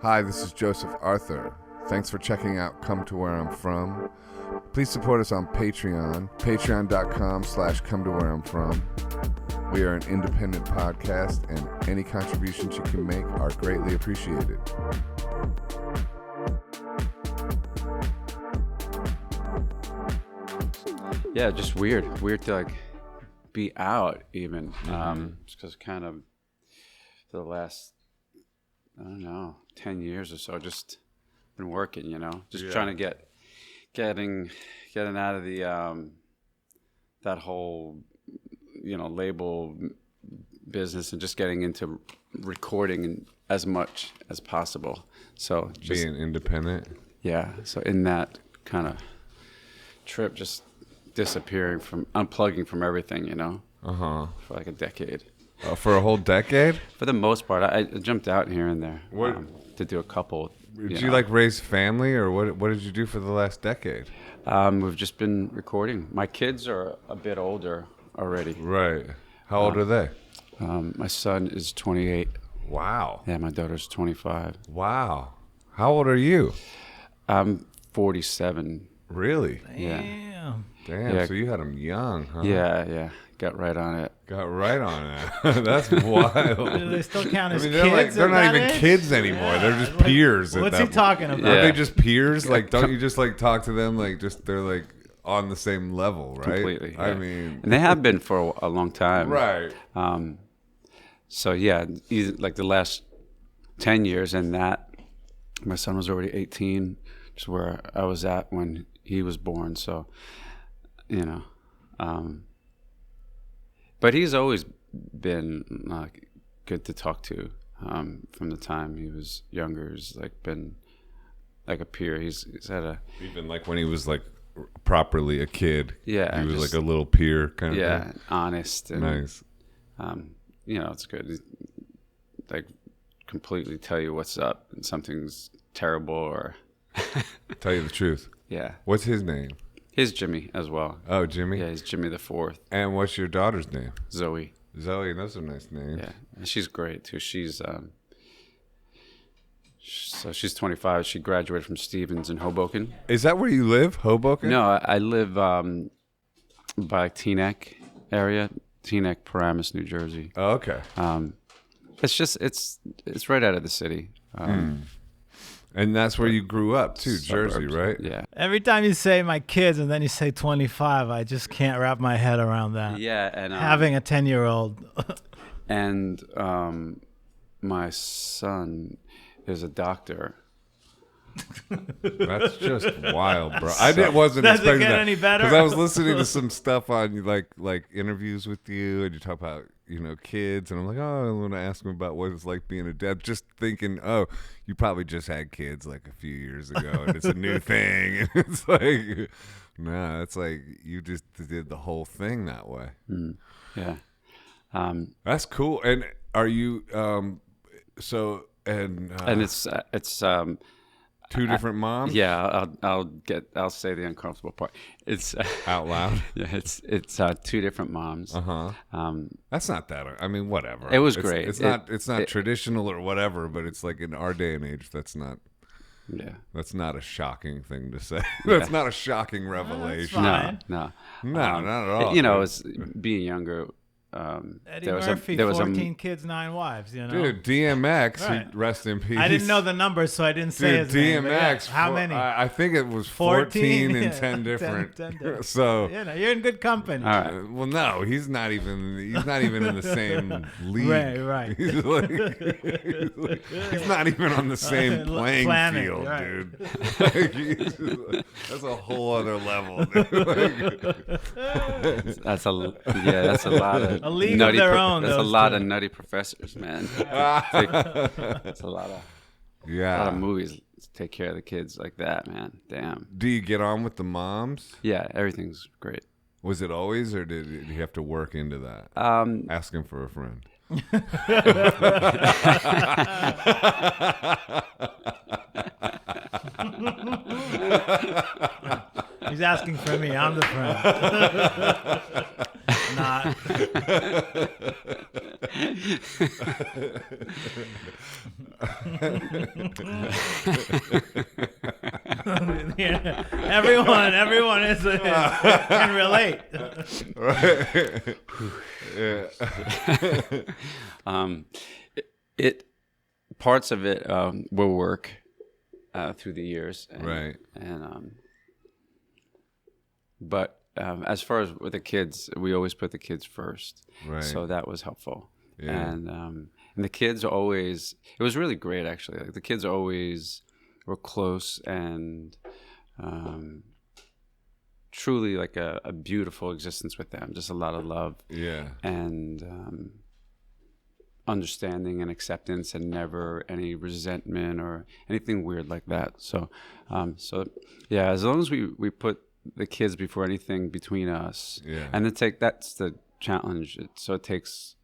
Hi, this is Joseph Arthur. Thanks for checking out Come to Where I'm From. Please support us on Patreon, patreon.com/come to where I'm from. We are an independent podcast, and any contributions you can make are greatly appreciated. Yeah, just weird to like be out even. Just because kind of for the last, I don't know, 10 years or so, just been working, just trying to getting out of the that whole label business and just getting into recording as much as possible. So just being independent. Yeah. So in that kind of trip, just unplugging from everything, for like a decade. For a whole decade? For the most part, I jumped out here and there to do a couple. Did you like raise family, or what did you do for the last decade? We've just been recording. My kids are a bit older already. Right. How old are they? My son is 28. Wow. Yeah, my daughter's 25. Wow. How old are you? I'm 47. Really? Yeah. Damn, yeah. So you had them young, huh? Yeah. Got right on it. That's wild. Do they still count as they're kids? They're not even age? kids anymore. They're just peers. What's he talking about? Aren't they just peers? Like, don't you just like talk to them like just they're like on the same level, right? Completely. Yeah. I mean, and they have been for a long time. Right. So yeah, like the last 10 years, and that my son was already 18, which is where I was at when he was born. So, but he's always been good to talk to from the time he was younger. He's like been like a peer. He's had a even like when he was like properly a kid. Yeah, he was like a little peer kind of thing. Yeah, honest and nice. It's good. He's, like completely tell you what's up and something's terrible or tell you the truth. Yeah. What's his name? He's Jimmy as well. Oh, Jimmy? Yeah, he's Jimmy the Fourth. And what's your daughter's name? Zoe. Zoe, those are nice names. Yeah, and she's great too. She's so she's 25. She graduated from Stevens in Hoboken. Is that where you live, Hoboken? No, I live by Teaneck area, Teaneck, Paramus, New Jersey. Oh, okay. It's just it's right out of the city. And that's where you grew up too, Suburbs. Jersey, right? Yeah. Every time you say my kids and then you say 25, I just can't wrap my head around that. Yeah, and having a 10-year-old. And my son is a doctor. That's just wild, bro. Wasn't Does it expecting get that any better? because I was listening to some stuff on like interviews with you, and you talk about kids, and I'm like, oh, I want to ask him about what it's like being a dad. Just thinking, oh, you probably just had kids like a few years ago, and it's a new thing. And it's like, no, it's like you just did the whole thing that way. Yeah, that's cool. And are you and it's two different moms? Yeah, I'll say the uncomfortable part. It's out loud. Yeah, it's two different moms. That's not that. I mean, whatever. It was great. It's not traditional or whatever, but it's like in our day and age, that's not. Yeah, that's not a shocking thing to say. That's not a shocking revelation. No, not at all. It's being younger. Eddie Murphy, 14 kids, 9 wives. Dude, DMX, right. Rest in peace. I didn't know the numbers, so I didn't say his name. DMX, how many? I think it was 14 and 10 different. 10 so you're in good company. All right. Well, no, he's not even in the same league. Right. He's not even on the same playing field, right. Dude. That's a whole other level. That's a lot of a league of their own. That's a lot of nutty professors, man. That's a lot of movies to take care of the kids like that, man. Damn. Do you get on with the moms? Yeah, everything's great. Was it always, or did you have to work into that? Asking for a friend. He's asking for me. I'm the friend. Not. Yeah, everyone can relate. Right. Yeah. It parts of it will work through the years, Right. But as far as with the kids, we always put the kids first, Right. so that was helpful. Yeah. And the kids always, it was really great actually. Like the kids always were close and truly like a beautiful existence with them. Just a lot of love. Yeah. And understanding and acceptance, and never any resentment or anything weird like that. So yeah, as long as we put the kids before anything between us, Yeah. and that's the challenge. It takes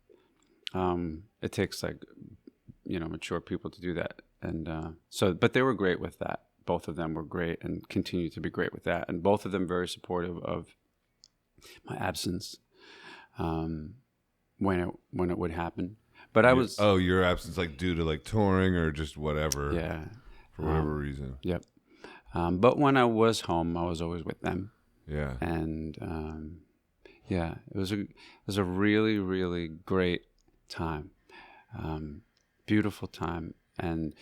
like, mature people to do that. And but they were great with that. Both of them were great and continue to be great with that. And both of them very supportive of my absence when it would happen. But I was... Oh, your absence, like due to like touring or just whatever. Yeah. For whatever reason. Yep. But when I was home, I was always with them. Yeah. And yeah, it was a really, really great time. Beautiful time. And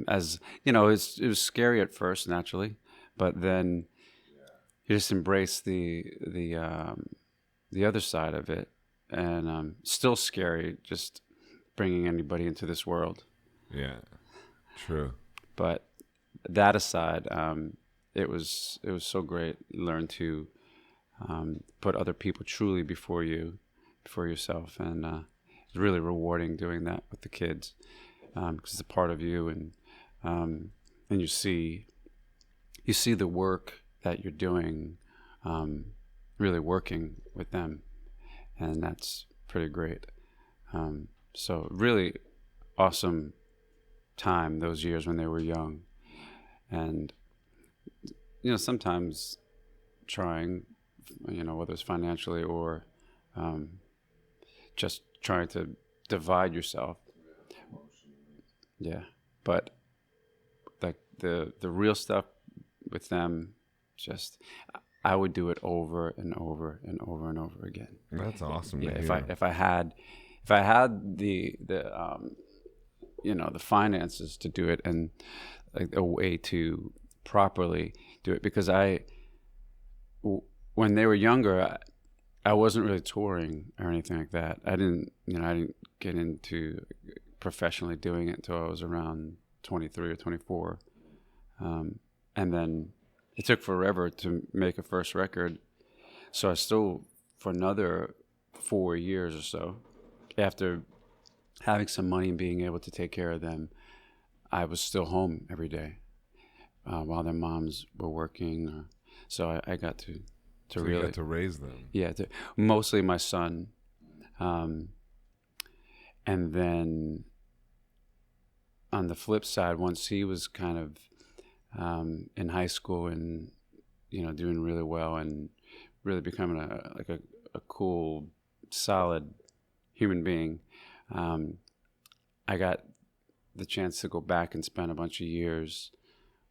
as you know, it was scary at first, naturally, but then you just embrace the other side of it. And still scary, just bringing anybody into this world. Yeah, true. But that aside, it was so great. Learn to put other people truly before yourself, and it's really rewarding doing that with the kids, because it's a part of you, and you see the work that you're doing, really working with them. And that's pretty great. So really awesome time, those years when they were young. And, sometimes trying, whether it's financially or just trying to divide yourself. Yeah. But like the real stuff with them, just... I would do it over and over and over and over again. That's awesome. Yeah, if I had the the finances to do it, and like a way to properly do it, because when they were younger, I wasn't really touring or anything like that. I didn't get into professionally doing it until I was around 23 or 24, and then it took forever to make a first record. So I still, for another 4 years or so, after having some money and being able to take care of them, I was still home every day while their moms were working. So I got to really... You got to raise them. Yeah, mostly my son. And then on the flip side, once he was kind of in high school and doing really well and really becoming a cool, solid human being, I got the chance to go back and spend a bunch of years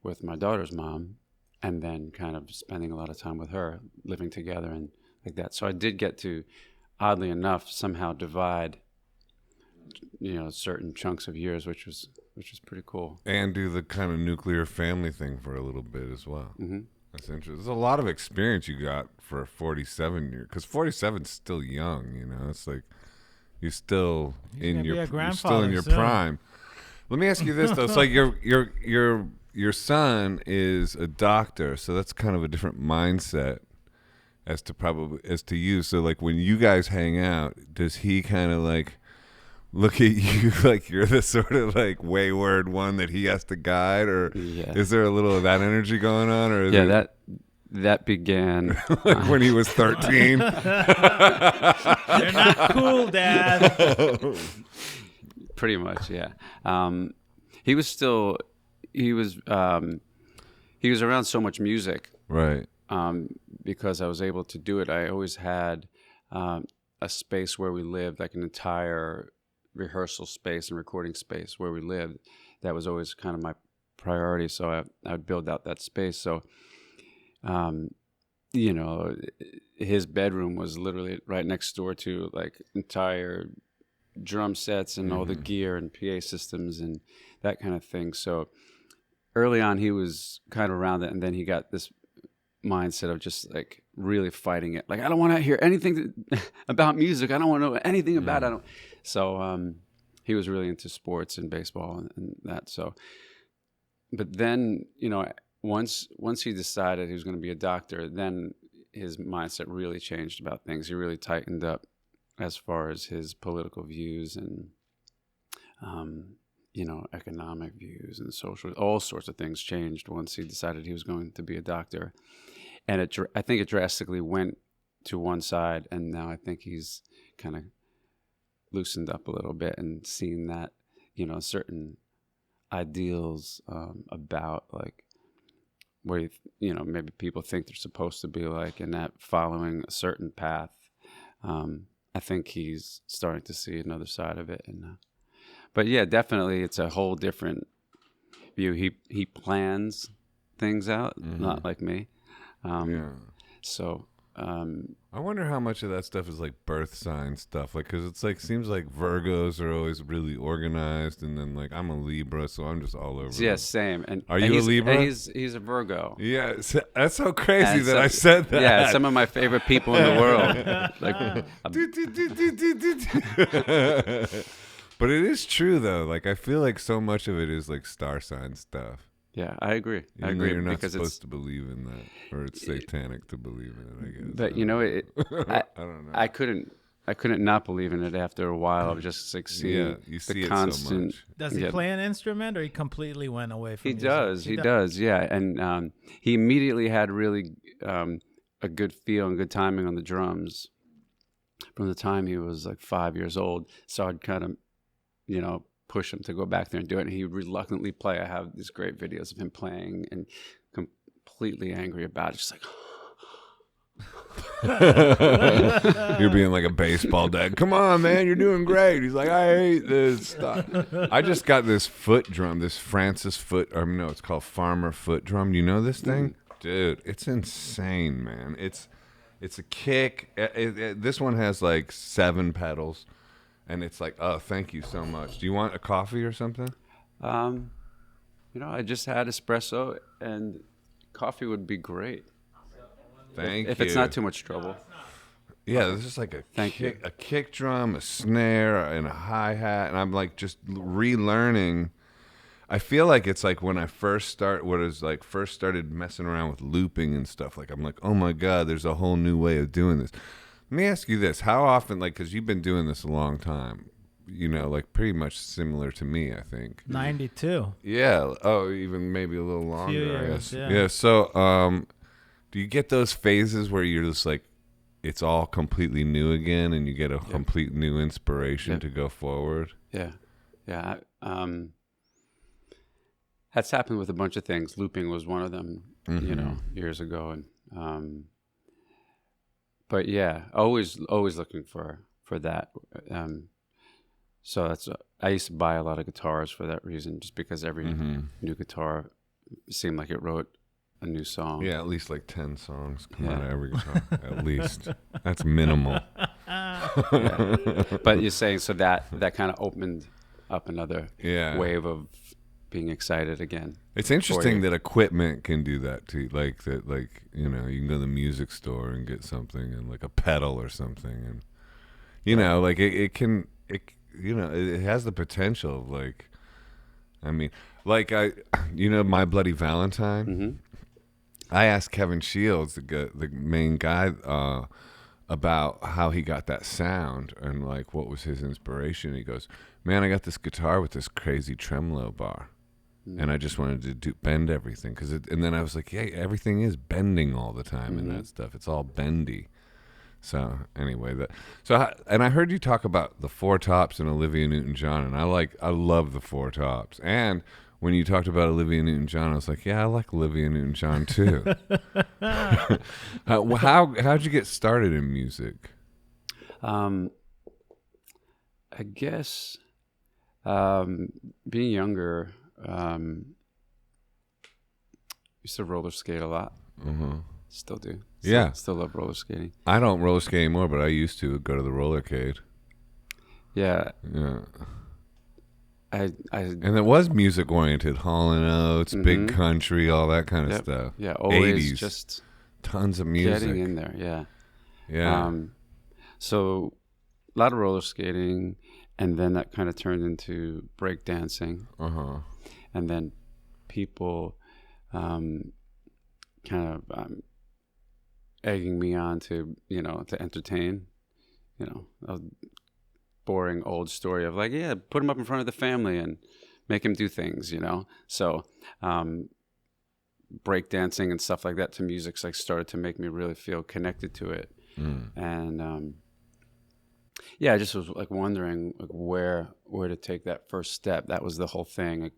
with my daughter's mom, and then kind of spending a lot of time with her, living together and like that. So I did get to, oddly enough, somehow divide certain chunks of years, which was pretty cool. And do the kind of nuclear family thing for a little bit as well. Mm-hmm. That's interesting. There's a lot of experience you got for a 47-year, because 47's still young. It's like you're still in your prime. Let me ask you this though. It's like your son is a doctor, so that's kind of a different mindset as to you. So like when you guys hang out, does he kind of like look at you like you're the sort of like wayward one that he has to guide, or is there a little of that energy going on? Or that began like when he was 13. You're not cool, Dad. Pretty much, yeah. He was around so much music, right? Because I was able to do it. I always had a space where we lived, like an entire rehearsal space and recording space where we lived, that was always kind of my priority. So I would build out that space. So, you know, his bedroom was literally right next door to like entire drum sets and all the gear and PA systems and that kind of thing. So early on, he was kind of around it, and then he got this mindset of just like really fighting it. Like, I don't want to hear anything about music. I don't want to know anything about it. So he was really into sports and baseball and that. So, but then, you know, once he decided he was going to be a doctor, then his mindset really changed about things. He really tightened up as far as his political views and, you know, economic views and social, all sorts of things changed once he decided he was going to be a doctor. And I think it drastically went to one side, and now I think he's kind of loosened up a little bit and seen that, you know, certain ideals about like where, you know, maybe people think they're supposed to be like, and that following a certain path. I think he's starting to see another side of it. And but yeah, definitely it's a whole different view. He plans things out, not like me. So I wonder how much of that stuff is like birth sign stuff, like, because it's like seems like Virgos are always really organized, and then like I'm a Libra, so I'm just all over. Yeah, same. And are you a Libra? He's a Virgo. Yeah, that's so crazy that I said that. Yeah, some of my favorite people in the world. Like, but it is true though. Like I feel like so much of it is like star sign stuff. Yeah, I agree. I agree. You're not supposed to believe in that, or it's satanic to believe in it, I guess. But you know, I don't know. I couldn't not believe in it after a while of just like seeing you see the it constant. so much. Does he play an instrument, or he completely went away from music? He does, yeah. And he immediately had really a good feel and good timing on the drums from the time he was like 5 years old. So I'd kind of, you know, push him to go back there and do it, and he would reluctantly play. I have these great videos of him playing and completely angry about it, just like you're being like a baseball dad. Come on, man, you're doing great. He's like, I hate this stuff. I just got this foot drum, this Francis foot, or no, it's called Farmer foot drum. You know this thing? Dude, it's insane, man. It's a kick. This one has like 7 pedals. And it's like, oh, thank you so much. Do you want a coffee or something? You know, I just had espresso, and coffee would be great. Thank you. If it's not too much trouble. Yeah, this is like a kick drum, a snare, and a hi-hat. And I'm like just relearning. I feel like it's like when I first started messing around with looping and stuff. Like I'm like, oh my God, there's a whole new way of doing this. Let me ask you this. How often, like, because you've been doing this a long time, you know, like pretty much similar to me, I think. 92. Yeah. Oh, even maybe a little longer, years, I guess. yeah. So, do you get those phases where you're just like, it's all completely new again and you get a complete new inspiration to go forward? Yeah. Yeah. That's happened with a bunch of things. Looping was one of them, you know, years ago. And, but yeah, always looking for that. So I used to buy a lot of guitars for that reason, just because every new guitar seemed like it wrote a new song. Yeah, at least like 10 songs come out of every guitar. At least. That's minimal. But you're saying, so that kind of opened up another wave of being excited again. It's interesting that equipment can do that too. Like that, like, you know, you can go to the music store and get something, and like a pedal or something, and you know, like it can, you know, it has the potential of like, I mean, like you know, My Bloody Valentine. I asked Kevin Shields, the main guy, about how he got that sound and like what was his inspiration. He goes, "Man, I got this guitar with this crazy tremolo bar, and I just wanted to bend everything and then I was like, yeah, everything is bending all the time in that stuff. It's all bendy." So anyway, and I heard you talk about the Four Tops and Olivia Newton-John, and I love the Four Tops. And when you talked about Olivia Newton-John, I was like, yeah, I like Olivia Newton-John too. How'd you get started in music? I guess being younger, Used to roller skate a lot. Mm-hmm. Still do. Yeah. Still love roller skating. I don't roller skate anymore, but I used to go to the rollercade. Yeah. Yeah. I And it was music oriented, Hall and Oates, Big Country, all that kind of stuff. Yeah, always 80s, just tons of music. getting in there. Yeah. Yeah. So a lot of roller skating, and then that kind of turned into break dancing. Uh-huh. And then people kind of egging me on to, to entertain, a boring old story of like, yeah, put him up in front of the family and make him do things, So break dancing and stuff like that to music's like started to make me really feel connected to it. And I just was like wondering like where to take that first step. That was the whole thing. Like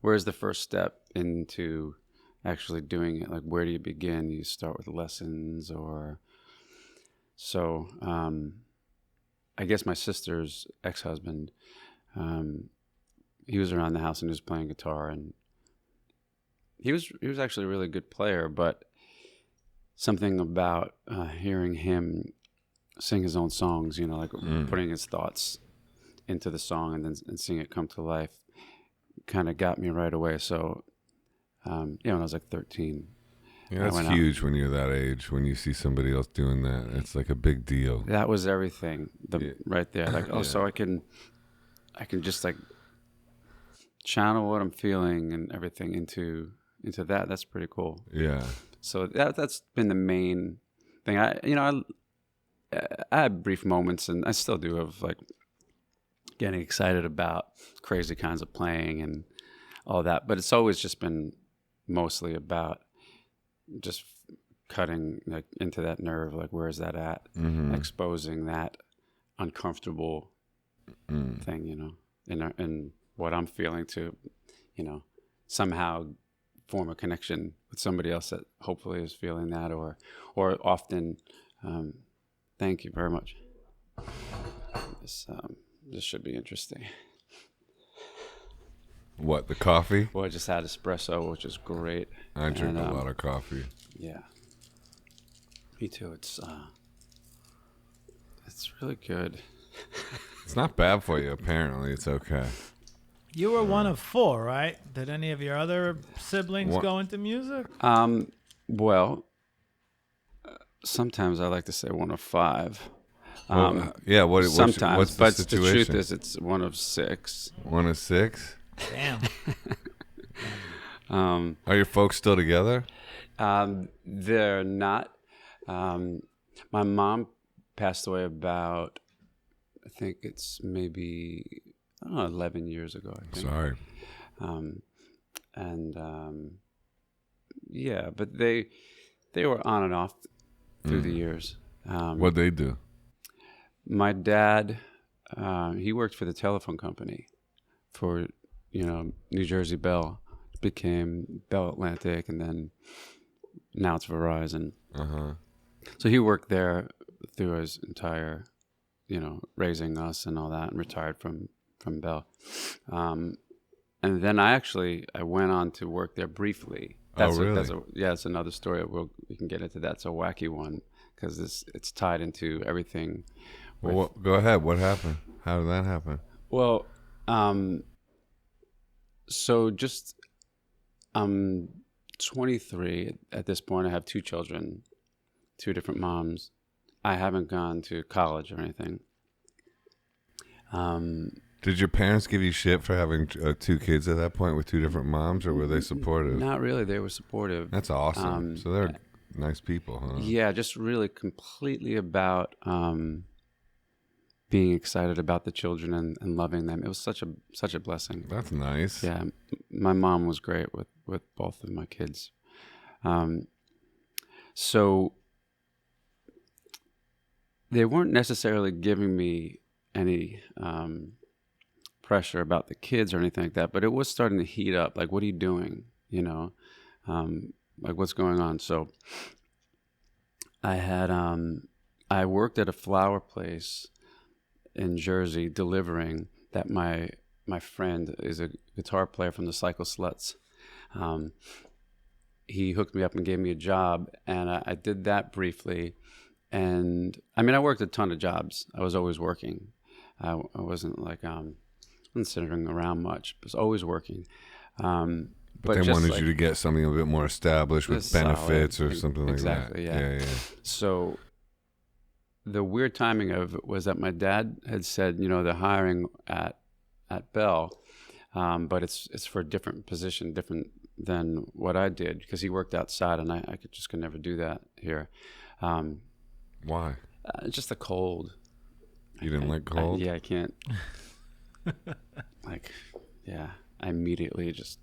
where's the first step into actually doing it? Like where do you begin? You start with lessons or so. I guess my sister's ex-husband, he was around the house and he was playing guitar, and he was actually a really good player, but something about hearing him sing his own songs, like putting his thoughts into the song and seeing it come to life kind of got me right away. So, when I was like 13. Yeah, that's huge when you're that age. When you see somebody else doing that, it's like a big deal. That was everything right there. Like, so I can just like channel what I'm feeling and everything into that. That's pretty cool. Yeah. So that's been the main thing. I had brief moments, and I still do, of like getting excited about crazy kinds of playing and all that. But it's always just been mostly about just cutting like into that nerve, like where's that at, exposing that uncomfortable thing, and what I'm feeling to, somehow form a connection with somebody else that hopefully is feeling that, or often. Thank you very much. This should be interesting. What, the coffee? Well, I just had espresso, which is great. I drink a lot of coffee. Yeah, me too. It's really good. It's not bad for you, apparently. It's okay. You were one of 4, right? Did any of your other siblings go into music? Well, sometimes I like to say one of 5. Yeah, sometimes, what's the but situation? the truth is it's one of 6. One of 6? Damn. Are your folks still together? They're not. My mom passed away about, I think it's maybe, 11 years ago, I think. Sorry. But they were on and off through the years. What'd they do? My dad, he worked for the telephone company for, New Jersey Bell. Became Bell Atlantic, and then now it's Verizon. So he worked there through his entire, raising us and all that, and retired from Bell. And then I went on to work there briefly. Really? It's another story. We can get into that. It's a wacky one because it's tied into everything. Well, go ahead. What happened? How did that happen? Well, I'm 23 at this point. I have 2 children, 2 different moms. I haven't gone to college or anything. Did your parents give you shit for having 2 kids at that point with 2 different moms, or were they supportive? Not really. They were supportive. That's awesome. So they're nice people, huh? Yeah, just really completely about being excited about the children and loving them. It was such a blessing. That's nice. Yeah, my mom was great with both of my kids. So they weren't necessarily giving me any pressure about the kids or anything like that, but it was starting to heat up. Like, what are you doing? Like, what's going on? So I worked at a flower place in Jersey delivering that my my friend is a guitar player from the Cycle Sluts. He hooked me up and gave me a job, and I did that briefly. And I mean, I worked a ton of jobs. I was always working. I wasn't like sitting around much. I was always working. But they wanted you to get something a bit more established with benefits or something like that. Exactly, yeah. So the weird timing of it was that my dad had said, they're hiring at Bell, but it's for a different position, different than what I did, because he worked outside, and I could never do that here. Why? Just the cold. You didn't like cold? I can't. I immediately just.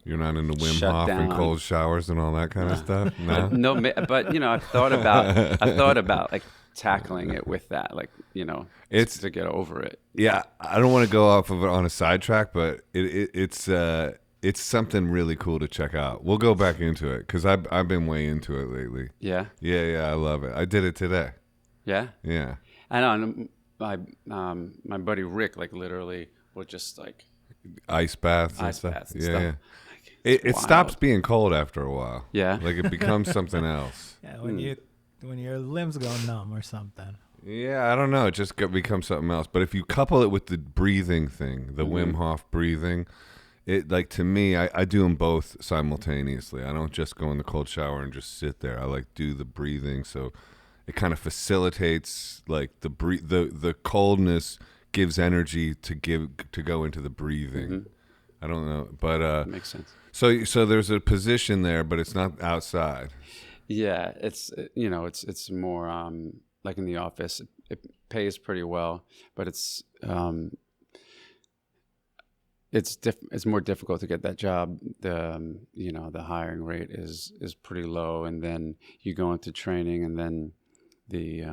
You're not into Wim Shut Hof down. and cold showers and all that kind of stuff? No? No, but I've thought about like tackling it with that, like, it's to get over it. Yeah, I don't want to go off of it on a sidetrack, but it's something really cool to check out. We'll go back into it because I've been way into it lately. Yeah? Yeah, I love it. I did it today. Yeah? Yeah. I know. My buddy Rick, like, literally would just like ice baths and ice stuff. baths and Yeah, stuff. yeah. Like, It stops being cold after a while. Yeah. Like it becomes something else. Yeah, when your limbs go numb or something. Yeah, I don't know. It just becomes something else. But if you couple it with the breathing thing, the Wim Hof breathing, it, like, to me, I do them both simultaneously. I don't just go in the cold shower and just sit there. I like do the breathing, so it kind of facilitates, like, the coldness gives energy to go into the breathing. I don't know, but that makes sense. So there's a position there, but it's not outside. Yeah, it's more like in the office. It pays pretty well, but it's more difficult to get that job. The hiring rate is pretty low, and then you go into training, and then the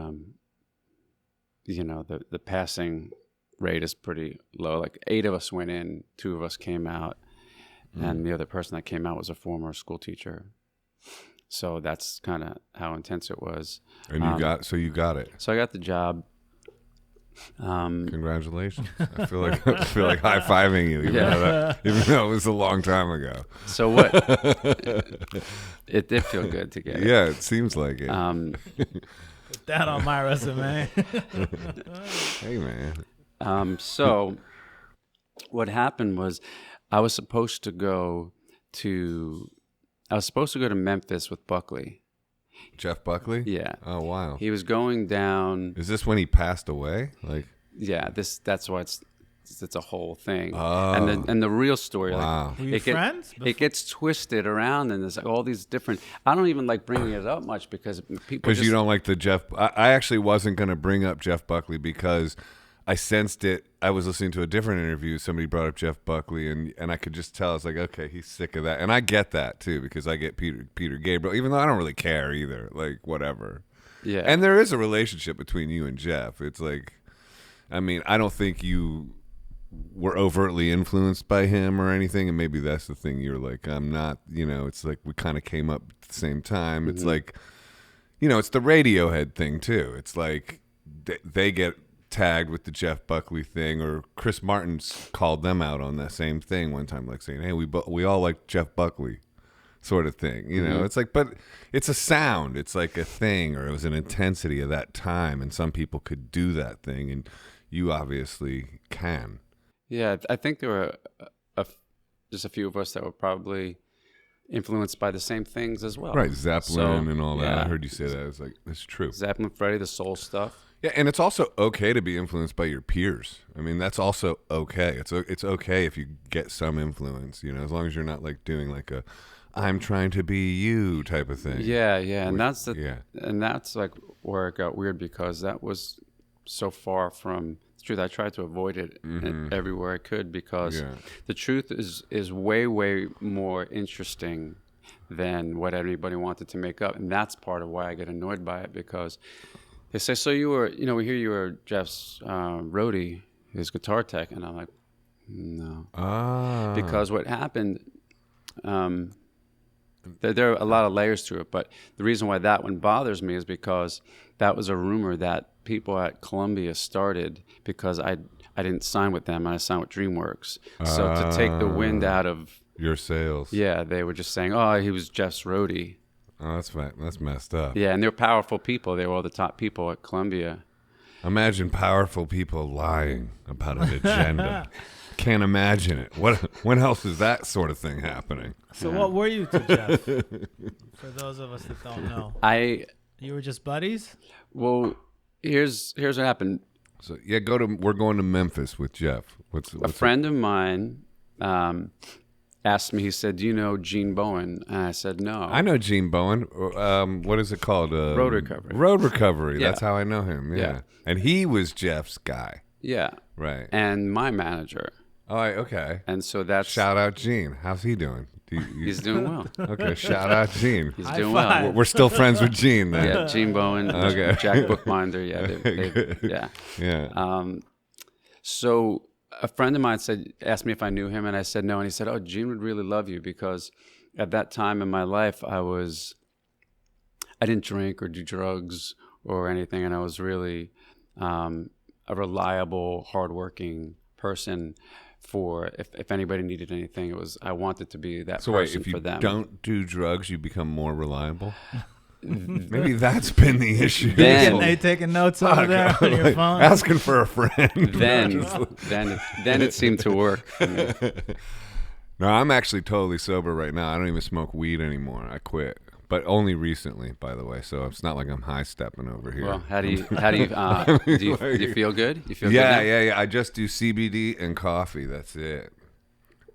passing rate is pretty low. Like 8 of us went in, 2 of us came out, and the other person that came out was a former school teacher. So that's kind of how intense it was. And you got it. So I got the job. Congratulations! I feel like high fiving you, even though it was a long time ago. So what? It did feel good to get it. Yeah, it seems like it. Put that on my resume. Hey, man. So what happened was I was supposed to go to Memphis with Buckley. Jeff Buckley? Yeah. Oh, wow. He was going down. Is this when he passed away? Like, yeah, that's why it's a whole thing. Oh. And the real story, wow. Were you friends? It gets twisted around, and there's like all these different. I don't even like bringing it up much because people. Because you don't like the Jeff. I actually wasn't going to bring up Jeff Buckley because I sensed it. I was listening to a different interview. Somebody brought up Jeff Buckley, and I could just tell. I was like, okay, he's sick of that. And I get that, too, because I get Peter Gabriel, even though I don't really care either. Like, whatever. Yeah. And there is a relationship between you and Jeff. It's like, I mean, I don't think you were overtly influenced by him or anything. And maybe that's the thing. You're like, I'm not, it's like we kind of came up at the same time. Mm-hmm. It's like, it's the Radiohead thing, too. It's like they get tagged with the Jeff Buckley thing, or Chris Martin's called them out on that same thing one time, like saying, hey, we all like Jeff Buckley sort of thing. Mm-hmm. It's like, but it's a sound, it's like a thing, or it was an intensity of that time, and some people could do that thing, and you obviously can. Yeah, I think there were just a few of us that were probably influenced by the same things as well. Right, Zeppelin and all that. Yeah. I heard you say that. It's like, that's true. Zeppelin, Freddie, the soul stuff. Yeah, and it's also okay to be influenced by your peers. I mean, that's also okay. It's okay if you get some influence, as long as you're not like doing like a I'm trying to be you type of thing. Yeah, and that's like where it got weird, because that was so far from the truth. I tried to avoid it everywhere I could, because the truth is way, way more interesting than what everybody wanted to make up, and that's part of why I get annoyed by it, because they say, so you were, we hear you were Jeff's Roadie, his guitar tech. And I'm like, no. Because what happened, there are a lot of layers to it. But the reason why that one bothers me is because that was a rumor that people at Columbia started, because I I didn't sign with them, and I signed with DreamWorks. So to take the wind out of your sails. Yeah, they were just saying, "Oh, he was Jeff's roadie." Oh, that's messed up. Yeah, and they're powerful people. They were all the top people at Columbia. Imagine powerful people lying about an agenda. Can't imagine it. When else is that sort of thing happening? So what were you to Jeff? For those of us that don't know, you were just buddies. Well, here's what happened. So yeah, we're going to Memphis with Jeff. What's a friend of mine asked me. He said, "Do you know Gene Bowen?" And I said, "No." I know Gene Bowen. What is it called? Road Recovery. Road Recovery. Yeah. That's how I know him. Yeah. And he was Jeff's guy. Yeah. Right. And my manager. Oh, okay. And so that's shout out Gene. How's he doing? He's doing well. Okay, shout out Gene. He's doing well. We're still friends with Gene then. Yeah, Gene Bowen, okay. Jack Bookbinder. Yeah, So a friend of mine asked me if I knew him, and I said no. And he said, "Oh, Gene would really love you because at that time in my life, I didn't drink or do drugs or anything, and I was really a reliable, hardworking person." For if anybody needed anything, I wanted to be that person for them. So wait, if you don't do drugs, you become more reliable? Maybe that's been the issue. They taking notes over there on your phone? Asking for a friend. Then it seemed to work for me. No, I'm actually totally sober right now. I don't even smoke weed anymore. I quit. But only recently, by the way. So it's not like I'm high stepping over here. Well, how do you do you feel good? You feel good now? Yeah. I just do CBD and coffee. That's it.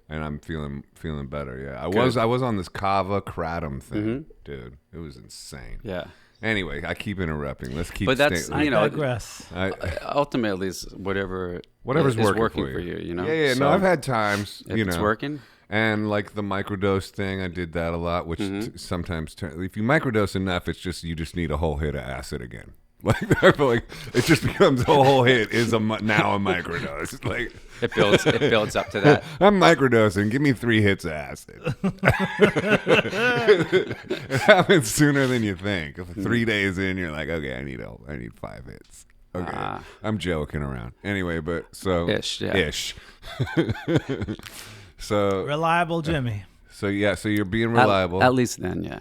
And I'm feeling better. Yeah. I was on this Kava Kratom thing, dude. It was insane. Yeah. Anyway, I keep interrupting. Let's keep. But that's I digress. Ultimately, it's whatever's is working for you. You know. Yeah. So, no, I've had times. If it's working. And like the microdose thing, I did that a lot, which sometimes, if you microdose enough, you just need a whole hit of acid again. Like I feel like it just becomes a whole hit is now a microdose. Like it builds up to that. I'm microdosing. Give me 3 hits of acid. It happens sooner than you think. If 3 days in, you're like, okay, I need 5 hits. Okay, I'm joking around. Anyway, but so ish. So reliable Jimmy. So you're being reliable. At least then, yeah.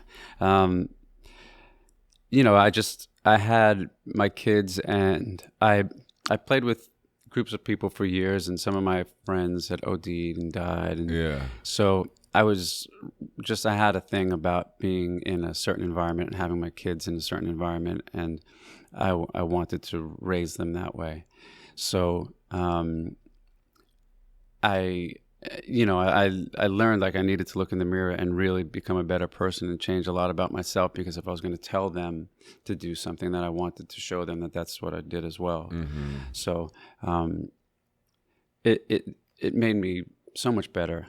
I had my kids, and I played with groups of people for years, and some of my friends had OD'd and died, and so I had a thing about being in a certain environment and having my kids in a certain environment, and I wanted to raise them that way. So I learned like I needed to look in the mirror and really become a better person and change a lot about myself, because if I was going to tell them to do something, that I wanted to show them that that's what I did as well. Mm-hmm. So it made me so much better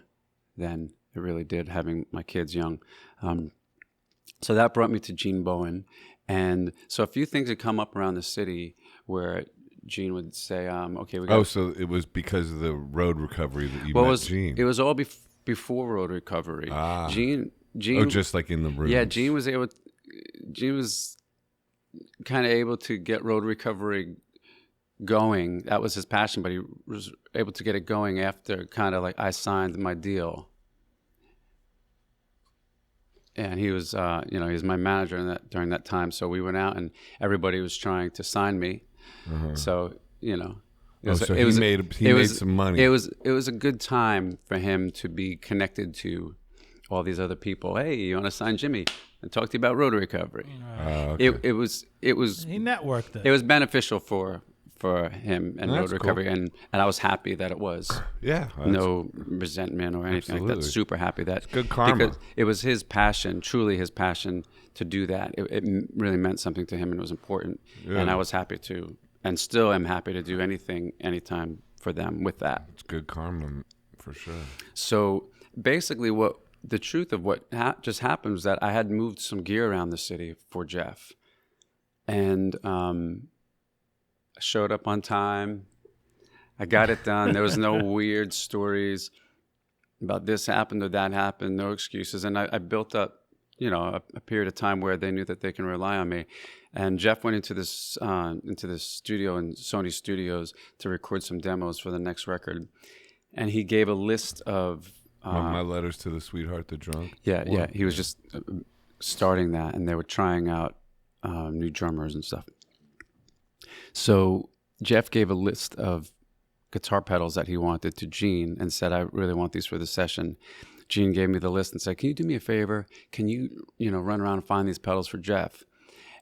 than it really did having my kids young. So that brought me to Gene Bowen. And so a few things had come up around the city where Gene would say, okay, we got... Oh, so it was because of the road recovery that you met Gene. It was all before road recovery. Gene... Oh, just like in the room. Yeah, Gene was kind of able to get road recovery going. That was his passion, but he was able to get it going after kind of like I signed my deal. And he was, he was my manager during that time. So we went out and everybody was trying to sign me. Uh-huh. So, he made some money. It was a good time for him to be connected to all these other people. Hey, you want to sign Jimmy and talk to you about road recovery? Okay. It was he networked it. It was beneficial for him and road recovery, cool. and I was happy that it was. Yeah, no resentment or anything like that. Super happy that. It's good karma. Because it was his passion, truly his passion to do that. It really meant something to him, and it was important. Yeah. And I was happy to, and still am happy to do anything, anytime for them with that. It's good karma for sure. So basically, the truth of what just happened was that I had moved some gear around the city for Jeff, and I showed up on time. I got it done. There was no weird stories about this happened or that happened, no excuses. And I built up, a period of time where they knew that they can rely on me. And Jeff went into this studio in Sony Studios to record some demos for the next record, and he gave a list of My Letters to the Sweetheart, the Drunk. Yeah. He was just starting that, and they were trying out new drummers and stuff. So Jeff gave a list of guitar pedals that he wanted to Gene and said, I really want these for the session. Gene gave me the list and said, can you do me a favor? Can you, run around and find these pedals for Jeff?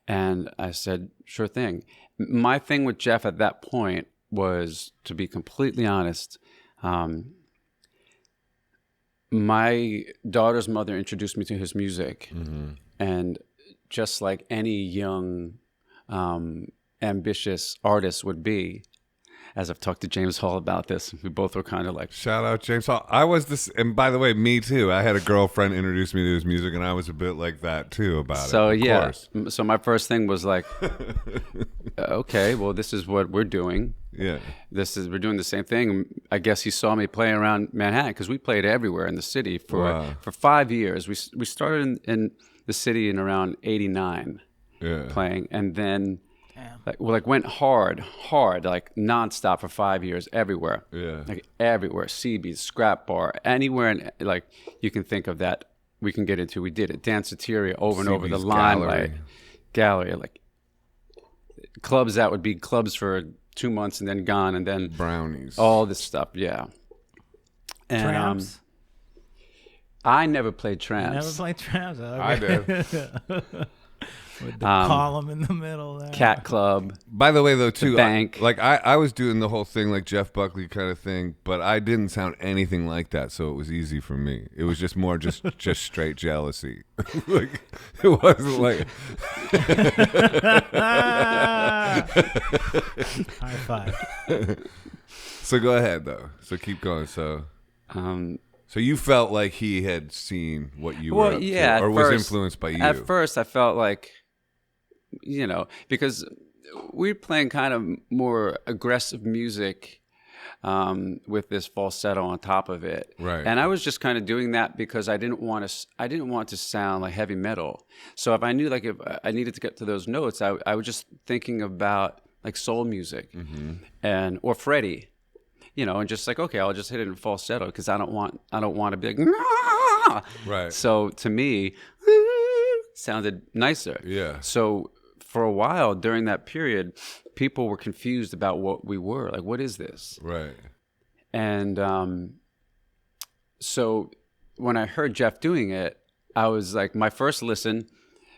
And I said, sure thing. My thing with Jeff at that point was, to be completely honest, my daughter's mother introduced me to his music. Mm-hmm. And just like any young, ambitious artist would be, as I've talked to James Hall about this, we both were kind of like... Shout out James Hall. I was this, and by the way, me too. I had a girlfriend introduce me to his music, and I was a bit like that too about it. So yeah, so my first thing was like, okay, well, this is what we're doing. Yeah, we're doing the same thing. I guess he saw me playing around Manhattan because we played everywhere in the city for 5 years. We started in the city in around '89, playing, and then. Went hard, like nonstop for 5 years, everywhere. Yeah. Like everywhere, CB's, Scrap Bar, anywhere, like you can think of that we can get into. We did it. Danceteria over and over, the Limelight Gallery, like clubs that would be clubs for 2 months and then gone, and then Brownies. All this stuff, yeah. And Tramps? I never played Tramps. You never played Tramps? Okay. I did. With the column in the middle there. Cat Club. By the way, though, too, Bank. I was doing the whole thing like Jeff Buckley kind of thing, but I didn't sound anything like that, so it was easy for me. It was just more just straight jealousy. Like it wasn't like High five. So go ahead though. So keep going. So you felt like he had seen what you were up to, or was influenced by you. At first, I felt like, because we were playing kind of more aggressive music with this falsetto on top of it, right? And I was just kind of doing that because I didn't want to sound like heavy metal. So if I knew if I needed to get to those notes, I was just thinking about like soul music, mm-hmm. or Freddie. And just like, okay, I'll just hit it in falsetto because I don't want to be like, nah! Right. So to me, sounded nicer. Yeah. So for a while during that period, people were confused about what we were. Like, what is this? Right. And so when I heard Jeff doing it, I was like, my first listen,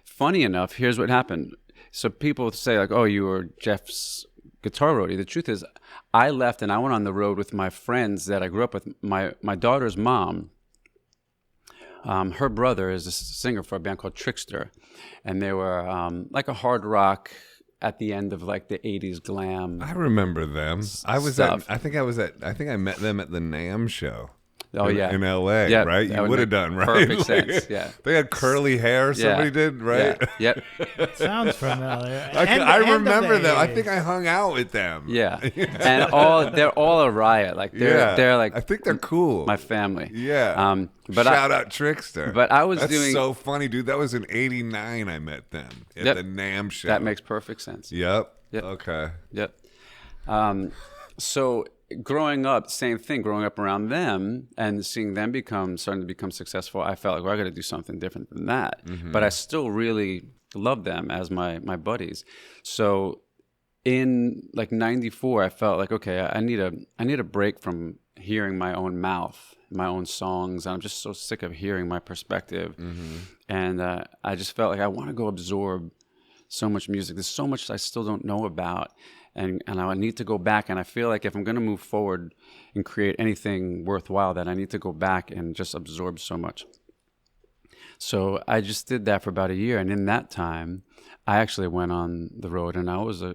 funny enough, here's what happened. So people say like, oh, you were Jeff's guitar roadie. The truth is, I left and I went on the road with my friends that I grew up with. My daughter's mom, her brother is a singer for a band called Trickster, and they were like a hard rock at the end of like the 80s glam. I remember them. I think I met them at the NAMM show. Oh, in LA, yeah, right? You would have done, right? Perfect sense, yeah. They had curly hair, somebody did, right? Yeah. Yep. Sounds familiar. I remember them. I think I hung out with them. Yeah. And they're all a riot. Like they're like, I think they're cool. My family. Yeah. But shout out Trickster. But I was That's so funny, dude. That was in '89 I met them at the NAMM show. That makes perfect sense. Yep. Okay. Yep. So growing up, same thing, growing up around them and seeing them starting to become successful, I felt like, well, I got to do something different than that. Mm-hmm. But I still really loved them as my buddies. So in like '94, I felt like, okay, I need a break from hearing my own mouth, my own songs. I'm just so sick of hearing my perspective. Mm-hmm. And I just felt like I want to go absorb so much music. There's so much I still don't know about. And I need to go back, and I feel like if I'm going to move forward and create anything worthwhile, that I need to go back and just absorb so much. So I just did that for about a year, and in that time, I actually went on the road, and I was a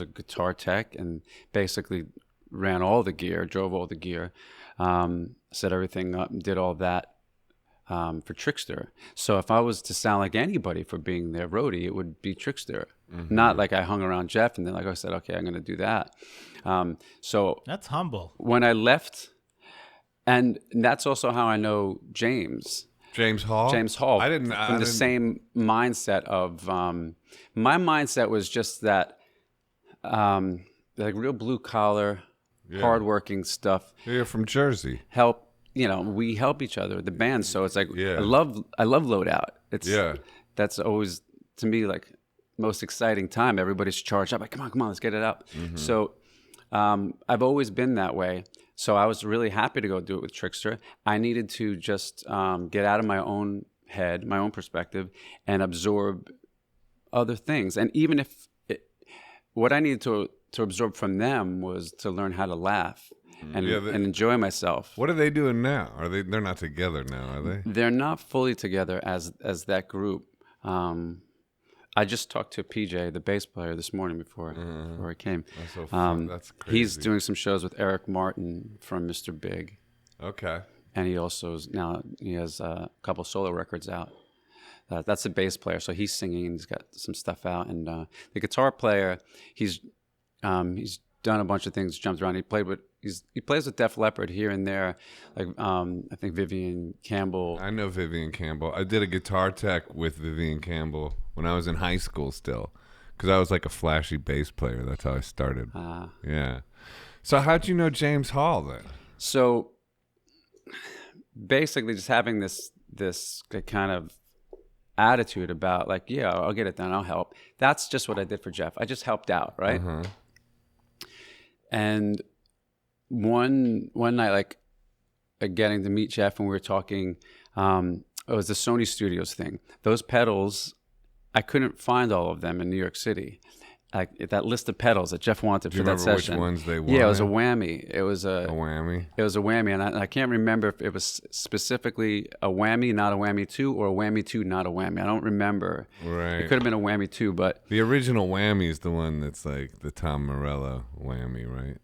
guitar tech, and basically ran all the gear, drove all the gear, set everything up, and did all that for Trickster. So if I was to sound like anybody for being their roadie, it would be Trickster. Mm-hmm. Not like I hung around Jeff and then like I said, okay, I'm going to do that. So that's humble. When I left, and that's also how I know James. James Hall. James Hall. I didn't. From the same mindset of my mindset was just that, like real blue collar, hardworking stuff. You're from Jersey. Help, we help each other, the band. So it's like I love Loadout. That's always to me like most exciting time. Everybody's charged up. Like, come on, let's get it up. Mm-hmm. So I've always been that way. So I was really happy to go do it with Trickster. I needed to just get out of my own head, my own perspective, and absorb other things. And even if what I needed to absorb from them was to learn how to laugh and enjoy myself. What are they doing now? They're not together now, are they? They're not fully together as that group. I just talked to PJ, the bass player, this morning before I came. That's so fun. That's crazy. He's doing some shows with Eric Martin from Mr. Big. Okay. And he also he has a couple solo records out. That's the bass player, so he's singing and he's got some stuff out. And the guitar player, he's done a bunch of things, jumped around. He plays with Def Leppard here and there, like I think Vivian Campbell. I know Vivian Campbell. I did a guitar tech with Vivian Campbell when I was in high school still, because I was like a flashy bass player. That's how I started. Yeah. So how'd you know James Hall then? So basically, just having this kind of attitude about like, yeah, I'll get it done, I'll help. That's just what I did for Jeff. I just helped out, right? Uh-huh. And one night, like getting to meet Jeff, and we were talking, it was the Sony Studios thing. Those pedals, I couldn't find all of them in New York City. Like that list of pedals that Jeff wanted for that session. Which ones they wanted? Yeah, it was a whammy. It was a whammy. It was a whammy, and I can't remember if it was specifically a whammy, not a whammy 2, or a whammy 2, not a whammy. I don't remember. Right. It could have been a whammy 2, but the original whammy is the one that's like the Tom Morello whammy, right?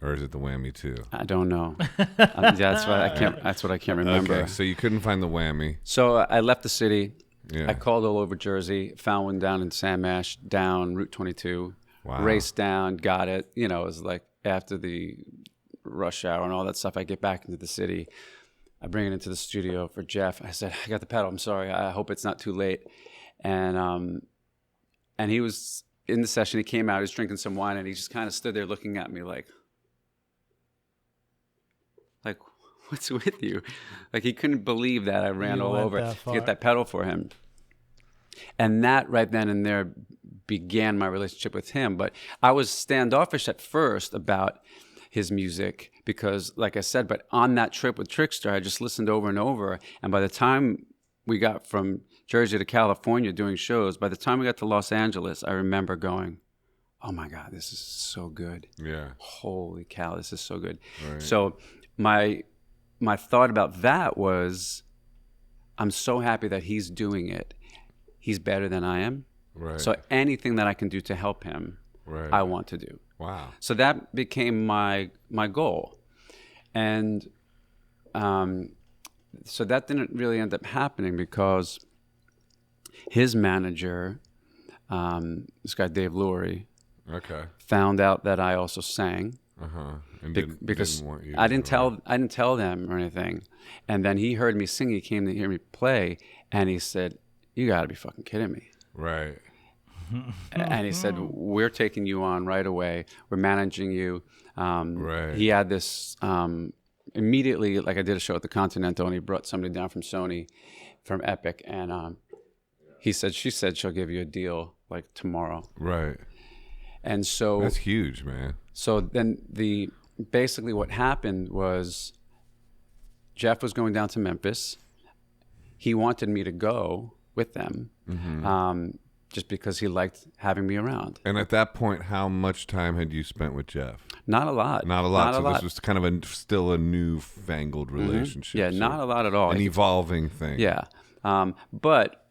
Or is it the whammy 2? I don't know. That's what I can't remember. Okay, so you couldn't find the whammy. So I left the city. Yeah. I called all over Jersey, found one down in San Mash, down Route 22. Wow. Raced down, got it. It was like after the rush hour and all that stuff. I get back into the city. I bring it into the studio for Jeff. I said, I got the pedal. I'm sorry. I hope it's not too late. And he was in the session. He came out. He was drinking some wine, and he just kind of stood there looking at me like, what's with you? Like he couldn't believe that I ran all over to get that pedal for him. And that right then and there began my relationship with him. But I was standoffish at first about his music because, like I said, but on that trip with Trickster, I just listened over and over. And by the time we got from Jersey to California doing shows, by the time we got to Los Angeles, I remember going, oh my God, this is so good. Yeah. Holy cow, this is so good. Right. So my thought about that was, I'm so happy that he's doing it. He's better than I am. Right. So anything that I can do to help him, I want to do. Wow. So that became my goal. And so that didn't really end up happening because his manager, this guy Dave Lurie, found out that I also sang. Uh-huh. And because didn't want you I didn't tell them or anything. And then he heard me sing. He came to hear me play, and he said, "You got to be fucking kidding me!" Right. And he said, "We're taking you on right away. We're managing you." Right. He had this immediately. Like I did a show at the Continental, and he brought somebody down from Sony, from Epic, and she said she'll give you a deal like tomorrow. Right. And so that's huge, man. So then basically what happened was Jeff was going down to Memphis. He wanted me to go with them just because he liked having me around. And at that point, how much time had you spent with Jeff? Not a lot. Not a lot. This was kind of still a newfangled relationship. Yeah, not a lot at all. An evolving thing. Yeah. But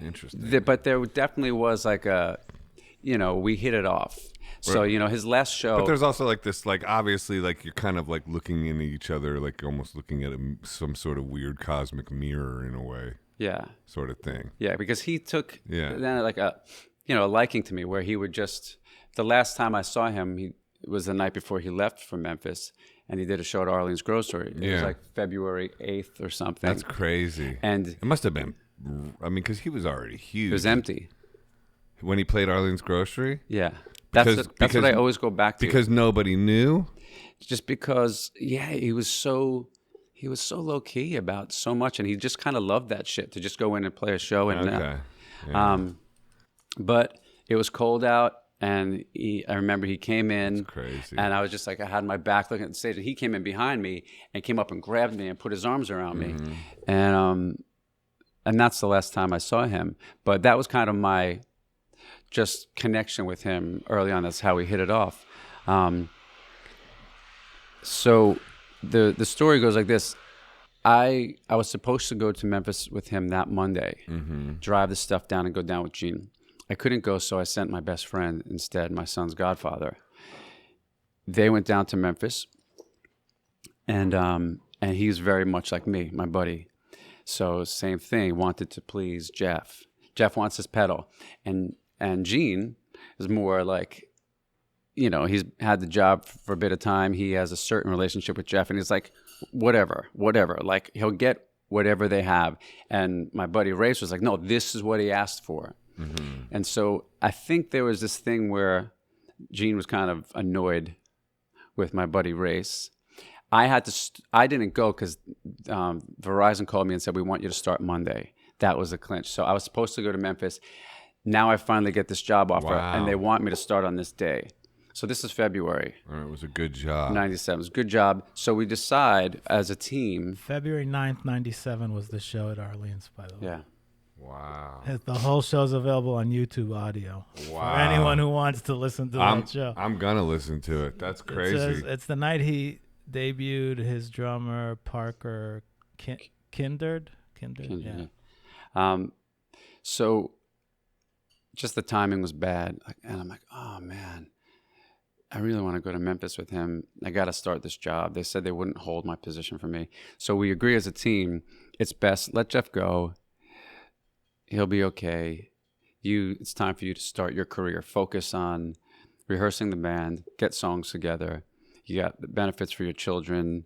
interesting. But there definitely was like we hit it off. So, his last show. But there's also like this, like obviously, like you're kind of like looking into each other, like almost looking at some sort of weird cosmic mirror in a way. Yeah. Sort of thing. Yeah, because he took then like a liking to me where he would just, the last time I saw him, it was the night before he left for Memphis, and he did a show at Arlene's Grocery. It was like February 8th or something. That's crazy. And it must have been, I mean, because he was already huge. It was empty. When he played Arlene's Grocery? Yeah. That's what I always go back to. Because nobody knew? Just because, he was so low key about so much, and he just kind of loved that shit to just go in and play a show. And but it was cold out, and I remember he came in. That's crazy. And I was just like, I had my back looking at the stage, and he came in behind me and came up and grabbed me and put his arms around me, and that's the last time I saw him. But that was kind of my just connection with him early on. That's how we hit it off. So the story goes like this. I was supposed to go to Memphis with him that Monday, drive the stuff down and go down with Gene. I couldn't go, so I sent my best friend instead, my son's godfather. They went down to Memphis, and he's very much like me, my buddy. So same thing, wanted to please Jeff. Jeff wants his pedal, and Gene is more like, he's had the job for a bit of time. He has a certain relationship with Jeff, and he's like, whatever. Like, he'll get whatever they have. And my buddy Race was like, no, this is what he asked for. And so I think there was this thing where Gene was kind of annoyed with my buddy Race. I didn't go because Verizon called me and said, we want you to start Monday. That was the clinch. So I was supposed to go to Memphis. Now I finally get this job offer, and they want me to start on this day. So this is February. It was a good job. 97. It was a good job. So we decide as a team. February 9th, 97 was the show at Arlene's, by the way. Yeah. Wow. The whole show's available on YouTube audio. Wow. For anyone who wants to listen to that show. I'm going to listen to it. That's crazy. It's the night he debuted his drummer, Parker Kindred. Yeah. So just the timing was bad. And I'm like, oh, man. I really want to go to Memphis with him. I got to start this job. They said they wouldn't hold my position for me. So we agree as a team, it's best, let Jeff go. He'll be okay. It's time for you to start your career. Focus on rehearsing the band, get songs together. You got the benefits for your children.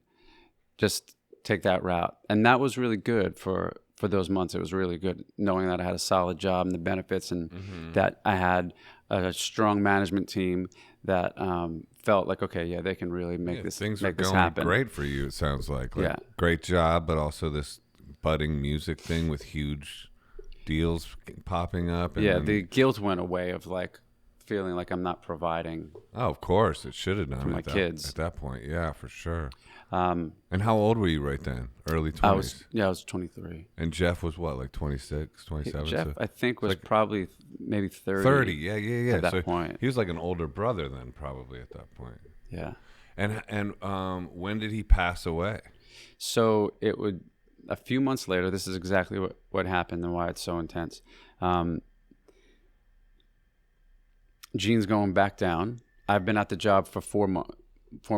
Just take that route. And that was really good for those months. It was really good knowing that I had a solid job and the benefits, and that I had a strong management team that felt like, okay, they can really make this happen. Things are going great for you, it sounds like. Great job, but also this budding music thing with huge deals popping up. And the guilt went away of like feeling like I'm not providing. Oh, of course, it should have done for my kids at that point. Yeah, for sure. And how old were you right then? Early 20s? I was 23. And Jeff was what, like 26, 27? Jeff, I think, was like, probably maybe 30. 30, yeah. At that point. He was like an older brother then, probably at that point. Yeah. And when did he pass away? So it would, a few months later, this is exactly what happened and why it's so intense. Gene's going back down. I've been at the job for 4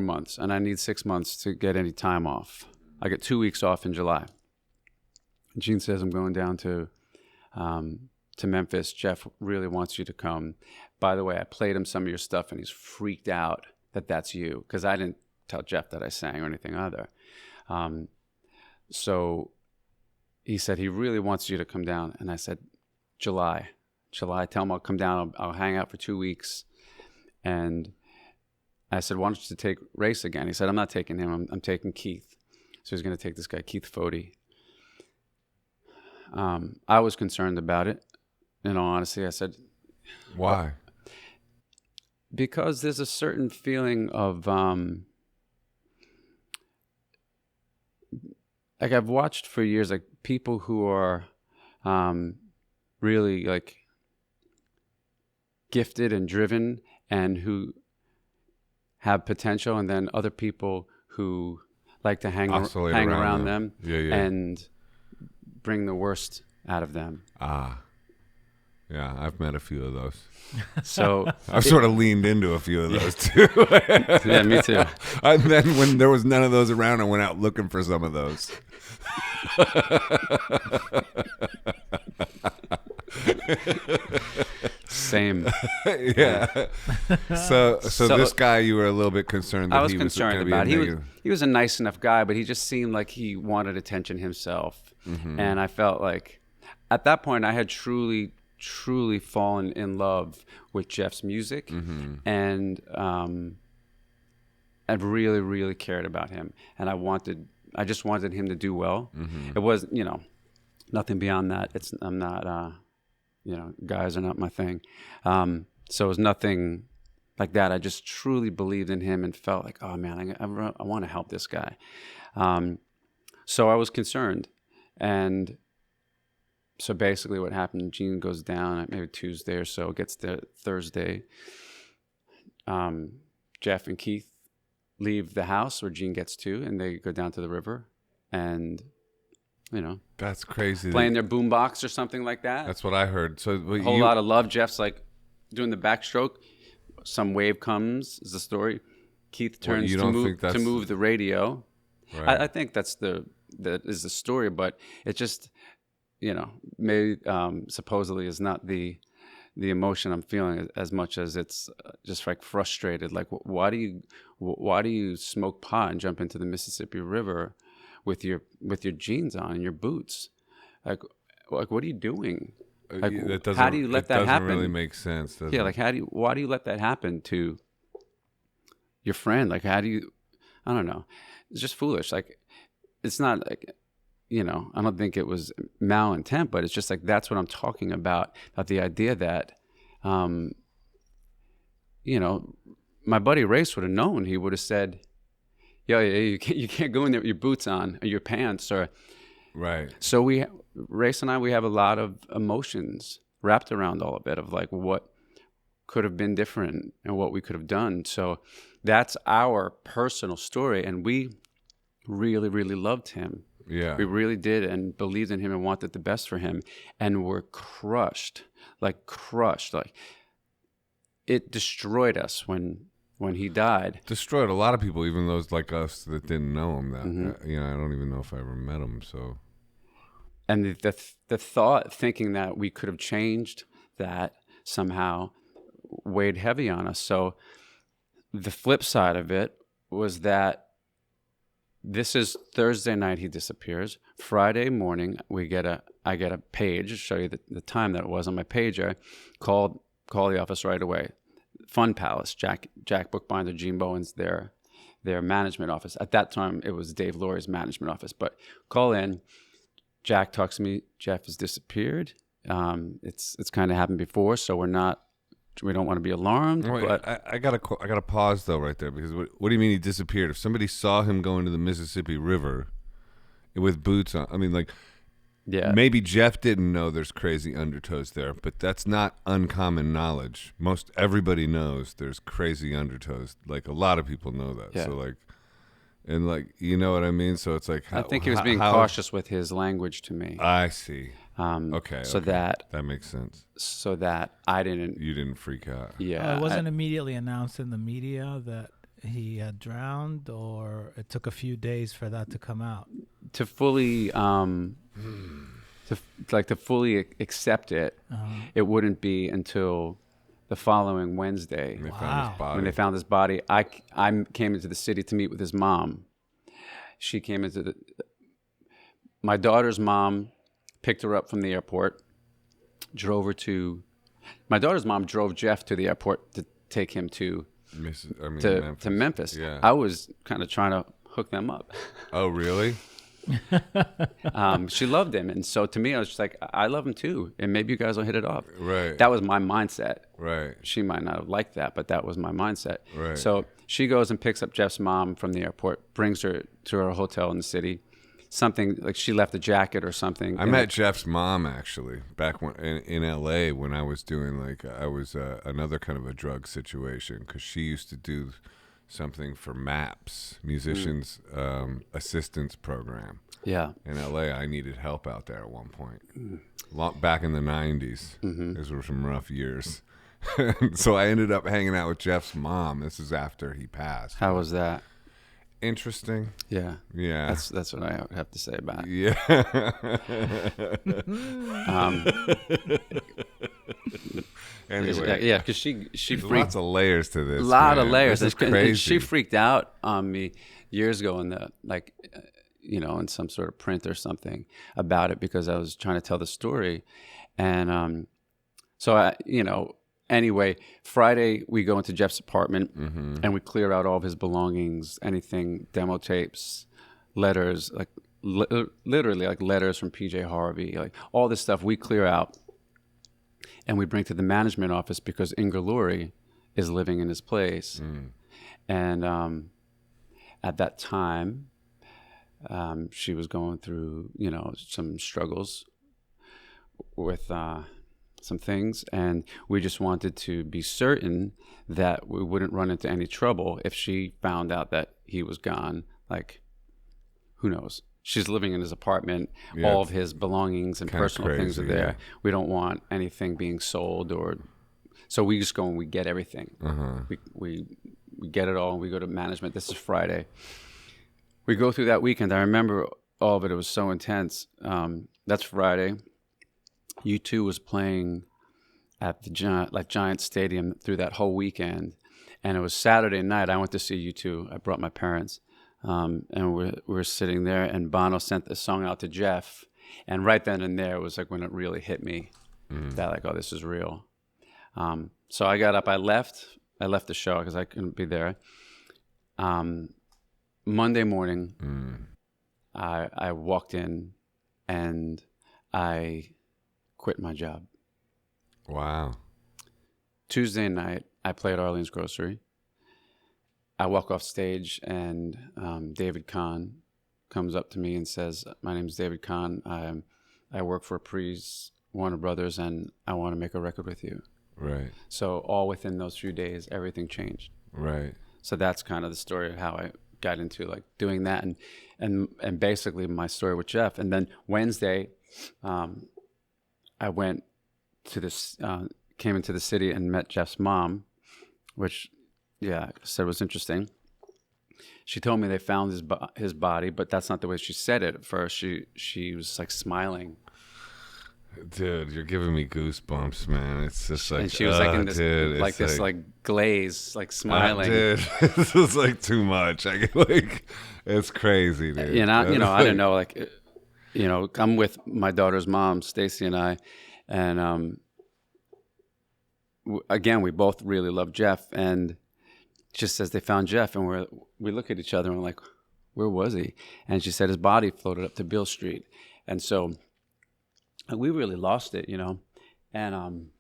months, and I need 6 months to get any time off. I get 2 weeks off in July. Gene says, I'm going down to Memphis. Jeff really wants you to come. By the way, I played him some of your stuff, and he's freaked out that that's you, because I didn't tell Jeff that I sang or anything either. So he said he really wants you to come down, and I said, July, tell him I'll come down. I'll hang out for 2 weeks. And I said, why don't you take Race again? He said, I'm not taking him. I'm taking Keith. So he's going to take this guy, Keith Fody. I was concerned about it. In all honesty, I said, why? Because there's a certain feeling of, like I've watched for years, like people who are really like gifted and driven and who have potential, and then other people who like to hang around them and bring the worst out of them. Yeah, I've met a few of those. So I've sort of leaned into a few of those too. Yeah, me too. And then when there was none of those around, I went out looking for some of those. same. Yeah. So this guy, you were a little bit concerned that I was he concerned was about. He Was a nice enough guy, but he just seemed like he wanted attention himself. And I felt like at that point I had truly fallen in love with Jeff's music, and I really cared about him, and I just wanted him to do well. It was, nothing beyond that. I'm not, guys are not my thing. So it was nothing like that. I just truly believed in him and felt like, oh man, I want to help this guy. So I was concerned. And so basically what happened, Gene goes down at maybe Tuesday or so, gets there Thursday. Jeff and Keith leave the house where Gene gets to, and they go down to the river and, that's crazy. Playing their boombox or something like that. That's what I heard. So a whole lot of love. Jeff's like doing the backstroke. Some wave comes, is the story. Keith turns to move the radio. Right. I think that is the story, but it just, maybe supposedly is not the emotion I'm feeling as much as it's just like frustrated. Like, why do you smoke pot and jump into the Mississippi River with your jeans on and your boots? Like what are you doing? Like, how do you let that happen? Doesn't really make sense. Does Yeah, it? like why do you let that happen to your friend? Like, how do you? I don't know. It's just foolish. Like, it's not like, I don't think it was malintent, but it's just like, that's what I'm talking about the idea that, my buddy Race would have known. He would have said, yo, you can't go in there with your boots on or your pants or. Right. So Race and I, we have a lot of emotions wrapped around all of it, of like what could have been different and what we could have done. So that's our personal story. And we really, really loved him. Yeah. We really did, and believed in him and wanted the best for him. And were crushed. Like it destroyed us when he died. Destroyed a lot of people, even those like us that didn't know him. I don't even know if I ever met him. So, and the thought, thinking that we could have changed that somehow, weighed heavy on us. So, the flip side of it was that this is Thursday night. He disappears. Friday morning, I get a page. I'll show you the time that it was on my pager. Call the office right away. Fun Palace, Jack Bookbinder, Gene Bowen's their management office. At that time, it was Dave Laurie's management office. But call in. Jack talks to me. Jeff has disappeared. It's kind of happened before, so we don't want to be alarmed. Wait, but I gotta pause though right there, because what do you mean he disappeared? If somebody saw him go into the Mississippi River with boots on, I mean, like, yeah, maybe Jeff didn't know there's crazy undertows there, but that's not uncommon knowledge. Most everybody knows there's crazy undertows. Like, a lot of people know that. Yeah. So like, and like, you know what I mean? So it's like, I think he was being cautious with his language to me. I see. Okay. That makes sense. So that You didn't freak out. Yeah. It wasn't immediately announced in the media that he had drowned, or it took a few days for that to come out? To fully, to fully accept it, it wouldn't be until the following Wednesday When they found his body. when they found his body. I came into the city to meet with his mom. She came into my daughter's mom picked her up from the airport, drove her to. My daughter's mom drove Jeff to the airport to take him to Memphis. Yeah. I was kind of trying to hook them up. Oh, really? She loved him, and so to me, I was just like, I love him too, and maybe you guys will hit it off. Right. That was my mindset. Right. She might not have liked that, but that was my mindset. Right. So she goes and picks up Jeff's mom from the airport, brings her to her hotel in the city. Something like she left a jacket or something. I met Jeff's mom actually back when in L.A. when I was doing another kind of a drug situation, because she used to do something for MAPS, Musicians Assistance Program. Yeah. In L.A., I needed help out there at one point. Back in the 90s. Those were some rough years. So I ended up hanging out with Jeff's mom. This is after he passed. How was that? Interesting. Yeah. Yeah. That's what I have to say about it. Yeah. Anyway, yeah, because she there's freaked. lots of layers to this. A lot of man. layers. This is And crazy. she freaked out on me years ago in the in some sort of print or something about it because I was trying to tell the story, and so anyway, Friday we go into Jeff's apartment and we clear out all of his belongings, anything, demo tapes, letters, like literally like letters from PJ Harvey, like all this stuff we clear out. And we bring to the management office because Inga Lurie is living in his place. And at that time, she was going through, some struggles with some things. And we just wanted to be certain that we wouldn't run into any trouble if she found out that he was gone. Like, who knows? She's living in his apartment. Yeah, all of his belongings and personal things are crazy, there. yeah. We don't want anything being sold, so we just go and we get everything. We get it all. And we go to management. This is Friday. We go through that weekend. I remember all of it. It was so intense. That's Friday. U2 was playing at the Giant Stadium through that whole weekend, and it was Saturday night. I went to see U2. I brought my parents. And we're sitting there, and Bono sent the song out to Jeff, and right then and there was like when it really hit me that like, oh, this is real. So I got up, I left the show because I couldn't be there. Monday morning, I walked in and I quit my job. Wow. Tuesday night, I played Arlene's Grocery. I walk off stage and David Kahn comes up to me and says, "My name is David Kahn. I work for Warner Brothers, and I want to make a record with you." Right. So all within those few days, everything changed. Right. So that's kind of the story of how I got into like doing that, and basically my story with Jeff. And then Wednesday, I went to came into the city and met Jeff's mom, which. Yeah, said was interesting. She told me they found his body, but that's not the way she said it at first. She was like smiling. Dude, you're giving me goosebumps, man. It's just like, and she was like in this dude, like this like glaze, like smiling. Dude, this is like too much. I get like, it's crazy, dude. I don't know, like, I'm with my daughter's mom, Stacy, and I, and again, we both really love Jeff, and just says they found Jeff, and we look at each other and we're like, where was he? And she said his body floated up to Beale Street. And so we really lost it, and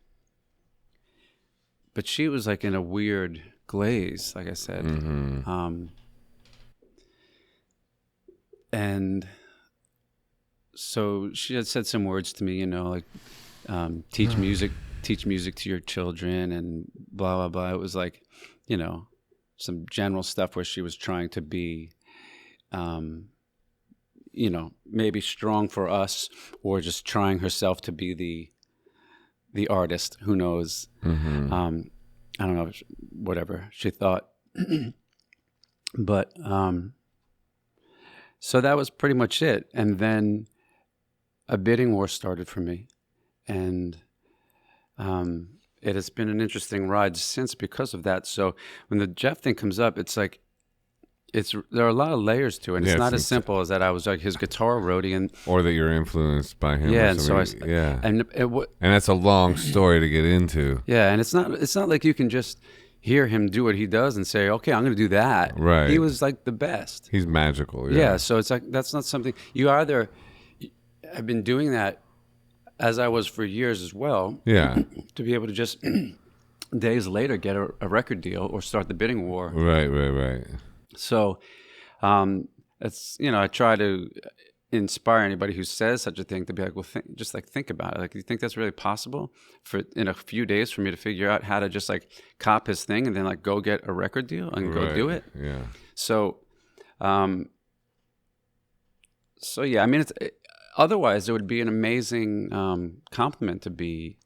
but she was like in a weird glaze, like I said. And so she had said some words to me, like teach music to your children and blah blah blah. It was like, some general stuff where she was trying to be, maybe strong for us, or just trying herself to be the artist. Who knows? I don't know, whatever she thought. But so that was pretty much it. And then a bidding war started for me, and it has been an interesting ride since because of that. So when the Jeff thing comes up, it's like, there are a lot of layers to it. It's not as simple as that I was like his guitar roadie, or that you're influenced by him. Yeah, and so and that's a long story to get into. Yeah, and it's not like you can just hear him do what he does and say, okay, I'm going to do that. Right. He was like the best. He's magical. Yeah. So it's like that's not something you either. I've been doing that as I was for years as well. Yeah. To be able to just days later get a record deal or start the bidding war. Right. So it's, I try to inspire anybody who says such a thing to be like, well, think about it. Like, you think that's really possible for in a few days for me to figure out how to just like cop his thing and then like go get a record deal and go do it? Yeah. So, yeah, I mean, otherwise, it would be an amazing compliment to be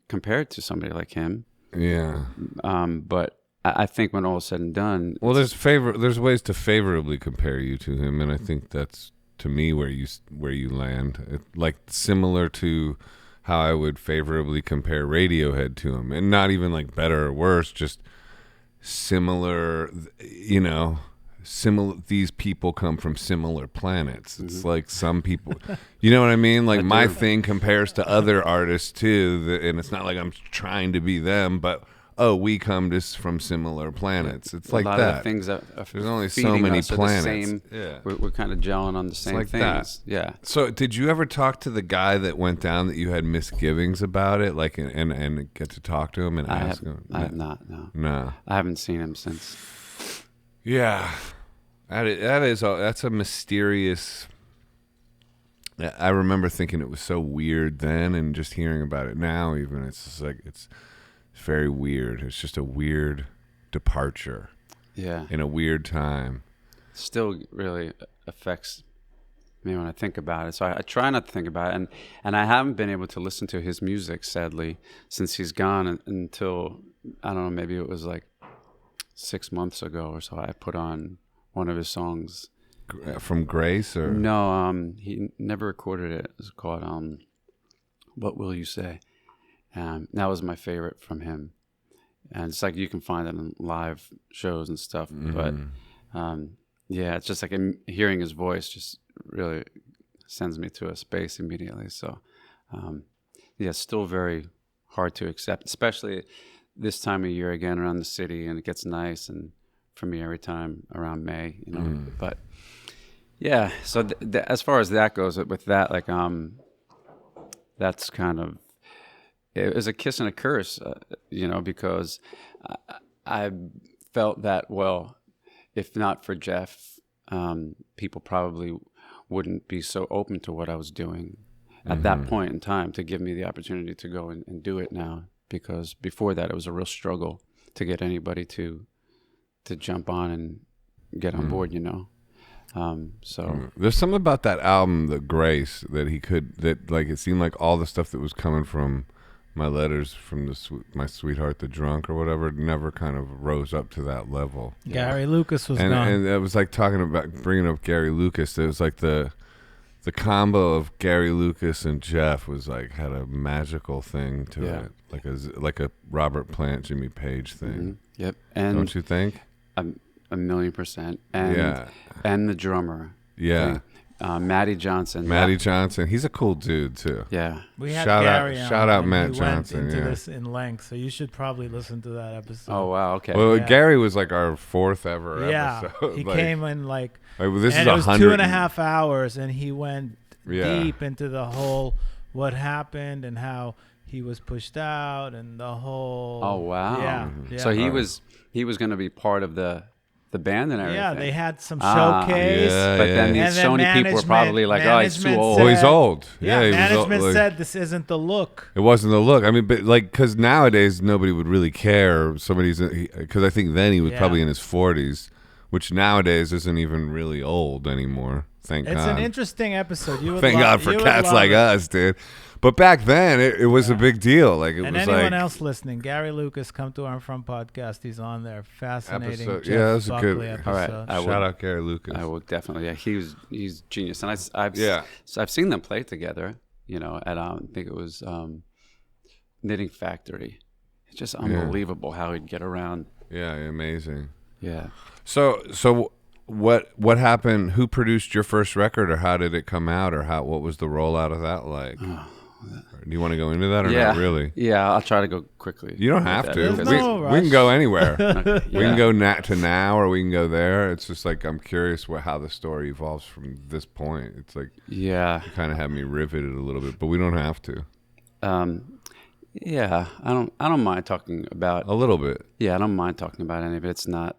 compared to somebody like him. Yeah. But I think when all is said and done, well, there's ways to favorably compare you to him, and I think that's to me where you land. Like similar to how I would favorably compare Radiohead to him, and not even like better or worse, just similar, you know, similar. These people come from similar planets. It's like some people, you know what I mean? Like my thing compares to other artists too, and it's not like I'm trying to be them, but we come just from similar planets. It's like a lot that. of the things that are There's only so feeding many us are planets. the same. Yeah. We're kind of gelling on the same like things. that. Yeah. So, did you ever talk to the guy that went down that you had misgivings about it, like, and get to talk to him and ask him? I have not. No. No. I haven't seen him since. Yeah, that's a mysterious. I remember thinking it was so weird then, and just hearing about it now, even it's just like it's very weird. It's just a weird departure. Yeah. In a weird time. Still really affects me when I think about it. So I try not to think about it, and I haven't been able to listen to his music, sadly, since he's gone until I don't know, maybe it was like 6 months ago or so. I put on one of his songs. From Grace, or no? He never recorded it. It's called "What Will You Say." That was my favorite from him, and it's like you can find it in live shows and stuff. But yeah, it's just like hearing his voice just really sends me to a space immediately. So yeah, still very hard to accept, especially this time of year again around the city, and it gets nice, and for me every time around May, you know. But yeah, so as far as that goes, with that, like that's kind of, it was a kiss and a curse, you know, because I felt that, well, if not for Jeff, people probably wouldn't be so open to what I was doing at that point in time, to give me the opportunity to go and do it now. Because before that, it was a real struggle to get anybody to jump on and get on board, you know. So there's something about that album, The Grace, that like it seemed like all the stuff that was coming from my letters from my sweetheart, the drunk, or whatever, never kind of rose up to that level. Gary Lucas was gone. And it was like bringing up Gary Lucas. It was like the combo of Gary Lucas and Jeff was like had a magical thing to it, like a Robert Plant, Jimmy Page thing. Yep. And don't you think? 1,000,000%. And the drummer. Yeah. Matty Johnson. He's a cool dude too. Yeah. We had shout Gary out, shout out Matt he Johnson. Went into this in length, so you should probably listen to that episode. Oh wow, okay. Well, Gary was like our 4th ever episode. He came in like this and is it was 2.5 hours, and he went Yeah. deep into the whole what happened and how he was pushed out and the whole. Oh wow. Yeah. So he was going to be part of the band and everything. Yeah, they had some showcase. But then these Sony people were probably like, "Oh, he's too old." Well, he's old. Yeah, he management was said this isn't the look. It wasn't the look. I mean, but like, because nowadays nobody would really care. Because I think then he was probably in his 40s, which nowadays isn't even really old anymore. Thank God. It's an interesting episode. Thank God for cats like us, dude. But back then, it was a big deal. Like it and was anyone like else listening, Gary Lucas, come to our From podcast. He's on there. Fascinating. Episode. Jeff Yeah, that was a Buckley good episode. All right, shout out Gary Lucas. I will definitely. Yeah, he's genius, and I've seen them play together. You know, at I think it was Knitting Factory. It's just unbelievable how he'd get around. Yeah, amazing. Yeah. So what happened? Who produced your first record, or how did it come out, or what was the rollout of that like? Do you want to go into that or not really? Yeah, I'll try to go quickly. You don't have to. We can go anywhere. Okay, We can go to now, or we can go there. It's just like I'm curious how the story evolves from this point. It's like you kind of have me riveted a little bit, but we don't have to. Yeah, I don't mind talking about A little bit. Yeah, I don't mind talking about any of it. It's not.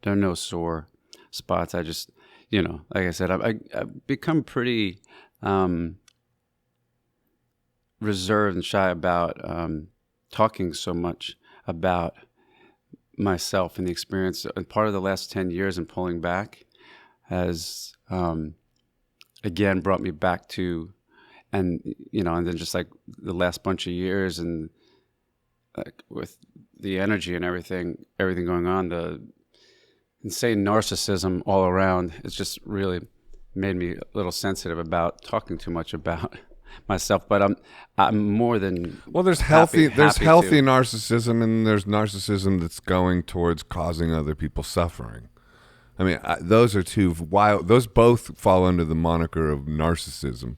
There are no sore spots. I just, you know, like I said, I've become pretty reserved and shy about talking so much about myself and the experience. And part of the last 10 years and pulling back has again brought me back to, and you know, and then just like the last bunch of years, and like with the energy and everything going on, the insane narcissism all around, it's just really made me a little sensitive about talking too much about myself, but I'm more than Well, there's healthy happy to. narcissism, and there's narcissism that's going towards causing other people suffering. I mean, those are two wild. Those both fall under the moniker of narcissism,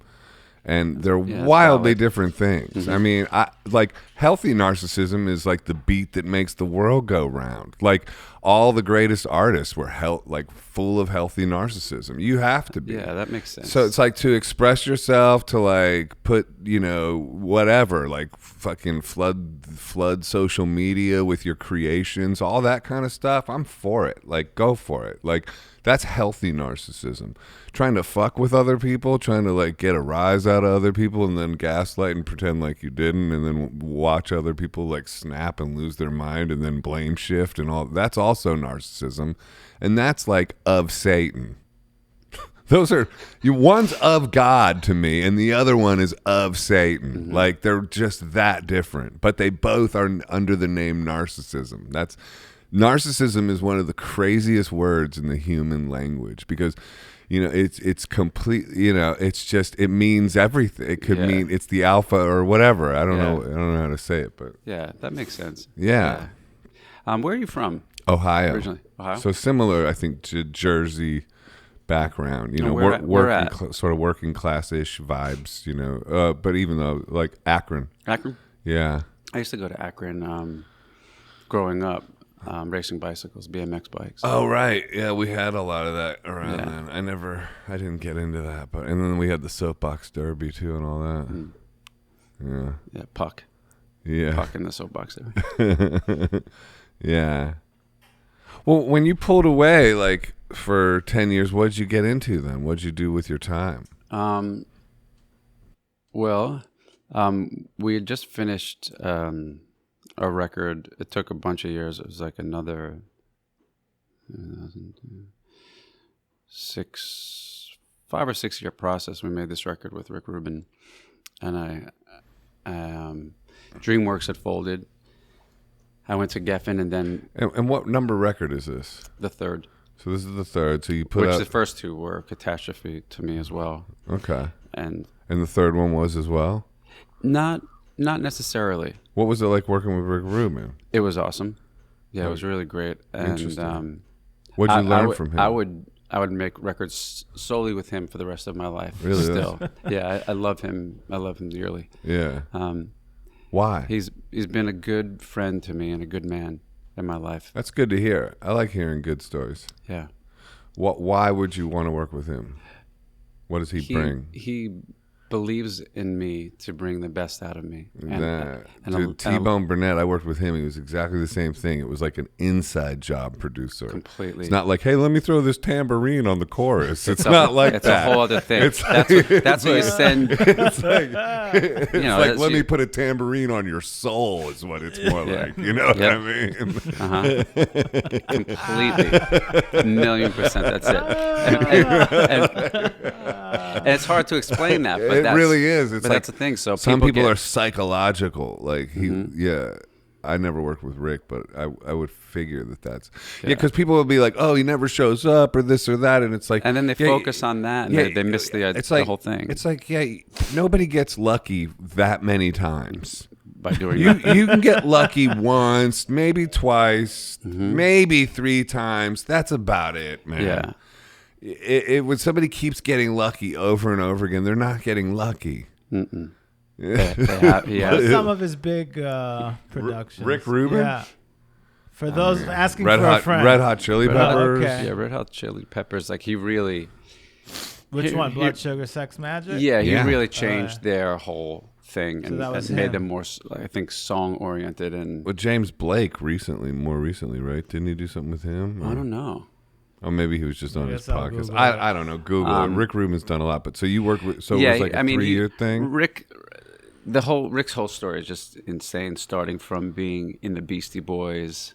and they're wildly valid. different things. I mean, like healthy narcissism is like the beat that makes the world go round. Like all the greatest artists were like full of healthy narcissism. You have to be. Yeah, that makes sense. So it's like to express yourself, to like put, whatever, like fucking flood social media with your creations, all that kind of stuff. I'm for it. Like, go for it. Like, that's healthy narcissism. Trying to fuck with other people, trying to like get a rise out of other people and then gaslight and pretend like you didn't, and then watch other people like snap and lose their mind and then blame shift and all. That's also narcissism. And that's like of Satan. Those are, one's of God to me, and the other one is of Satan. Like, they're just that different, but they both are under the name narcissism. Narcissism is one of the craziest words in the human language, because it's complete, it's just, it means everything. It could mean it's the alpha or whatever. I don't know how to say it, but yeah, that makes sense. Yeah. Where are you from? Ohio. Originally, Ohio. So similar, I think, to Jersey background, sort of working class-ish vibes, but even though, like, Akron. Yeah. I used to go to Akron growing up, racing bicycles, BMX bikes. Oh, right. Yeah, we had a lot of that around then. I didn't get into that, and then we had the soapbox derby too and all that. Yeah, Puck. Yeah. Puck in the soapbox derby. Yeah. Well, when you pulled away, like, for 10 years, what did you get into then? What did you do with your time? We had just finished a record. It took a bunch of years. It was like another 5 or 6 year process. We made this record with Rick Rubin, and DreamWorks had folded. I went to Geffen, and then... And what number record is this? The third. So this is the third. So you put out... the first two were catastrophe to me as well. Okay. And the third one was as well? Not necessarily. What was it like working with Rick Rubin? It was awesome. Yeah, it was really great. And interesting. What did you learn from him? I would make records solely with him for the rest of my life. Really? Still. Yeah, I love him. I love him dearly. Yeah. Why? He's been a good friend to me and a good man in my life. That's good to hear. I like hearing good stories. Yeah. Why would you want to work with him? What does he bring? He believes in me to bring the best out of me. T-Bone Burnett, I worked with him. He was exactly the same thing. It was like an inside job producer. Completely. It's not like, hey, let me throw this tambourine on the chorus. It's not like it's that. It's a whole other thing. That's what you send. It's like, let me put a tambourine on your soul is what it's more like. You know what I mean? Completely. 1,000,000%. That's it. And it's hard to explain that, but it really is. It's but like that's the thing. So some people are psychological. Like I never worked with Rick, but I would figure that's because people will be like, oh, he never shows up or this or that, and it's like, and then they focus on that, and they miss the whole thing. It's like, nobody gets lucky that many times. By doing you can get lucky once, maybe twice, maybe 3 times. That's about it, man. Yeah. When somebody keeps getting lucky over and over again, they're not getting lucky. What are some of his big productions? Rick Rubin? Yeah. For those asking for a friend. Red Hot Chili Peppers? Okay. Yeah, Red Hot Chili Peppers. Like, he really... Which one? Blood, Sugar, Sex, Magic? Yeah, he really changed their whole thing and him. made them more, I think, song-oriented. And Well, James Blake more recently, right? Didn't he do something with him? I don't know. Oh, maybe he was just on his podcast. I don't know. Google it. Rick Rubin's done a lot, but so you worked with. So it was like a 3-year thing. Rick's whole story is just insane. Starting from being in the Beastie Boys,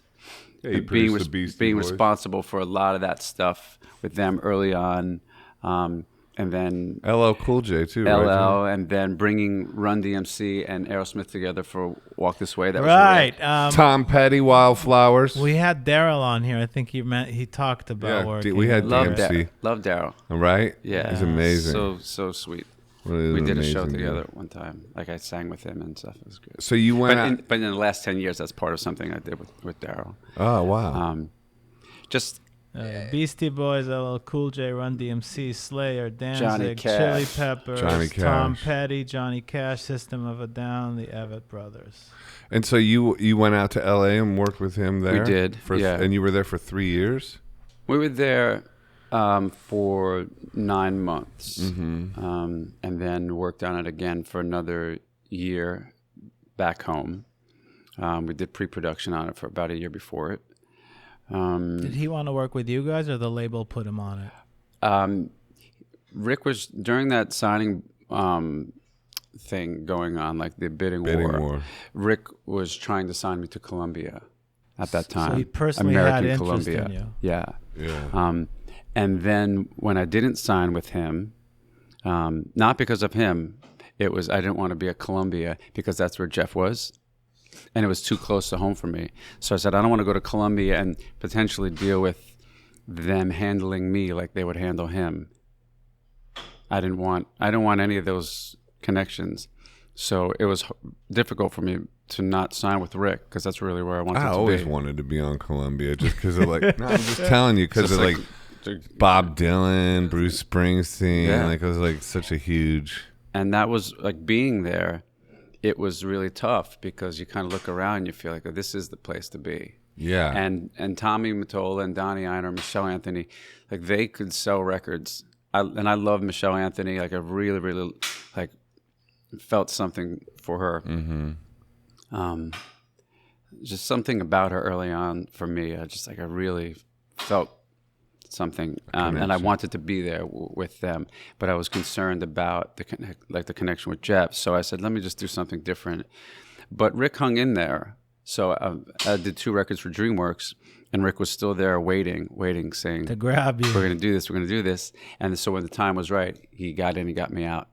being responsible for a lot of that stuff with them early on, and then LL Cool J too. LL, right? and then bringing Run DMC and Aerosmith together for Walk This Way. That right. was Tom Petty, Wildflowers. We had Daryl on here. I think he talked about working. We had Love DMC. Love Daryl. Right? Yeah, he's amazing. So sweet. We did a show together one time. Like I sang with him and stuff. It was good. So you went but in the last 10 years, that's part of something I did with Daryl. Oh, wow. Just Beastie Boys, LL Cool J, Run DMC, Slayer, Johnny Danzig, Cash. Chili Peppers, Johnny Cash. Tom Petty, Johnny Cash, System of a Down, the Everett Brothers. And so you went out to L.A. and worked with him there? We did, yeah. And you were there for 3 years? We were there for 9 months, Mm-hmm. and then worked on it again for another year back home. We did pre-production on it for about a year before it. Did he want to work with you guys, or the label put him on it? Rick was, during that signing thing going on, like the bidding war, Rick was trying to sign me to Columbia at that time. So he personally American had interest Columbia. in you. Yeah. Yeah. And then when I didn't sign with him, not because of him, it was I didn't want to be at Columbia because that's where Jeff was. And it was too close to home for me. So I said, I don't want to go to Columbia and potentially deal with them handling me like they would handle him. I didn't want any of those connections. So it was difficult for me to not sign with Rick because that's really where I wanted to be. I always wanted to be on Columbia just because of like, no, I'm just telling you, because of like Bob Dylan, Bruce Springsteen. Yeah. Like it was like such a huge. And that was like being there. It was really tough because you kind of look around and you feel like, oh, this is the place to be. Yeah. And Tommy Mottola and Donnie Ienner, Michelle Anthony, like they could sell records. I love Michelle Anthony. Like I really, really like felt something for her. Mm-hmm. Just something about her early on for me. I really felt something, and I wanted to be there with them, but I was concerned about the connection with Jeff. So I said, let me just do something different. But Rick hung in there. So I did 2 records for DreamWorks, and Rick was still there waiting, saying, To grab you. we're going to do this. And so when the time was right, he got in, he got me out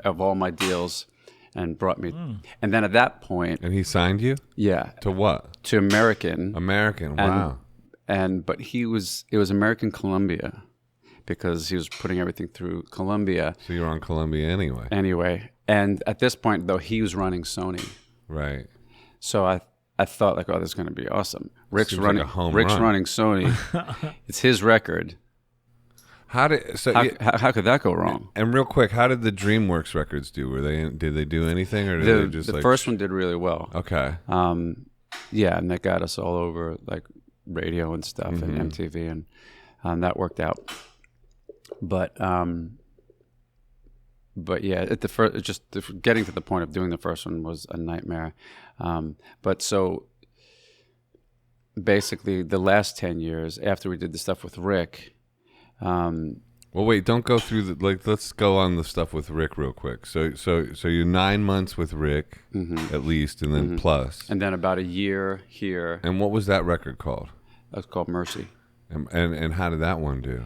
of all my deals and brought me. And then at that point. And he signed you? Yeah. To what? To American. Wow. But it was American Columbia because he was putting everything through Columbia. So you were on Columbia anyway. And at this point, though, he was running Sony. Right. So I thought like, oh, this is going to be awesome. Rick's Seems running like a home Rick's run. running Sony. It's his record. How could that go wrong? And real quick, how did the DreamWorks records do? Did they do anything, or did they just the first one did really well? Okay. Yeah, and that got us all over like radio and stuff and MTV, and that worked out. But yeah, at the first, getting to the point of doing the first one was a nightmare. But so basically, the last 10 years after we did the stuff with Rick. Well, wait, don't go through let's go on the stuff with Rick real quick. So you're 9 months with Rick, at least, and then plus. And then about a year here. And what was that record called? That was called Mercy. And how did that one do?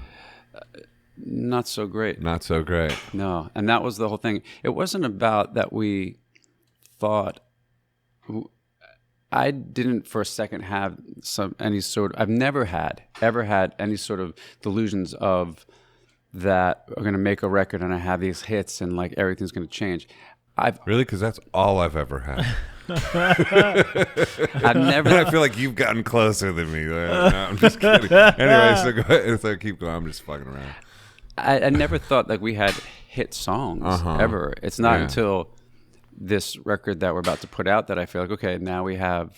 Not so great. Not so great. No, and that was the whole thing. It wasn't about that we thought. I didn't for a second have I've never ever had any sort of delusions of that we're going to make a record and I have these hits and like everything's going to change. Really? Because that's all I've ever had. I've never. I feel like you've gotten closer than me. No, I'm just kidding. Anyway, so go ahead. So keep going. I'm just fucking around. I never thought like we had hit songs ever. It's not until this record that we're about to put out that I feel like, okay, now we have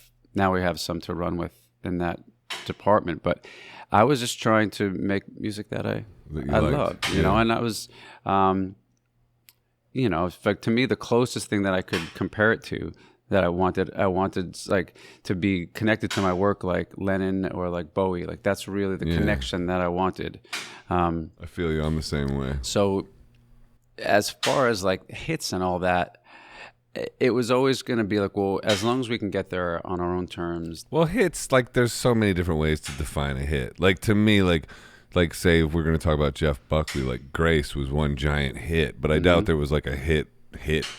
some to run with in that department. But I was just trying to make music that I loved, you know, and I was, you know, like to me, the closest thing that I could compare it to that I wanted like to be connected to my work, like Lennon or like Bowie. Like that's really the connection that I wanted. I feel you. I'm the same way. So as far as like hits and all that, it was always going to be like, well, as long as we can get there on our own terms. Well, hits, like there's so many different ways to define a hit. Like to me, like say if we're going to talk about Jeff Buckley, like Grace was one giant hit, but I doubt there was like a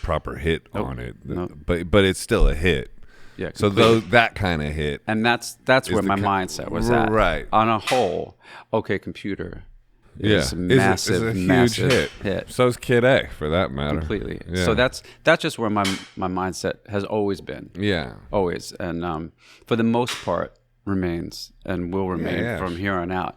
proper hit on it. Nope. But it's still a hit. Yeah. So that kind of hit. And that's where my mindset was at. Right. On a whole, okay, computer. is massive, it's a massive huge hit. So's Kid A, for that matter. Completely. Yeah. So that's just where my mindset has always been. Yeah. Always. And for the most part, remains and will remain from here on out.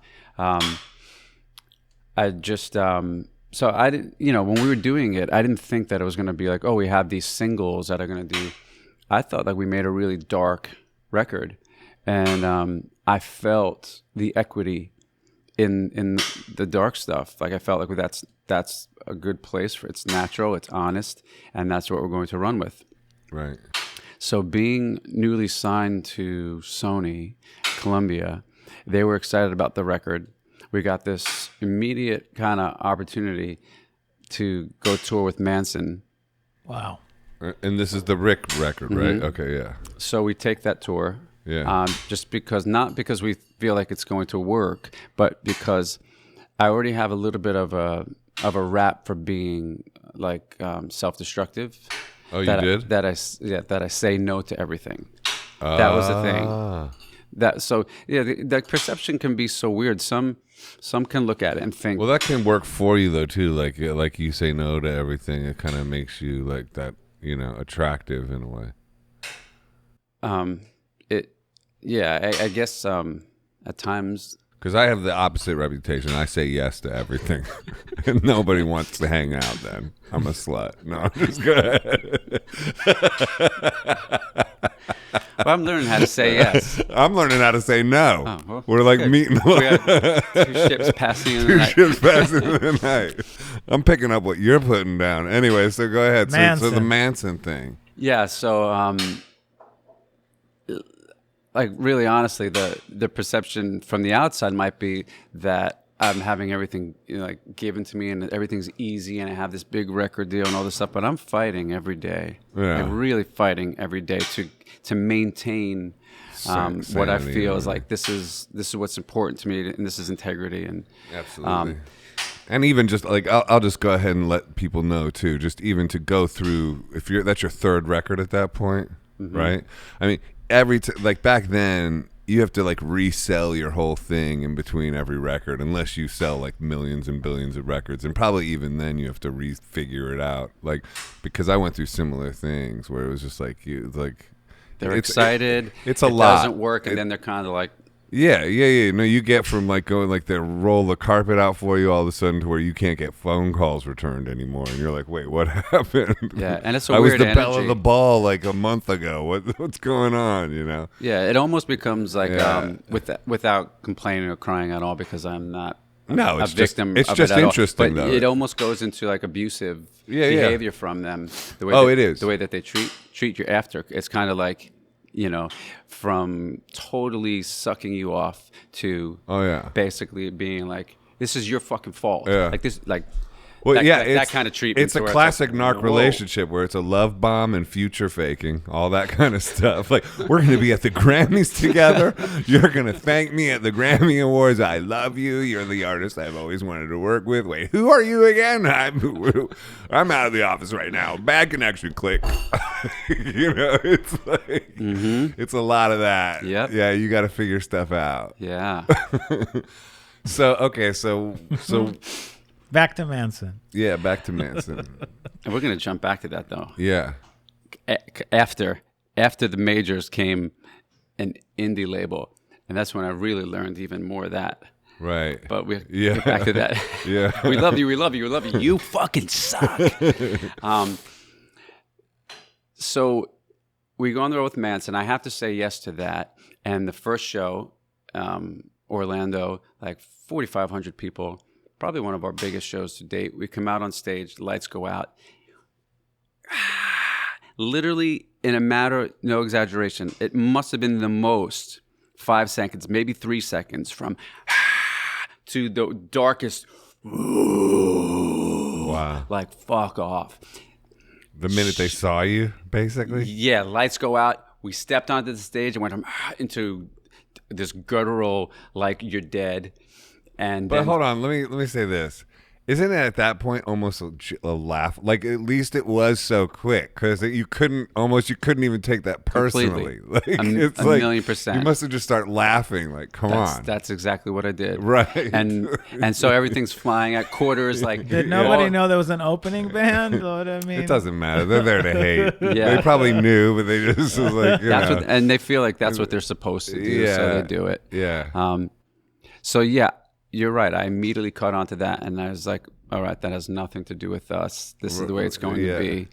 I just so I didn't, when we were doing it, I didn't think that it was going to be like, oh, we have these singles that are going to do. I thought like we made a really dark record, and I felt the equity in the dark stuff. Like I felt like that's a good place for it's natural, it's honest, and that's what we're going to run with. Right. So being newly signed to Sony, Columbia, they were excited about the record. We got this immediate kind of opportunity to go tour with Manson. Wow. And this is the Rick record, right? Mm-hmm. Okay, yeah. So we take that tour. Yeah. Just because, not because we feel like it's going to work, but because I already have a little bit of a rap for being like self-destructive. Oh, you did? That I say no to everything. That was the thing. The perception can be so weird. Some can look at it and think, well, that can work for you though too. Like you say no to everything. It kind of makes you like that, attractive in a way. I guess at times. Because I have the opposite reputation. I say yes to everything. And nobody wants to hang out then. I'm a slut. No, I'm just good. Well, I'm learning how to say yes. I'm learning how to say no. Oh, well, we're like meeting. We have two ships passing in the night. Two ships passing in the night. I'm picking up what you're putting down. Anyway, so go ahead. So the Manson thing. Yeah, so like really honestly, the perception from the outside might be that I'm having everything like given to me and everything's easy and I have this big record deal and all this stuff, but I'm fighting every day. Yeah. I'm really fighting every day to maintain what I feel is like this is what's important to me, and this is integrity. And absolutely. And even just like I'll just go ahead and let people know too, just even to go through, that's your third record at that point, mm-hmm. right? I mean, like back then you have to like resell your whole thing in between every record, unless you sell like millions and billions of records, and probably even then you have to refigure it out. Like, because I went through similar things where it was just like they're excited. It's a lot. It doesn't work, and then they're kind of like. Yeah. No, you get from like going like they roll the carpet out for you all of a sudden to where you can't get phone calls returned anymore, and you're like, wait, what happened? Yeah, and it's a I weird was the energy. belle of the ball like a month ago. What's going on? Yeah, it almost becomes like without complaining or crying at all, because I'm not. No, it's a victim. It's of just it at interesting, all. But though. It almost goes into like abusive behavior from them. The way it is the way that they treat you after. It's kind of like. From totally sucking you off to basically being like, this is your fucking fault. Yeah. Like this, like well, that kind of treatment. It's a classic narc relationship where it's a love bomb and future faking, all that kind of stuff. Like, we're going to be at the Grammys together. You're going to thank me at the Grammy Awards. I love you. You're the artist I've always wanted to work with. Wait, who are you again? I'm out of the office right now. Bad connection. Click. It's like it's a lot of that. Yep. Yeah, you got to figure stuff out. Yeah. So back to Manson. Yeah, back to Manson. And we're going to jump back to that, though. Yeah. After the majors came an indie label, and that's when I really learned even more of that. Right. But we get back to that. Yeah. We love you. You fucking suck. So we go on the road with Manson. I have to say yes to that. And the first show, Orlando, like 4,500 people. Probably one of our biggest shows to date. We come out on stage, the lights go out. Literally in a matter, no exaggeration, it must have been the most 5 seconds, maybe 3 seconds from to the darkest. Wow. Like, fuck off. The minute they saw you, basically? Yeah, lights go out. We stepped onto the stage and went into this guttural, like you're dead. But hold on, let me say this. Isn't it at that point almost a laugh? Like at least it was so quick because you couldn't even take that personally. Like a it's like 1,000,000%. you must have just started laughing. Like, come on, That's exactly what I did. right? And so everything's flying at quarters. Like, Did nobody know there was an opening band? You know what I mean? It doesn't matter. They're there to hate. Yeah. They probably knew, but they just was like, and they feel like that's what they're supposed to do, so they do it. Yeah. So yeah, you're right. I immediately caught on to that, and I was like, all right, that has nothing to do with us. This is the way it's going to be.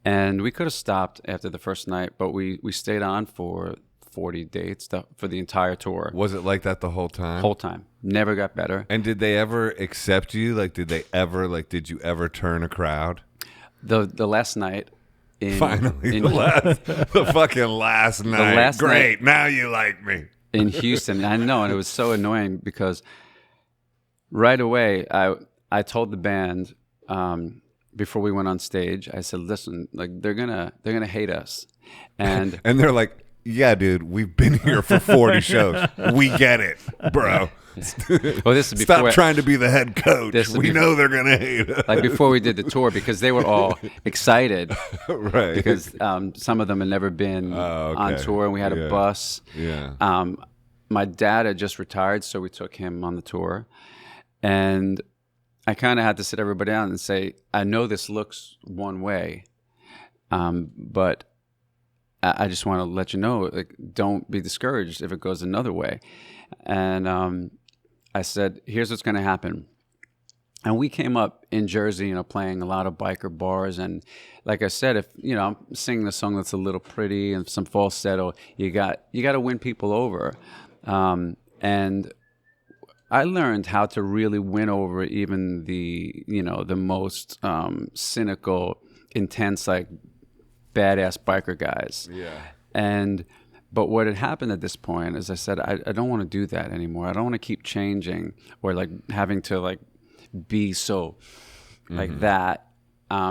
And we could have stopped after the first night, but we stayed on for 40 dates for the entire tour. Was it like that the whole time? Whole time. Never got better. And did they ever accept you? Like, did you ever turn a crowd? The last night. Finally, the fucking last night. Great, now you like me. In Houston, I know, and it was so annoying because right away I told the band before we went on stage, I said, "Listen, like they're gonna hate us," and and they're like, "Yeah, dude, we've been here for 40 shows. We get it, bro." Well, this is before, stop trying to be the head coach. We know they're gonna hate us. Like before we did the tour, because they were all excited, right? Because some of them had never been on tour, and we had a bus. Yeah. My dad had just retired, so we took him on the tour, and I kind of had to sit everybody down and say, I know this looks one way, but I just want to let you know, like, don't be discouraged if it goes another way. And I said, here's what's going to happen. And we came up in Jersey, playing a lot of biker bars. And like I said, if, I'm singing a song that's a little pretty and some falsetto, you got to win people over. And I learned how to really win over even the most cynical, intense, like badass biker guys. Yeah. But what had happened at this point is I said, I don't want to do that anymore. I don't want to keep changing or like having to like be so like that.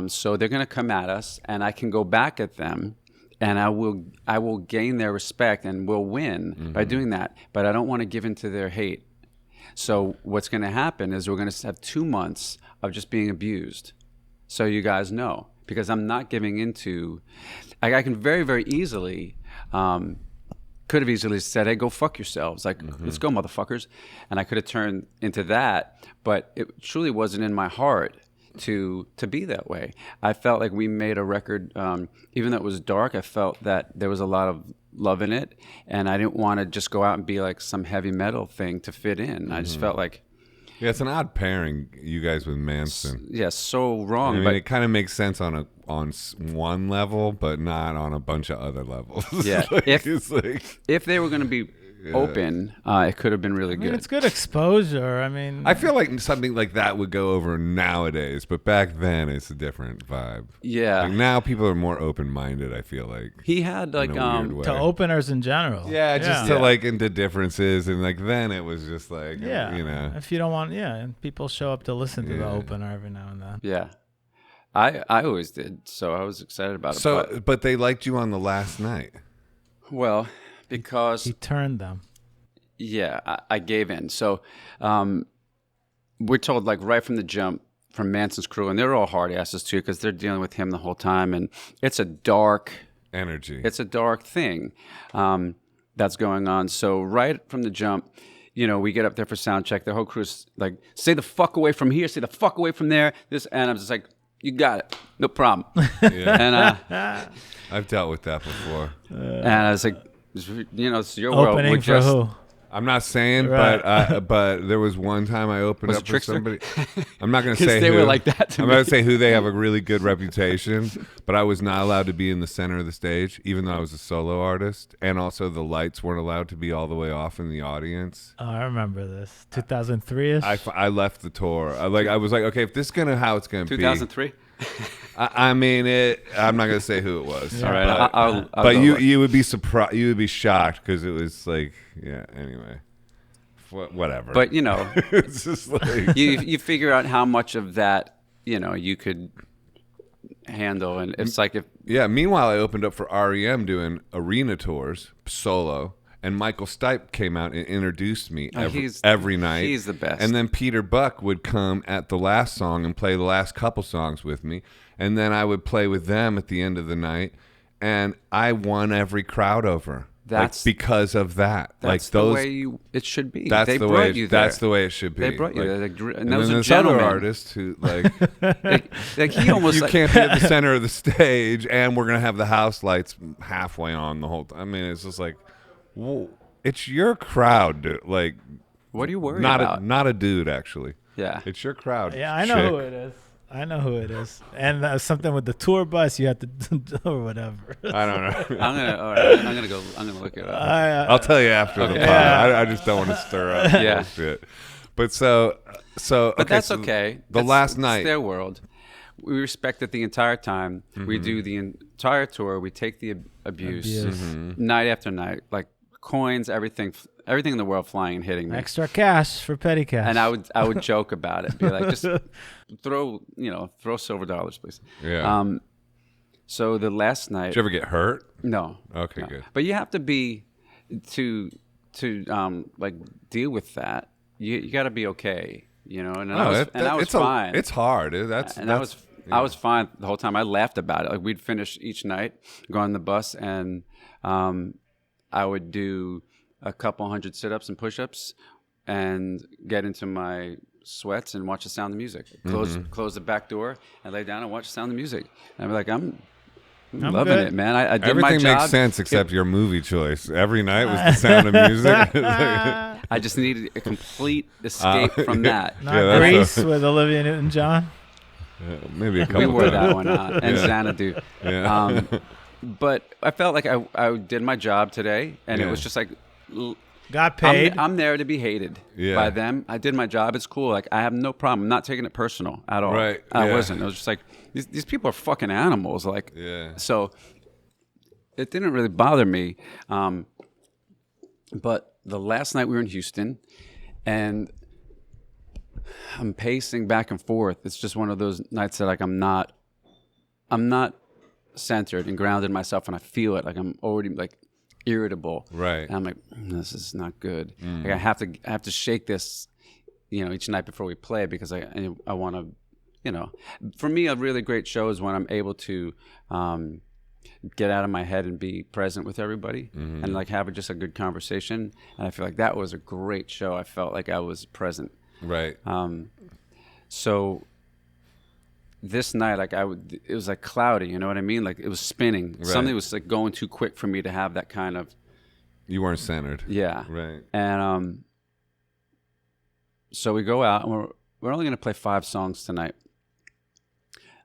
So they're going to come at us, and I can go back at them, and I will gain their respect, and we'll win by doing that. But I don't want to give in to their hate. So what's going to happen is we're going to have 2 months of just being abused. So you guys know, because I'm not giving into. I can very, very easily. Could have easily said, hey, go fuck yourselves. Like, let's go, motherfuckers. And I could have turned into that, but it truly wasn't in my heart to be that way. I felt like we made a record, even though it was dark, I felt that there was a lot of love in it, and I didn't want to just go out and be like some heavy metal thing to fit in. I just felt like... Yeah, it's an odd pairing, you guys with Manson. Yeah, so wrong. I mean, but it kind of makes sense on one level, but not on a bunch of other levels. Yeah, if they were going to be Yeah. open, it could have been really good. It's good exposure. I mean, I feel like something like that would go over nowadays, but back then it's a different vibe. Yeah. Like now people are more open-minded, I feel like. He had like in a weird way. to openers in general. Yeah, just to like into differences, and like then it was just like Yeah. you know. If you don't want, and people show up to listen to the opener every now and then. Yeah. I always did, so I was excited about it. So, but they liked you on the last night. Well, because He turned them. yeah, I gave in. So we're told like right from the jump from Manson's crew, and they're all hard asses too because they're dealing with him the whole time, and it's a dark Energy. It's a dark thing that's going on. So right from the jump, we get up there for sound check. The whole crew's like, "Stay the fuck away from here. Stay the fuck away from there." And I'm just like, "You got it, no problem." Yeah. And I've dealt with that before. and I was like, it's your world. Opening We're for just, who? I'm not saying, Right. but there was one time I opened Was up it for Trickster? somebody. I'm not going to 'Cause say they who. were like that to I'm me. going to say who. They have a really good reputation, but I was not allowed to be in the center of the stage, even though I was a solo artist, and also the lights weren't allowed to be all the way off in the audience. Oh, I remember this. 2003ish. I left the tour. I was like, okay, if this is gonna how it's gonna be. 2003. I mean it. I'm not gonna say who it was. All right, I'll but go you look. you would be surprised. You would be shocked because it was like Anyway, whatever. But it's just like you figure out how much of that you could handle, and it's like if yeah. Meanwhile, I opened up for REM doing arena tours solo, and Michael Stipe came out and introduced me He's- every night. he's the best. And then Peter Buck would come at the last song and play the last couple songs with me, and then I would play with them at the end of the night, and I won every crowd over. That's because of that. That's the way it should be. That's they the brought way. you there. That's the way it should be. They brought you there. And and that was then a there's other gentleman. artists who like like he almost you like, can't be at the center of the stage, and we're gonna have the house lights halfway on the whole time. I mean, it's just like, whoa, it's your crowd, dude. Like, what are you worried not about? not a dude, actually. Yeah, it's your crowd. Yeah, I know chick. who it is. I know who it is. And something with the tour bus, you have to do or whatever. I don't know. I'm gonna look it up. I'll tell you after the pod. Yeah. I just don't want to stir up Yeah. shit. But so But okay, that's so okay. The last night, it's their world. We respect it the entire time. We do the entire tour. We take the abuse night after night, like coins, everything in the world flying and hitting me. Extra cash for petty cash. And I would joke about it, be like, just throw silver dollars, please. yeah. So the last night, Did you ever get hurt? no, Okay, no. good. But you have to be to like deal with that. You got to be okay, And I was fine. It's hard. I was fine the whole time. I laughed about it. Like we'd finish each night, go on the bus, and I would do a couple hundred sit-ups and push-ups, and get into my sweats and watch the Sound of Music. Close the back door and lay down and watch the Sound of Music. And I'd be like, I'm loving good. it, man. I did Everything my job. makes sense except your movie choice. Every night was the Sound of Music. I just needed a complete escape from that. Not Yeah, that's Grease with Olivia Newton-John. Maybe a couple. We wore times. that one out, and Xanadu. Yeah. But I felt like I did my job today, and it Yeah. was just like, Got paid. I'm there to be hated by them. I did my job. It's cool. Like I have no problem. I'm not taking it personal at all. Right, I yeah. wasn't. It was just like these people are fucking animals. Like Yeah. So it didn't really bother me. But the last night we were in Houston, and I'm pacing back and forth. It's just one of those nights that like I'm not centered and grounded in myself, and I feel it. Like I'm already like irritable. Right. And I'm like, this is not good. Like I have to shake this, each night before we play, because I want to, for me, a really great show is when I'm able to get out of my head and be present with everybody and like have just a good conversation. And I feel like that was a great show. I felt like I was present. Right. So this night, like it was like cloudy, you know what I mean? Like it was spinning. Right. Something was like going too quick for me to have that kind of, You weren't centered. yeah. Right. And so we go out, and we're only going to play 5 songs tonight.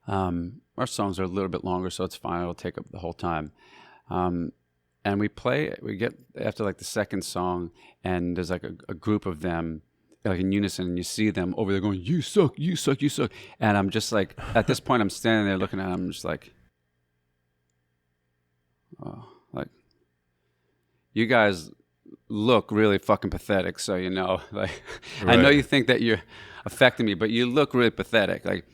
Our songs are a little bit longer, so it's fine. It'll take up the whole time. And we get after like the second song, and there's like a group of them, like in unison, and you see them over there going, you suck, you suck, you suck. And I'm just like, at this point, I'm standing there looking at them, I'm just like, oh, like, you guys look really fucking pathetic, so like, I know Right. you think that you're affecting me, but you look really pathetic. Like,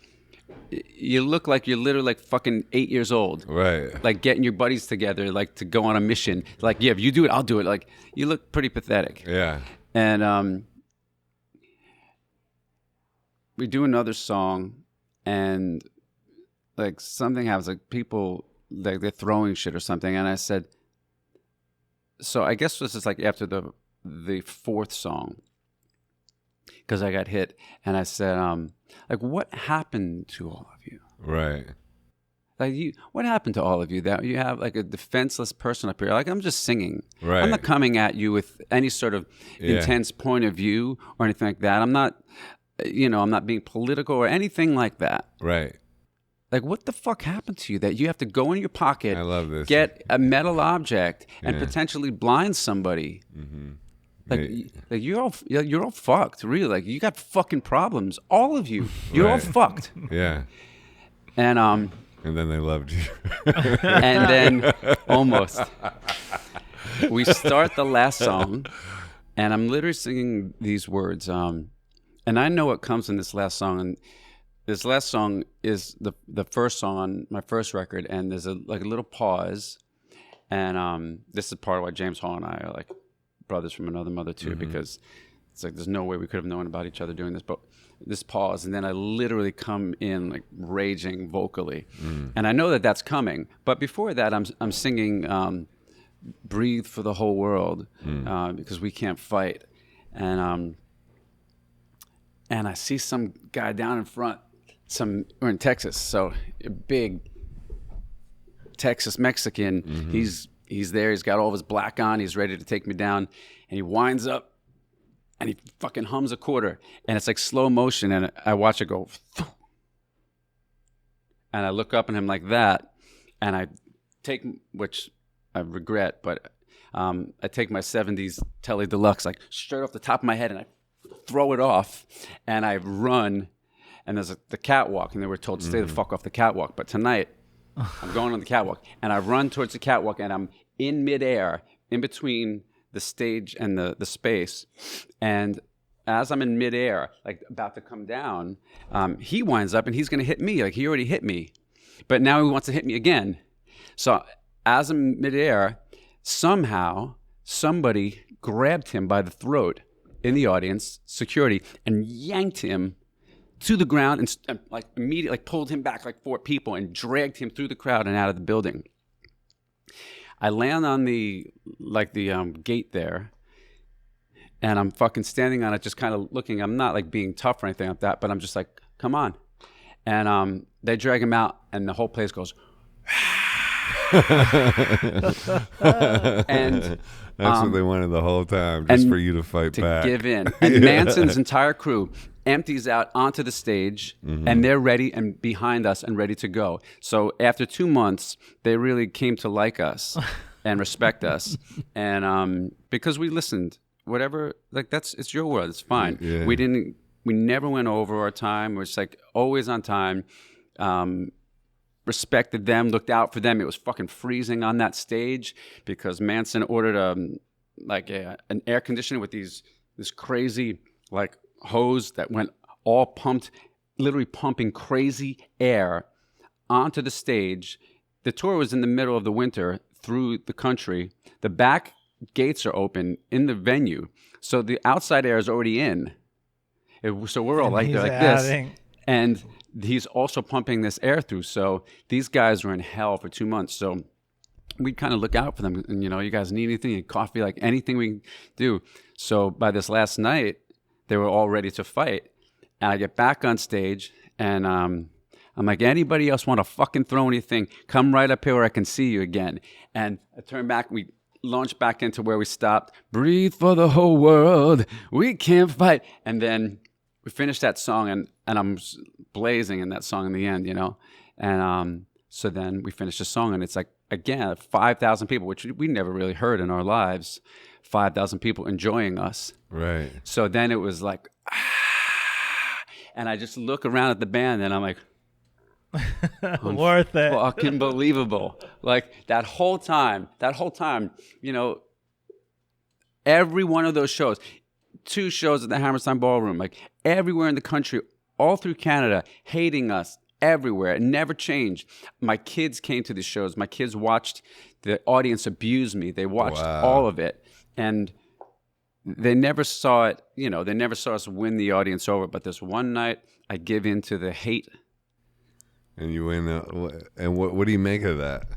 you look like you're literally like fucking 8 years old. Right. Like getting your buddies together, like to go on a mission. Like, yeah, if you do it, I'll do it. Like, you look pretty pathetic. Yeah. And we do another song, and like something happens. Like people, like they're throwing shit or something. And I said, so I guess this is like after the 4th song, because I got hit, and I said, like, what happened to all of you? Right. Like, what happened to all of you? That you have like a defenseless person up here. Like, I'm just singing. Right. I'm not coming at you with any sort of intense point of view or anything like that. I'm not, I'm not being political or anything like that. Right. Like, what the fuck happened to you that you have to go in your pocket, I love this. get a metal object, and potentially blind somebody? Mm-hmm. Like you're all fucked, really. Like, you got fucking problems, all of you. You're all Right. fucked. Yeah. And And then they loved you. and then almost we start the last song, and I'm literally singing these words. And I know what comes in this last song, and this last song is the first song on my first record, and there's a little pause, and this is part of why James Hall and I are like brothers from another mother too, because it's like there's no way we could have known about each other doing this. But this pause, and then I literally come in like raging vocally, and I know that that's coming. But before that, I'm singing "Breathe for the Whole World" because we can't fight, and I see some guy down in front. We're in Texas, so a big Texas Mexican. He's there. He's got all of his black on. He's ready to take me down, and he winds up. And he fucking hums a quarter, and it's like slow motion, and I watch it go, and I look up at him like that, and I take, which I regret, but I take my 70s Tele Deluxe like straight off the top of my head, and I throw it off, and I run, and there's the catwalk, and they were told to stay the fuck off the catwalk, but tonight, I'm going on the catwalk, and I run towards the catwalk, and I'm in midair, in between the stage and the space, and as I'm in midair, like about to come down, he winds up and he's going to hit me. Like he already hit me, but now he wants to hit me again. So as I'm midair, somehow somebody grabbed him by the throat in the audience, security, and yanked him to the ground and like immediately like pulled him back like 4 people and dragged him through the crowd and out of the building. I land on the gate there, and I'm fucking standing on it, just kind of looking. I'm not like being tough or anything like that, but I'm just like, come on. And they drag him out, and the whole place goes. And that's what they wanted the whole time, just for you to fight back. To give in. And Manson's entire crew empties out onto the stage, and they're ready and behind us and ready to go. So after 2 months, they really came to like us and respect us, and because we listened. Whatever, like it's your world. It's fine. Yeah. We never went over our time. We're just like always on time. Respected them, looked out for them. It was fucking freezing on that stage because Manson ordered an air conditioner with this crazy like hose that went all pumped, literally pumping crazy air onto the stage. The tour was in the middle of the winter through the country. The back gates are open in the venue, so the outside air is already in. So we're all like this, and he's also pumping this air through. So these guys were in hell for 2 months. So we kind of look out for them, and you guys need anything, coffee, like anything we can do. So by this last night, they were all ready to fight, and I get back on stage, and I'm like, anybody else want to fucking throw anything? Come right up here where I can see you again. And I turn back, we launch back into where we stopped. Breathe for the whole world. We can't fight. And then we finished that song, and I'm blazing in that song in the end, And so then we finished the song, and it's like, again, 5,000 people, which we never really heard in our lives. 5,000 people enjoying us. Right. So then it was like, and I just look around at the band, and I'm like, worth it. Fucking believable. Like that whole time, every one of those shows, 2 shows at the Hammerstein Ballroom, like everywhere in the country, all through Canada, hating us everywhere. It never changed. My kids came to the shows. My kids watched the audience abuse me. They watched all of it. And they never saw it, they never saw us win the audience over. But this one night, I give in to the hate. And you win. And what do you make of that?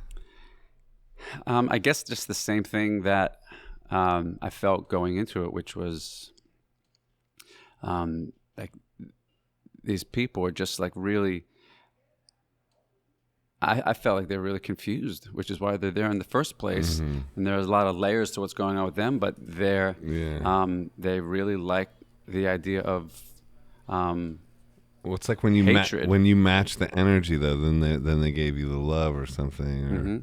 I guess just the same thing that I felt going into it, which was like these people are just like really. I felt like they're really confused, which is why they're there in the first place. And there's a lot of layers to what's going on with them, but they really like the idea of. Well, it's like when you match the energy, though, then they gave you the love or something. Or,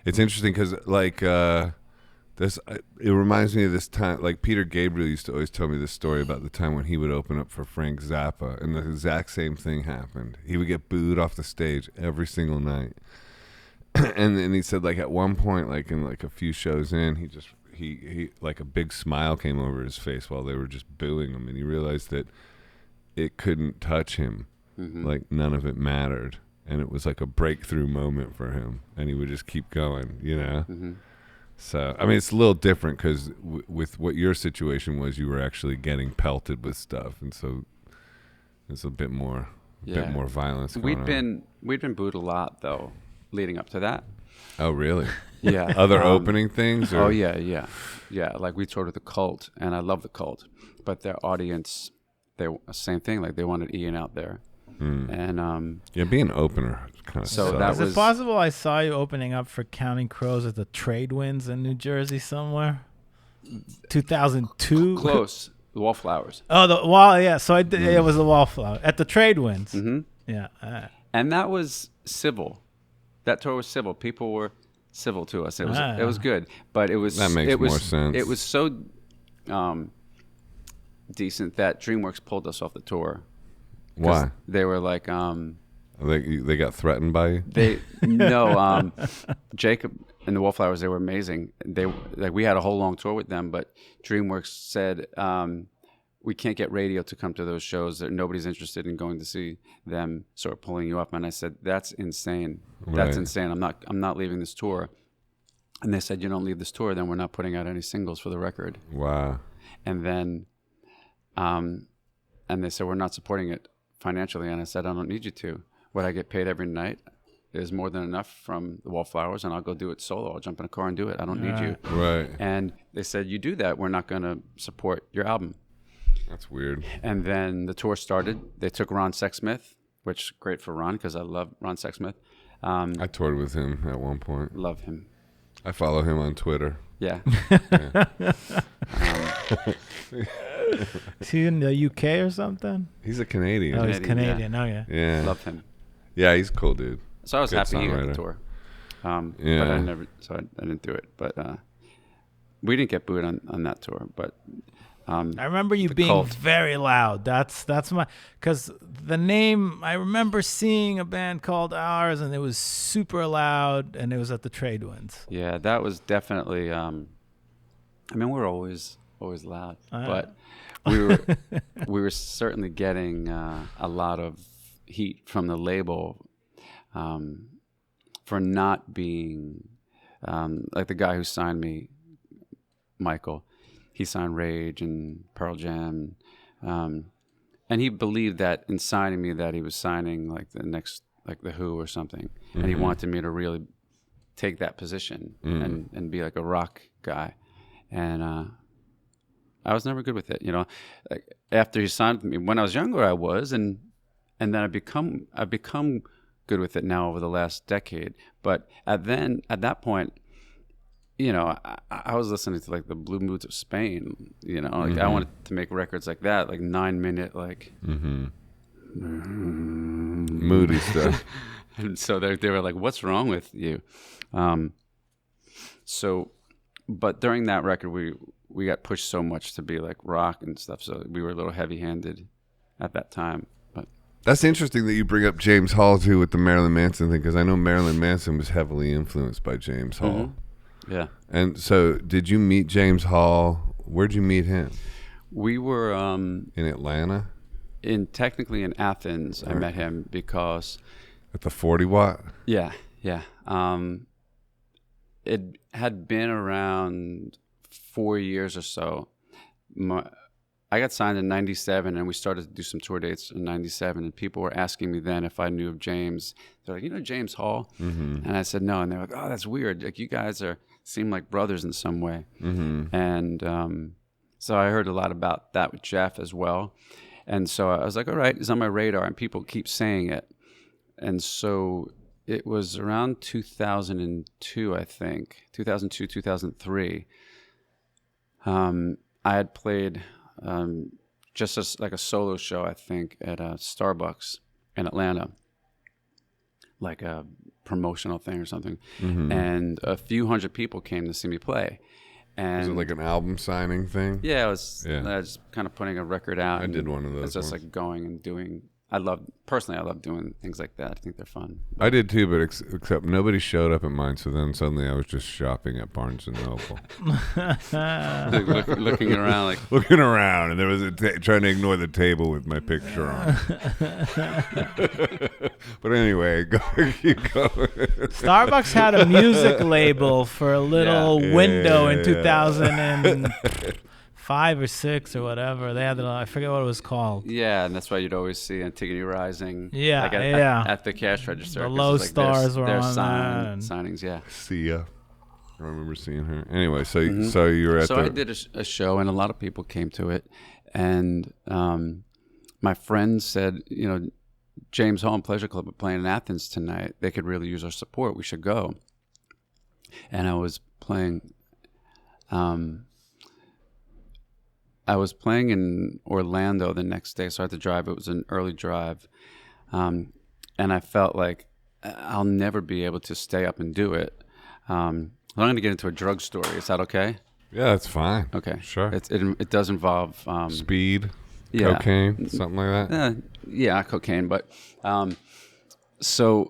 it's interesting because like this, it reminds me of this time. Like Peter Gabriel used to always tell me this story about the time when he would open up for Frank Zappa, and the exact same thing happened. He would get booed off the stage every single night, and then he said like at one point, like in like a few shows in, he like a big smile came over his face while they were just booing him, and he realized that it couldn't touch him. Like none of it mattered, and it was like a breakthrough moment for him, and he would just keep going, So, I mean, it's a little different because with what your situation was, you were actually getting pelted with stuff, and so there's a bit more violence going on. We'd been booed a lot though, leading up to that. Oh, really? Yeah. Other opening things? Or? Oh yeah. Like we toured with the Cult, and I love the Cult, but their audience, same thing. Like they wanted Ian out there, and being an opener kind of. So sucks. that Is was it possible I saw you opening up for Counting Crows at the Trade Winds in New Jersey somewhere? 2002. close. The Wallflowers. Oh, the wall. Yeah. So I did. It was the Wallflower at the Trade Winds. Mm-hmm. Yeah. And that was civil. That tour was civil. People were civil to us. It was good, but it was that makes more sense. It was so decent that DreamWorks pulled us off the tour. Why? They were like, they got threatened by you? Jacob and the Wallflowers, they were amazing. We had a whole long tour with them, but DreamWorks said we can't get radio to come to those shows. That nobody's interested in going to see them, so we're pulling you up. And I said, that's insane. That's insane. I'm not leaving this tour. And they said, you don't leave this tour, then we're not putting out any singles for the record. Wow. And then, and they said, we're not supporting it financially. And I said, I don't need you to. What I get paid every night is more than enough from the Wallflowers, and I'll go do it solo. I'll jump in a car and do it. I don't need you. Right. And they said, you do that, we're not going to support your album. That's weird. And then the tour started. They took Ron Sexsmith, which great for Ron because I love Ron Sexsmith. I toured with him at one point. Love him. I follow him on Twitter. Yeah. Is he in the UK or something? He's a Canadian. Oh, he's Canadian. Yeah. Oh, yeah. Yeah. Love him. Yeah, he's a cool dude. So I was Good happy he got songwriter. the tour. Yeah. But I didn't do it. But we didn't get booed on that tour. But I remember you being Cult. very loud. That's because the name, I remember seeing a band called Ours, and it was super loud, and it was at the Trade Winds. yeah, that was definitely. I mean, we're always loud, but we were certainly getting a lot of heat from the label for not being like the guy who signed me, Michael. He signed Rage and Pearl Jam, and he believed that in signing me that he was signing like the next, like the Who or something, and he wanted me to really take that position and be like a rock guy, and I was never good with it. You know, like after he signed me, when I was younger, I was, and then I've become good with it now over the last decade. But at that point, you know, I was listening to like the Blue Moods of Spain. You know, like I wanted to make records like that, like 9-minute, like moody stuff. And so they were like, "What's wrong with you?" So, but during that record, we got pushed so much to be like rock and stuff, so we were a little heavy-handed at that time. But That's interesting that you bring up James Hall too with the Marilyn Manson thing, because I know Marilyn Manson was heavily influenced by James Hall. Yeah. And so, did you meet James Hall? Where'd you meet him? We were in Atlanta. Technically in Athens. I met him because At the 40 watt. Yeah. It had been around 4 years or so. I got signed in 97, and we started to do some tour dates in 97, and people were asking me then if I knew of James. They're like, you know James Hall? And I said no, and they were like, oh, that's weird. Like, you guys seem like brothers in some way. And so I heard a lot about that with Jeff as well. And so I was like, all right, it's on my radar, and people keep saying it. And so it was around 2002, I think, 2002, 2003. I had played just like a solo show, I think, at Starbucks in Atlanta, like a promotional thing or something. And a few hundred people came to see me play. And Was it like an album signing thing? yeah, I was kind of putting a record out. I did one of those It's just ones. like going and doing I love doing things like that. I think they're fun. I did too, but except nobody showed up at mine. So then suddenly I was just shopping at Barnes and Noble, looking around like looking around, and there was trying to ignore the table with my picture on. But anyway, keep going. Starbucks had a music label for a little window in 2005 or 6 or whatever. They had I forget what it was called. Yeah, and that's why you'd always see Antigone Rising. Yeah, like at the cash register. The Low Stars were their on that. signings. Yeah. Sia. I remember seeing her. Anyway, so you were at I did a show, and a lot of people came to it, and my friends said, James Hall and Pleasure Club are playing in Athens tonight. They could really use our support. We should go. And I was playing in Orlando the next day, so I had to drive. It was an early drive. And I felt like I'll never be able to stay up and do it. I'm going to get into a drug story. Is that okay? Yeah, that's fine. Okay. Sure. It does involve... speed, cocaine, something like that? Yeah, cocaine. But I said,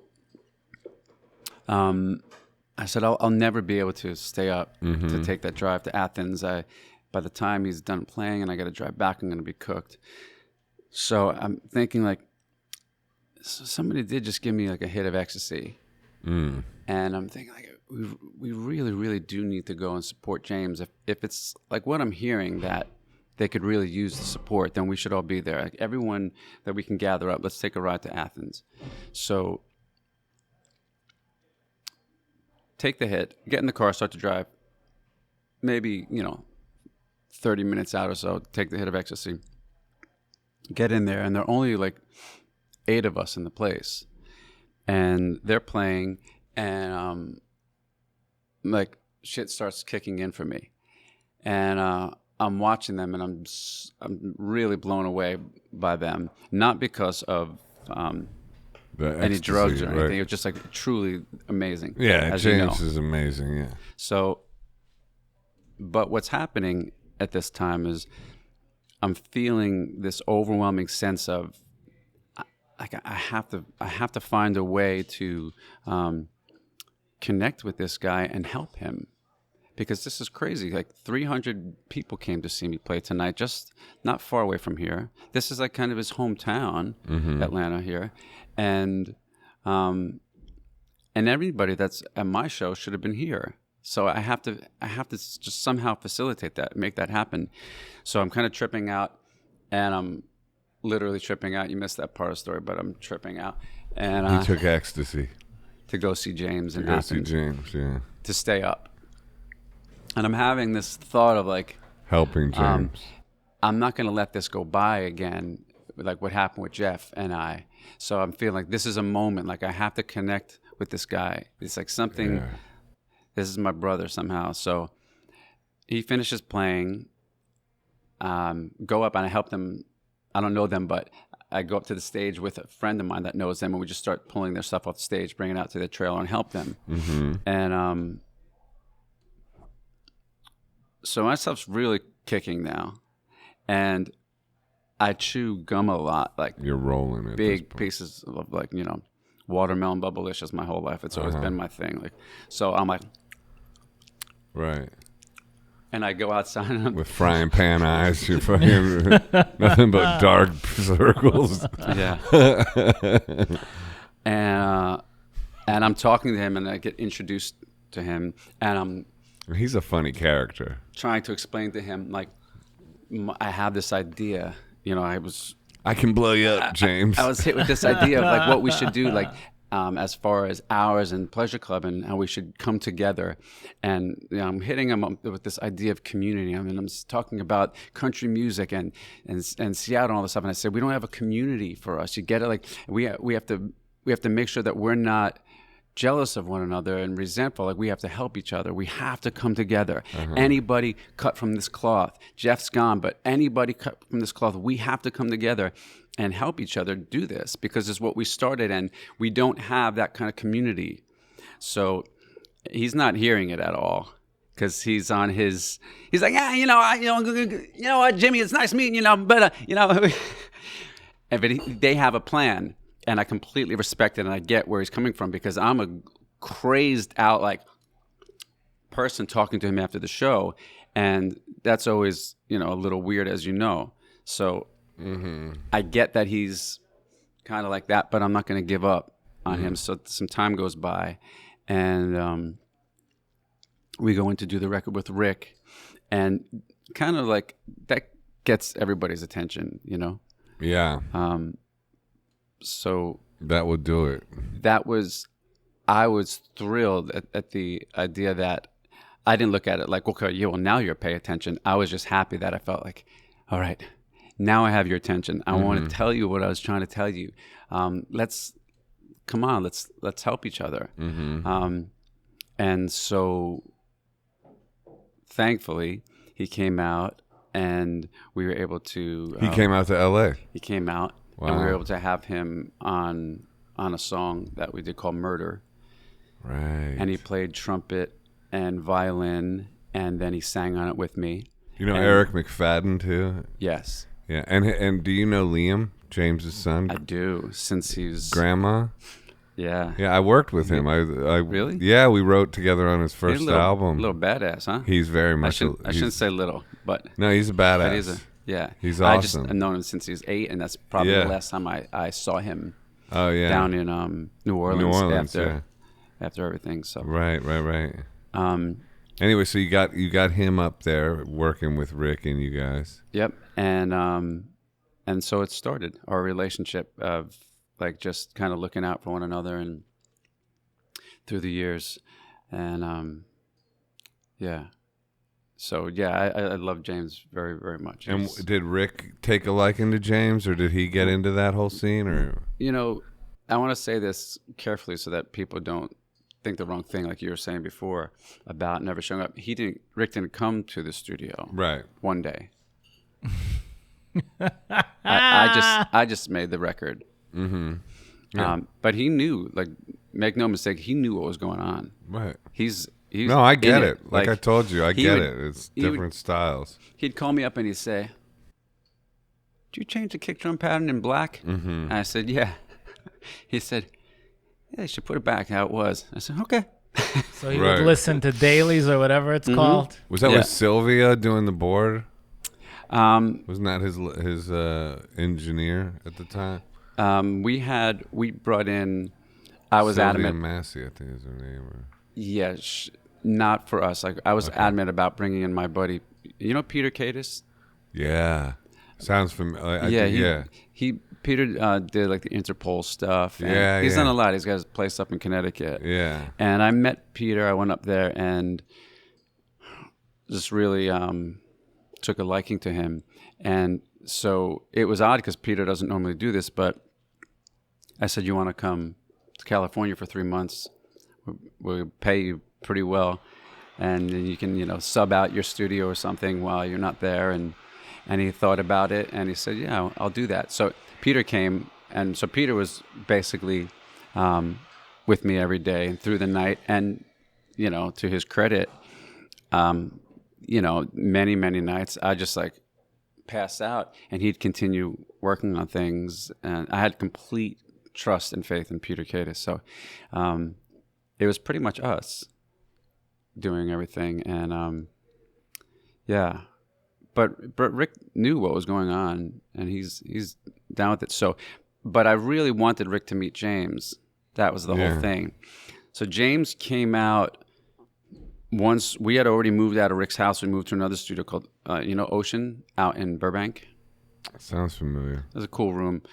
I'll never be able to stay up to take that drive to Athens. By the time he's done playing and I got to drive back, I'm going to be cooked. So I'm thinking like, somebody did just give me like a hit of ecstasy. And I'm thinking like, we really, really do need to go and support James. If it's like what I'm hearing that they could really use the support, then we should all be there. Like everyone that we can gather up, let's take a ride to Athens. So take the hit, get in the car, start to drive. Maybe, 30 minutes out or so, take the hit of ecstasy. Get in there, and there are only like 8 of us in the place. And they're playing, and like shit starts kicking in for me. And I'm watching them, and I'm really blown away by them. Not because of any drugs or anything. Right. It was just like truly amazing. Yeah, James is amazing. Yeah. So, but what's happening at this time is I'm feeling this overwhelming sense of like I have to find a way to connect with this guy and help him, because this is crazy. Like 300 people came to see me play tonight, just not far away from here. This is like kind of his hometown, Atlanta here, and everybody that's at my show should have been here. So I have to just somehow facilitate that, make that happen. So I'm kind of tripping out, and I'm literally tripping out. You missed that part of the story, but I'm tripping out. And you took ecstasy to go see James in Athens. To go see James, yeah. To stay up. And I'm having this thought of like helping James. I'm not going to let this go by again, like what happened with Jeff and I. So I'm feeling like this is a moment, like I have to connect with this guy. It's like something. Yeah. This is my brother somehow. So he finishes playing, go up, and I help them. I don't know them, but I go up to the stage with a friend of mine that knows them, and we just start pulling their stuff off the stage, bring it out to the trailer, and help them. And so my stuff's really kicking now. And I chew gum a lot. Like you're rolling it. Big pieces of like, watermelon bubblicious my whole life. It's always been my thing. Like, so I'm like... Right. And I go outside and with frying pan eyes, you're fucking nothing but dark circles. Yeah. And I'm talking to him, and I get introduced to him, and he's a funny character. Trying to explain to him, like, I have this idea. I can blow you up, James. I was hit with this idea of like what we should do, like as far as ours and Pleasure Club, and how we should come together. And I'm hitting him up with this idea of community. I mean, I'm talking about country music and Seattle and all this stuff. And I said, we don't have a community for us. You get it? Like we have to make sure that we're not jealous of one another and resentful. Like we have to help each other. We have to come together. Anybody cut from this cloth, Jeff's gone, but anybody cut from this cloth, we have to come together and help each other do this, because it's what we started, and we don't have that kind of community. So he's not hearing it at all, because he's on his. He's like, you know what, Jimmy, it's nice meeting you, but they have a plan, and I completely respect it, and I get where he's coming from, because I'm a crazed out like person talking to him after the show, and that's always, you know, a little weird, as you know. So I get that he's kind of like that, but I'm not going to give up on him. So some time goes by, and we go in to do the record with Rick, and kind of like that gets everybody's attention, you know? Yeah. So that would do it. I was thrilled at the idea that I didn't look at it like, okay, yeah, well, now you're paying attention. I was just happy that I felt like, all right, now I have your attention. I want to tell you what I was trying to tell you. Let's help each other. And so thankfully he came out, and we were able to... He came out to L.A.? He came out, and we were able to have him on a song that we did called Murder. Right. And he played trumpet and violin, and then he sang on it with me. You know Eric McFadden, too? Yes. Yeah, and do you know Liam, James's son? I do, since he's... Grandma? Yeah. Yeah, I worked with him. I Really? Yeah, we wrote together on his first album. A little badass, huh? He's very much... I shouldn't say little, but... No, he's a badass. But He's awesome. I just have known him since he was 8, and that's probably the last time I saw him. Oh, yeah. Down in New Orleans after everything. So Right. Anyway, so you got him up there working with Rick and you guys. Yep, and so it started our relationship of like just kind of looking out for one another and through the years, and So I love James very, very much. And did Rick take a liking to James, or did he get into that whole scene? Or you know, I want to say this carefully so that people don't think the wrong thing, like you were saying before about never showing up. Rick didn't come to the studio. Right. One day. I just made the record. Mm-hmm. Yeah. But he knew, like, make no mistake, he knew what was going on. Right. He's no, I get it. Like I told you, I get it. It's different styles. He'd call me up and he'd say, "Did you change the kick drum pattern in black?" Mm-hmm. And I said, "Yeah." He said, "Yeah, you should put it back how it was." I said, "Okay." So you would listen to dailies or whatever it's called. Was that with Sylvia doing the board? Wasn't that his engineer at the time? We brought in. I was Sylvia adamant. Massey, I think is her name. Yeah, not for us. Like I was adamant about bringing in my buddy. You know Peter Cadis? Yeah, sounds familiar. Peter did like the Interpol stuff. And he's done a lot. He's got his place up in Connecticut. Yeah. And I met Peter. I went up there and just really took a liking to him. And so it was odd because Peter doesn't normally do this, but I said, "You want to come to California for 3 months? We'll pay you pretty well, and then you can, sub out your studio or something while you're not there." And he thought about it, and he said, "Yeah, I'll do that." So Peter came, and so Peter was basically with me every day and through the night. And to his credit, many nights I just like pass out, and he'd continue working on things, and I had complete trust and faith in Peter Cadis. So it was pretty much us doing everything, and but Rick knew what was going on, and he's down with it. So, but I really wanted Rick to meet James. That was the whole thing. So James came out once we had already moved out of Rick's house. We moved to another studio called Ocean out in Burbank. Sounds familiar. It was a cool room.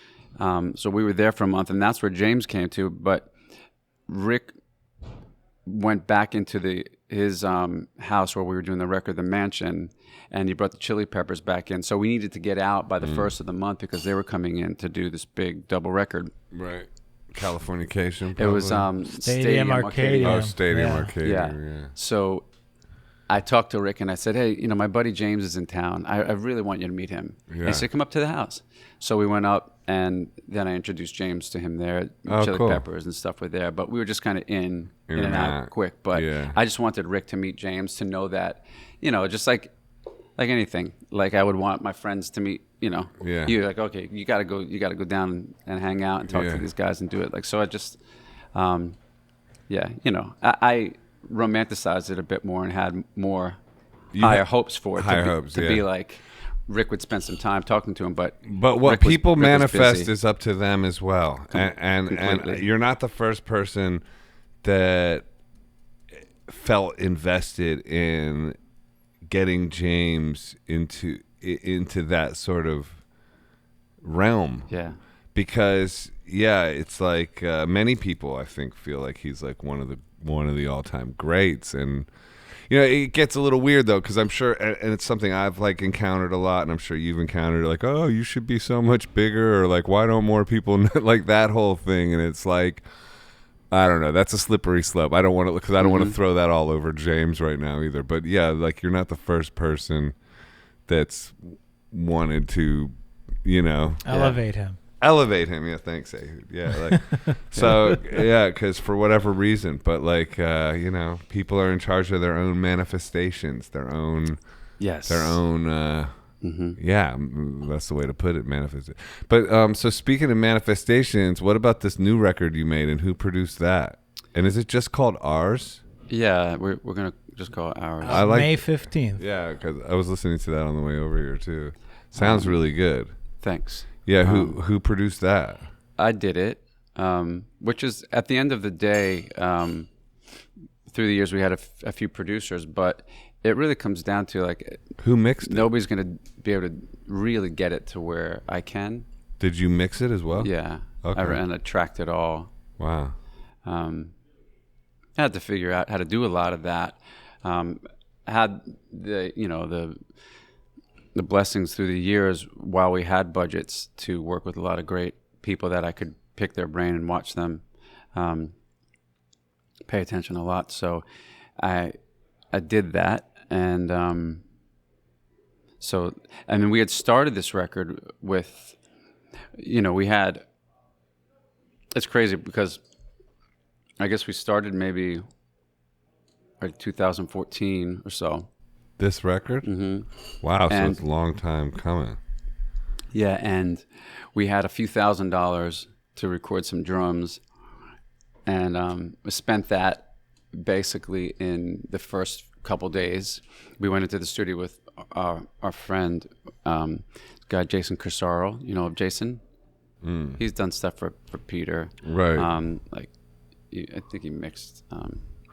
So we were there for a month, and that's where James came to. But Rick went back into his house where we were doing the record, the mansion, and he brought the Chili Peppers back in. So we needed to get out by the first of the month because they were coming in to do this big double record. Right. Californication. It was Stadium Arcadium. Oh, Stadium Arcadium. Yeah. So I talked to Rick and I said, "Hey, my buddy James is in town. I really want you to meet him." Yeah. He said, "Come up to the house." So we went up, and then I introduced James to him there. Chili Peppers and stuff were there, but we were just kind of in and out quick. But I just wanted Rick to meet James, to know that, just like like anything. Like I would want my friends to meet, you know, Yeah. you like, okay, you gotta go down and hang out and talk to these guys and do it. Like, so I just, yeah, you know, I romanticized it a bit more and had more higher hopes for it. To be like, Rick would spend some time talking to him, but what Rick people was manifest busy. is up to them as well. And Completely. you're not the first person that felt invested in getting James into that sort of realm. Yeah. Because it's like many people I think feel like he's like one of the all-time greats. And you know, it gets a little weird though, because I'm sure, and it's something I've like encountered a lot, and I'm sure you've encountered, like, oh, you should be so much bigger, or like, why don't more people know, like that whole thing. And it's like, I don't know, that's a slippery slope. I don't want to, because I don't want to throw that all over James right now either. But yeah, like you're not the first person that's wanted to, you know, Elevate him. Yeah, thanks, Ehud. Yeah, like so. Yeah, because for whatever reason, but like you know, people are in charge of their own manifestations, their own. Yeah, that's the way to put it. Manifest it. But so speaking of manifestations, what about this new record you made, and who produced that? And is it just called Ours? Yeah, we're gonna just call it Ours. I like May 15th. Yeah, because I was listening to that on the way over here too. Sounds really good. Thanks. Yeah, who produced that? I did it, which is at the end of the day. Through the years, we had a few producers, but it really comes down to like Who mixed it? nobody's gonna be able to really get it to where I can. Did you mix it as well? Yeah, Okay. and I tracked it all. Wow. I had to figure out how to do a lot of that. Had the blessings through the years while we had budgets to work with a lot of great people that I could pick their brain and watch them pay attention a lot. So I did that. And then we had started this record with, you know, it's crazy because I guess we started maybe like 2014 or so. This record? Mm-hmm. Wow, so it's a long time coming. Yeah, and we had a few $1,000s to record some drums, and we spent that basically in the first couple days. We went into the studio with our friend, guy Jason Crisaro. You know of Jason? He's done stuff for Peter. Right. I think he mixed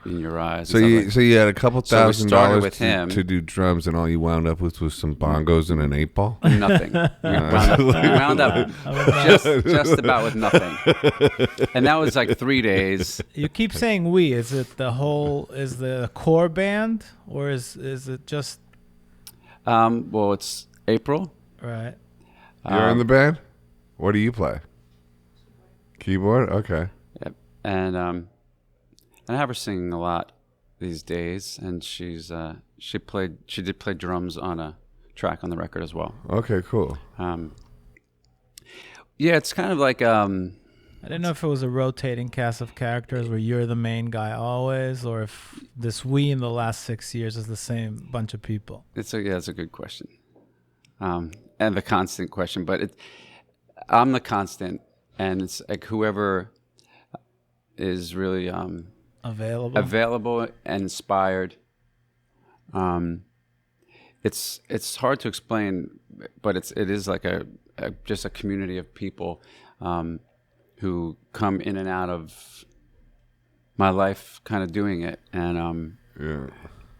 In Your Eyes. So you had a couple $1,000 with him. to do drums, and all you wound up with was some bongos and an 8-ball? Nothing. We wound up just about with nothing. And that was like 3 days. You keep saying we. Is it is the core band, or is it just? Well, it's April. Right. You're in the band? What do you play? Keyboard? Okay. Yep. And I have her singing a lot these days, and she did play drums on a track on the record as well. Okay, cool. Yeah, it's kind of like I didn't know if it was a rotating cast of characters where you're the main guy always, or if this we in the last 6 years is the same bunch of people. It's a good question, and the constant question. But I'm the constant, and it's like whoever is really available and inspired. It's hard to explain, but it is like just a community of people who come in and out of my life, kind of doing it. And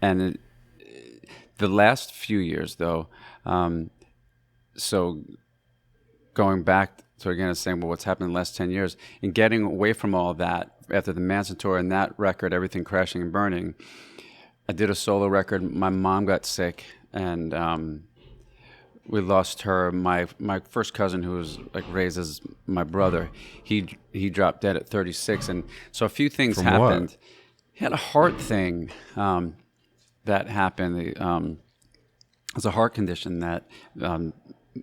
and the last few years, though, so going back to again saying, well, what's happened in the last 10 years, and getting away from all of that after the Manson tour and that record, Everything Crashing and Burning, I did a solo record. My mom got sick, and we lost her. My first cousin, who was like raised as my brother, he dropped dead at 36, and so a few things From happened. what? He had a heart thing that happened. It was a heart condition that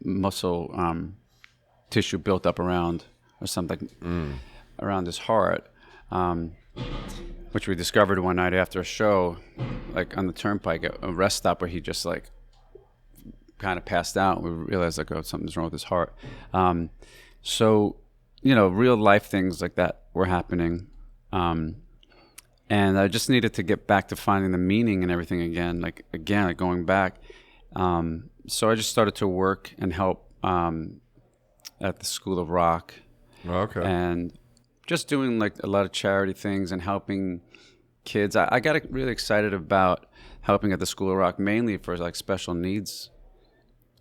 muscle tissue built up around or something around his heart, which we discovered one night after a show, like on the turnpike, a rest stop where he just like kind of passed out. We realized like, oh, something's wrong with his heart. So, you know, real life things like that were happening. And I just needed to get back to finding the meaning and everything again, like going back. So I just started to work and help at the School of Rock. Okay. And just doing like a lot of charity things and helping kids. I got really excited about helping at the School of Rock, mainly for like special needs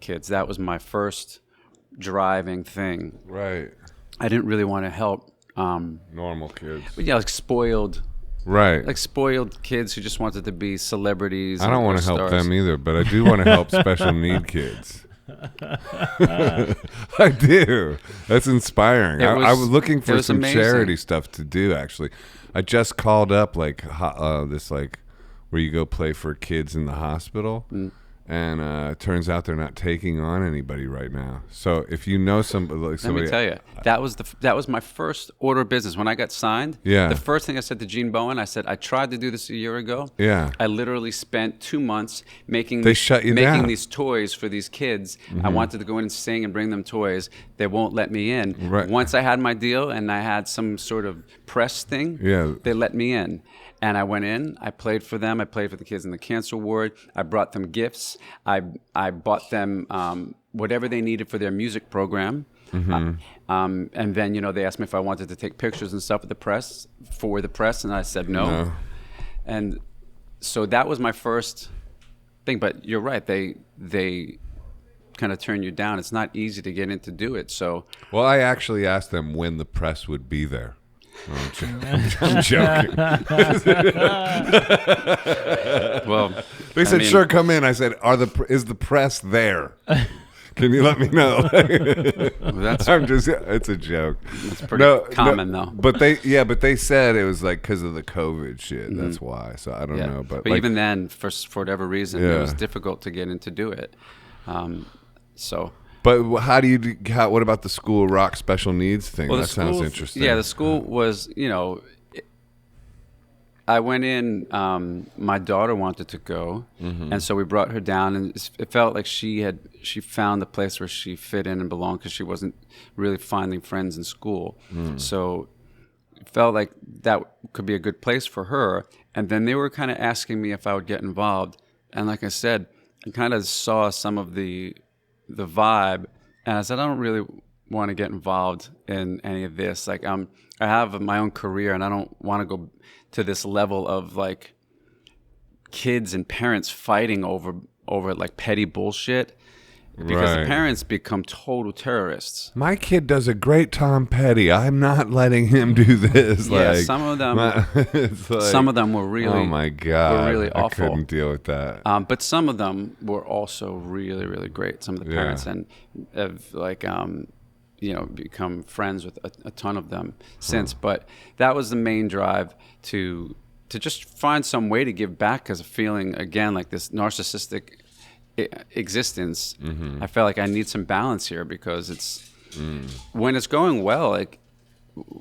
kids. That was my first driving thing. Right. I didn't really want to help normal kids. But yeah, like spoiled kids who just wanted to be celebrities. I don't want to help them either, but I do want to help special need kids. I do. That's inspiring. I was looking for some charity stuff to do, actually. I just called up like this like where you go play for kids in the hospital. And it turns out they're not taking on anybody right now. So if you know somebody, like somebody, let me tell you, that was my first order of business when I got signed. Yeah. The first thing I said to Gene Bowen, I said, I tried to do this a year ago. Yeah. I literally spent 2 months making these toys for these kids. I wanted to go in and sing and bring them toys. They won't let me in. Right. Once I had my deal and I had some sort of press thing, they let me in. And I went in, I played for them, I played for the kids in the cancer ward, I brought them gifts, I bought them whatever they needed for their music program. And then, you know, they asked me if I wanted to take pictures and stuff for the press, and I said no. And so that was my first thing, but you're right, they kind of turn you down. It's not easy to get in to do it, so. Well, I actually asked them when the press would be there. I'm joking. Well, they said, "Sure, come in." I said, "Is the press there? Can you let me know?" It's a joke. It's pretty common though. But they said it was like because of the COVID shit. That's why. So I don't know. But like, even then, for whatever reason, it was difficult to get in to do it. So. But what about the School of Rock special needs thing? Well, that sounds interesting. Yeah, the school was, you know, I went in, my daughter wanted to go, and so we brought her down, and it felt like she found the place where she fit in and belonged because she wasn't really finding friends in school. So it felt like that could be a good place for her. And then they were kind of asking me if I would get involved. And like I said, I kind of saw some of the vibe, and I said I don't really want to get involved in any of this. Like I have my own career, and I don't want to go to this level of like kids and parents fighting over like petty bullshit, because the parents become total terrorists. My kid does a great Tom Petty. I'm not letting him do this. Yeah, like, some of them were really, oh my God, were really awful. I couldn't deal with that. But some of them were also really, really great. Some of the parents and have like you know, become friends with a ton of them since. But that was the main drive to just find some way to give back, because of feeling again like this narcissistic existence. I felt like I need some balance here, because it's when it's going well, like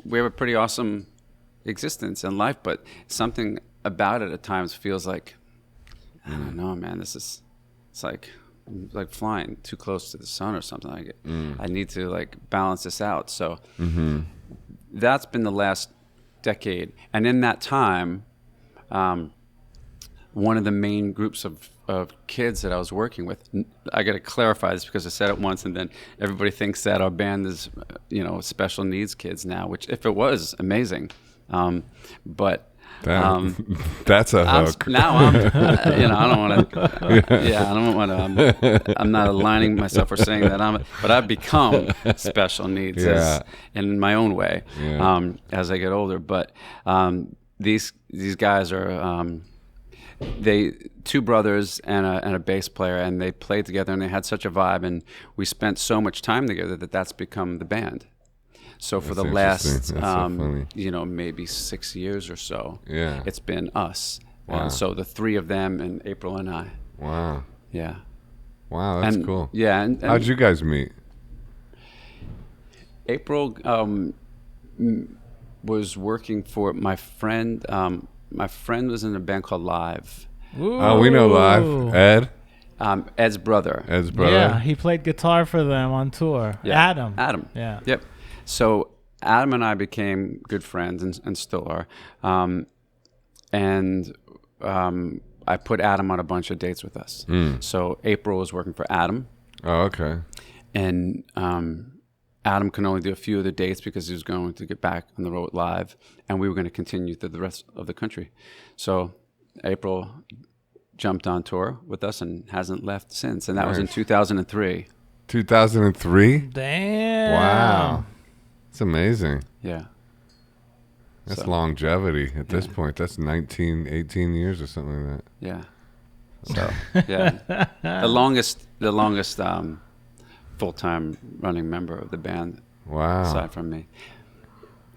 we have a pretty awesome existence in life, but something about it at times feels like I don't know, man, it's like flying too close to the sun or something. Like I need to like balance this out. So that's been the last decade, and in that time one of the main groups of kids that I was working with, I got to clarify this because I said it once and then everybody thinks that our band is, you know, special needs kids now, which if it was, amazing. But that's a hook. Now I'm, you know, I don't want to, I'm not aligning myself or saying that but I've become special needs in my own way as I get older. But these guys are, two brothers and a bass player, and they played together and they had such a vibe, and we spent so much time together that's become the band. So for the last you know, maybe 6 years or so, it's been us. Wow. And so the three of them and April and I. Wow. Yeah. Wow, that's cool. Yeah. And how'd you guys meet? April was working for my friend. My friend was in a band called Live. Oh, we know Live. Ed? Ed's brother. Ed's brother. Yeah, he played guitar for them on tour. Yeah. Adam. Yeah. Yep. So Adam and I became good friends and still are. I put Adam on a bunch of dates with us. So April was working for Adam. Oh, okay. And Adam can only do a few of the dates because he was going to get back on the road live, and we were going to continue through the rest of the country. So April jumped on tour with us and hasn't left since, and that was in 2003. 2003? Damn. Wow. It's amazing. Yeah. That's longevity at this point. That's 18 years or something like that. Yeah. So, yeah. The longest full-time running member of the band. Wow. Aside from me.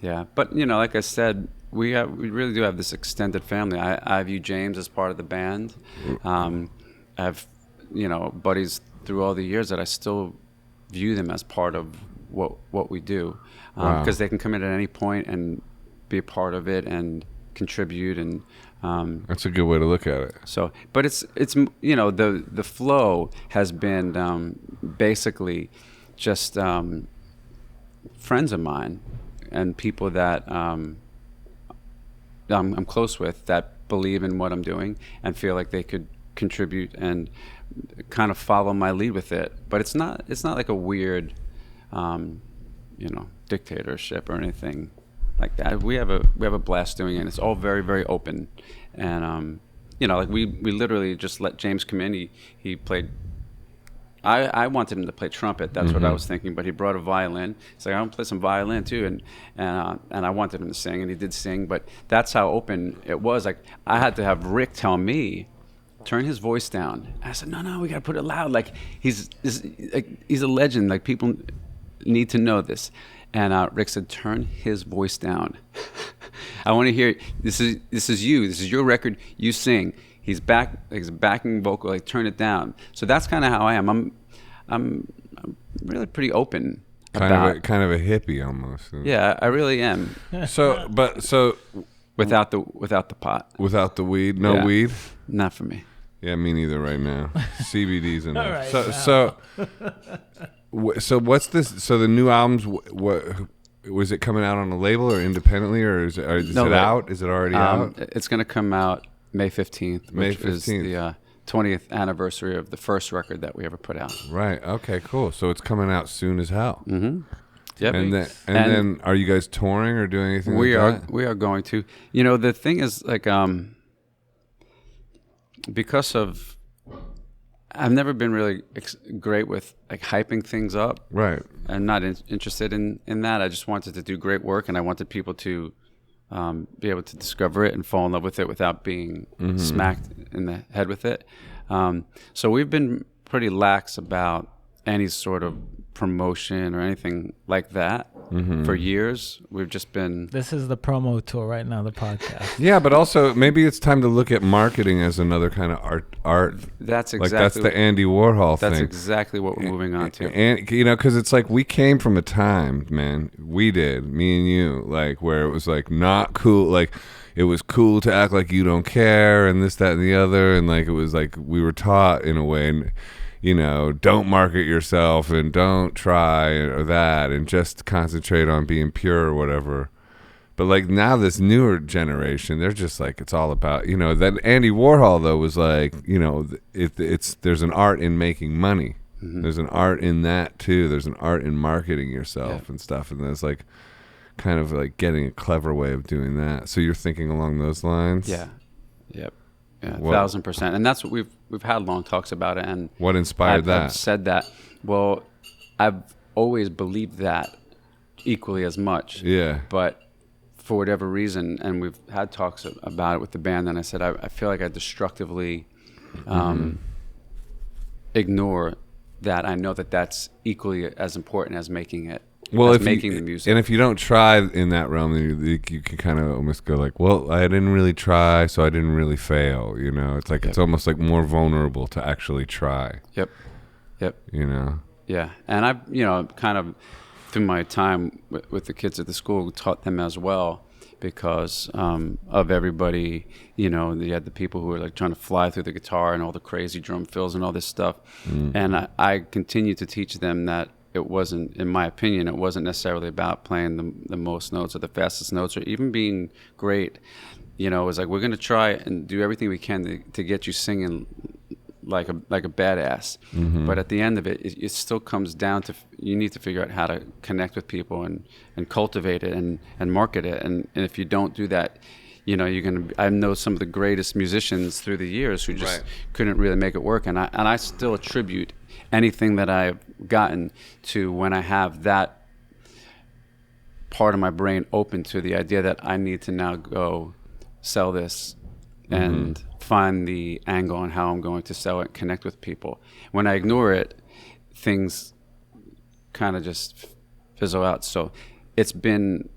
Yeah. But, like I said, we really do have this extended family. I view James as part of the band. I have, buddies through all the years that I still view them as part of what we do. Because they can come in at any point and be a part of it and contribute, and that's a good way to look at it. So, but it's the flow has been basically just friends of mine and people that I'm close with that believe in what I'm doing and feel like they could contribute and kind of follow my lead with it. But it's not like a weird dictatorship or anything like that. We have a blast doing it. It's all very, very open, and like we literally just let James come in. He played. I wanted him to play trumpet. That's what I was thinking, but he brought a violin. He's like, I want to play some violin too, and I wanted him to sing, and he did sing. But that's how open it was. Like I had to have Rick tell me, turn his voice down. I said, no, we gotta put it loud. Like he's a legend. Like people need to know this. And Rick said, turn his voice down. I want to hear, this is you. This is your record. You sing. He's backing vocal. Like, turn it down. So that's kind of how I am. I'm really pretty open. Kind of a hippie almost. Yeah, I really am. So without the pot. Without the weed, no weed. Not for me. Yeah, me neither right now. CBD's enough. All right, So what's this? So the new album's what was it coming out on a label or independently, or is it out? Is it already out? It's going to come out May 15th, which is the 20th anniversary of the first record that we ever put out. Right. Okay. Cool. So it's coming out soon as hell. Mm-hmm. Yep. And then are you guys touring or doing anything? We like that? We are going to. The thing is like because of. I've never been really great with like hyping things up. Right. I'm not interested in that. I just wanted to do great work, and I wanted people to be able to discover it and fall in love with it without being smacked in the head with it. So we've been pretty lax about any sort of promotion or anything like that for years. We've just been. This is the promo tour right now, the podcast. Yeah, but also maybe it's time to look at marketing as another kind of art. That's exactly like that's the Andy Warhol thing. That's exactly what we're moving on to. And because it's like we came from a time, man. We did, me and you, like where it was like not cool, like. It was cool to act like you don't care and this, that, and the other, and like it was like we were taught in a way, and don't market yourself and don't try or that, and just concentrate on being pure or whatever. But like now, this newer generation, they're just like it's all about That Andy Warhol though was like there's an art in making money. There's an art in that too. There's an art in marketing yourself and stuff, and there's like. Kind of like getting a clever way of doing that. So you're thinking along those lines? Yeah. Yep. Yeah, 1,000%. And that's what we've had long talks about it. And what inspired that? I've said that. Well, I've always believed that equally as much. Yeah. But for whatever reason, and we've had talks about it with the band, and I said I feel like I destructively ignore that. I know that that's equally as important as making it. Well, if making the music. And if you don't try in that realm, then you can kind of almost go like, well, I didn't really try, so I didn't really fail. It's like it's almost like more vulnerable to actually try. Yep. Yeah, and I've kind of through my time with the kids at the school taught them as well. because of everybody. You know, you had the people who were like trying to fly through the guitar and all the crazy drum fills and all this stuff. And I continued to teach them that it wasn't, in my opinion, it wasn't necessarily about playing the most notes or the fastest notes or even being great. You know, it was like, we're going to try and do everything we can to get you singing like a badass. But at the end of it, it still comes down to, you need to figure out how to connect with people and cultivate it and market it. And if you don't do that, you know, I know some of the greatest musicians through the years who just couldn't really make it work. And I still attribute anything that I've gotten to when I have that part of my brain open to the idea that I need to now go sell this and find the angle on how I'm going to sell it, connect with people. When I ignore it, things kind of just fizzle out. So it's been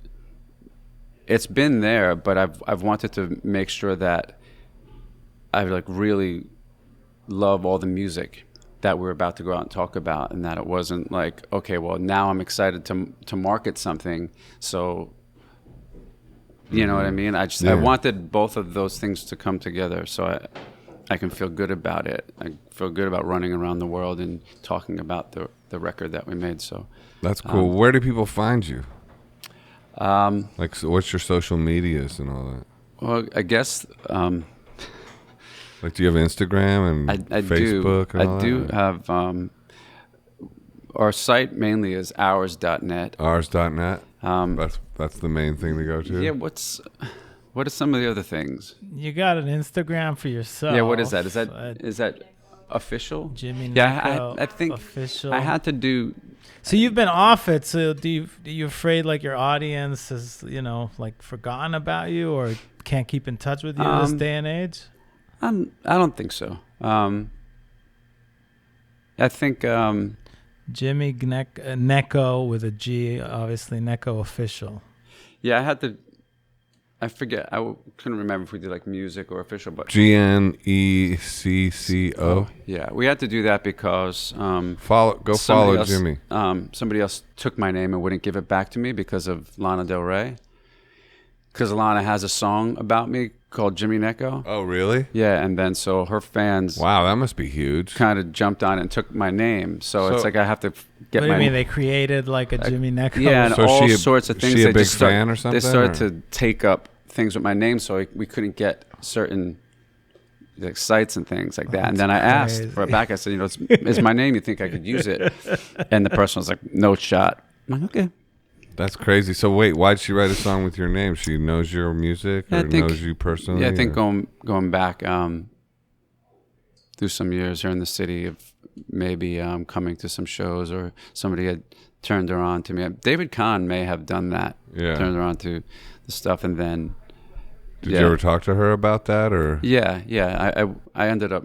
there, but I've wanted to make sure that I like really love all the music that we're about to go out and talk about, and that it wasn't like, okay, well, now I'm excited to market something, so you know what I mean? I wanted both of those things to come together, so I can feel good about it. I feel good about running around the world and talking about the record that we made. So that's cool. Where do people find you? Like, so what's your social medias and all that? Well, I guess. Like, do you have Instagram and Facebook? I do have. Our site mainly is ours.net. Ours.net. That's the main thing to go to. Yeah. What are some of the other things? You got an Instagram for yourself. Yeah. What is that? Is that official? Jimmy Gnecco, yeah, I think official. I had to do. So you've been off it. So are you afraid like your audience is, you know, like forgotten about you or can't keep in touch with you this day and age? I don't think so. I think Jimmy Gnecco with a G, obviously Gnecco official. Yeah, I had to. I forget. Couldn't remember if we did like music or official, but Gnecco. Yeah, we had to do that because follow Jimmy. Somebody else took my name and wouldn't give it back to me because of Lana Del Rey. Because Lana has a song about me called Jimmy Gnecco. Oh, really? Yeah, and then so her fans. Wow, that must be huge. Kind of jumped on it and took my name, so it's like I have to get what do you mean they created like a Jimmy Gnecco? Yeah, and all sorts of things. She a big fan or something? They started to take up things with my name, so we couldn't get certain like sites and things like that. And then I asked for it back. I said, you know, it's my name. You think I could use it? And the person was like, no shot. I'm like, okay. That's crazy. So wait, why'd she write a song with your name? She knows your music or knows you personally? Yeah, I think going back through some years here in the city of maybe coming to some shows or somebody had turned her on to me. David Kahn may have done that. Yeah. Turned her on to the stuff and then... Did you ever talk to her about that or? Yeah. I ended up...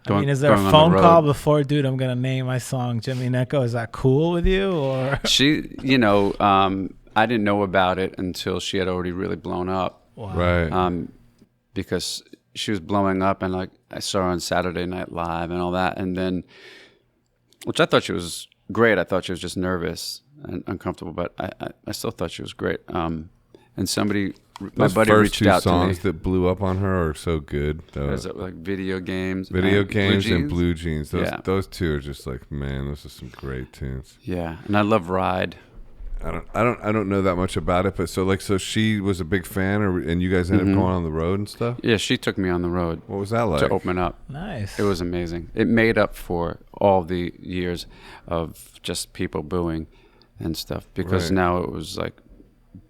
I mean, is there a phone call before, dude, I'm going to name my song Jimmy Gnecco? Is that cool with you? Or she, you know, I didn't know about it until she had already really blown up. Wow. Right. Because she was blowing up and like I saw her on Saturday Night Live and all that. And then, which I thought she was great. I thought she was just nervous and uncomfortable, but I still thought she was great. And somebody... My buddy reached out to me. Those first 2 songs that blew up on her are so good. Was it like Video Games? And Blue Jeans. Those 2 are just like, man, those are some great tunes. Yeah, and I love Ride. I don't know that much about it, but so she was a big fan, and you guys ended up going on the road and stuff. Yeah, she took me on the road. What was that like? To open up. Nice. It was amazing. It made up for all the years of just people booing and stuff because now it was like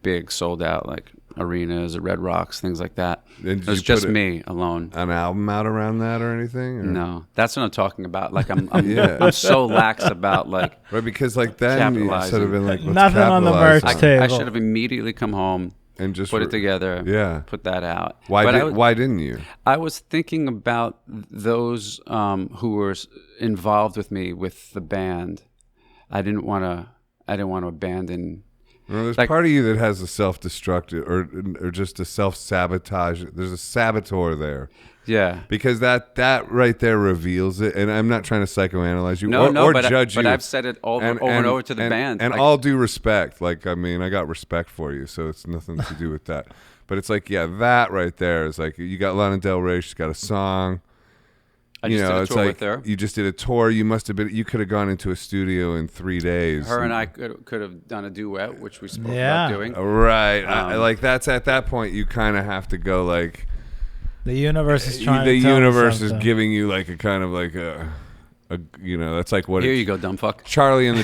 big, sold out, like arenas or Red Rocks, things like that. It was just me alone. An album out around that or anything? Or? No, that's what I'm talking about. Like I'm so lax about like because like then you should have been like nothing on the merch table. I should have immediately come home and just put it together. Yeah, put that out. Why didn't you? I was thinking about those who were involved with me with the band. I didn't want to abandon Well, there's Like- part of you that has a self-destructive or just a self-sabotage. There's a saboteur there. Yeah. Because that right there reveals it, and I'm not trying to psychoanalyze you or but judge you. But I've said it over and over to the band. And like, all due respect, like, I mean, I got respect for you, so it's nothing to do with that. But it's like, yeah, that right there is like, you got Lana Del Rey, she's got a song. I just did a it's tour like with her. you just did a tour. You could have gone into a studio in 3 days. Her and I could have done a duet, which we spoke Yeah. about doing. Right. Like, that's at that point, you kind of have to go like, The universe is trying the to tell me universe is something. giving you like a kind of like a that's like what Here you go, dumb fuck. Charlie and the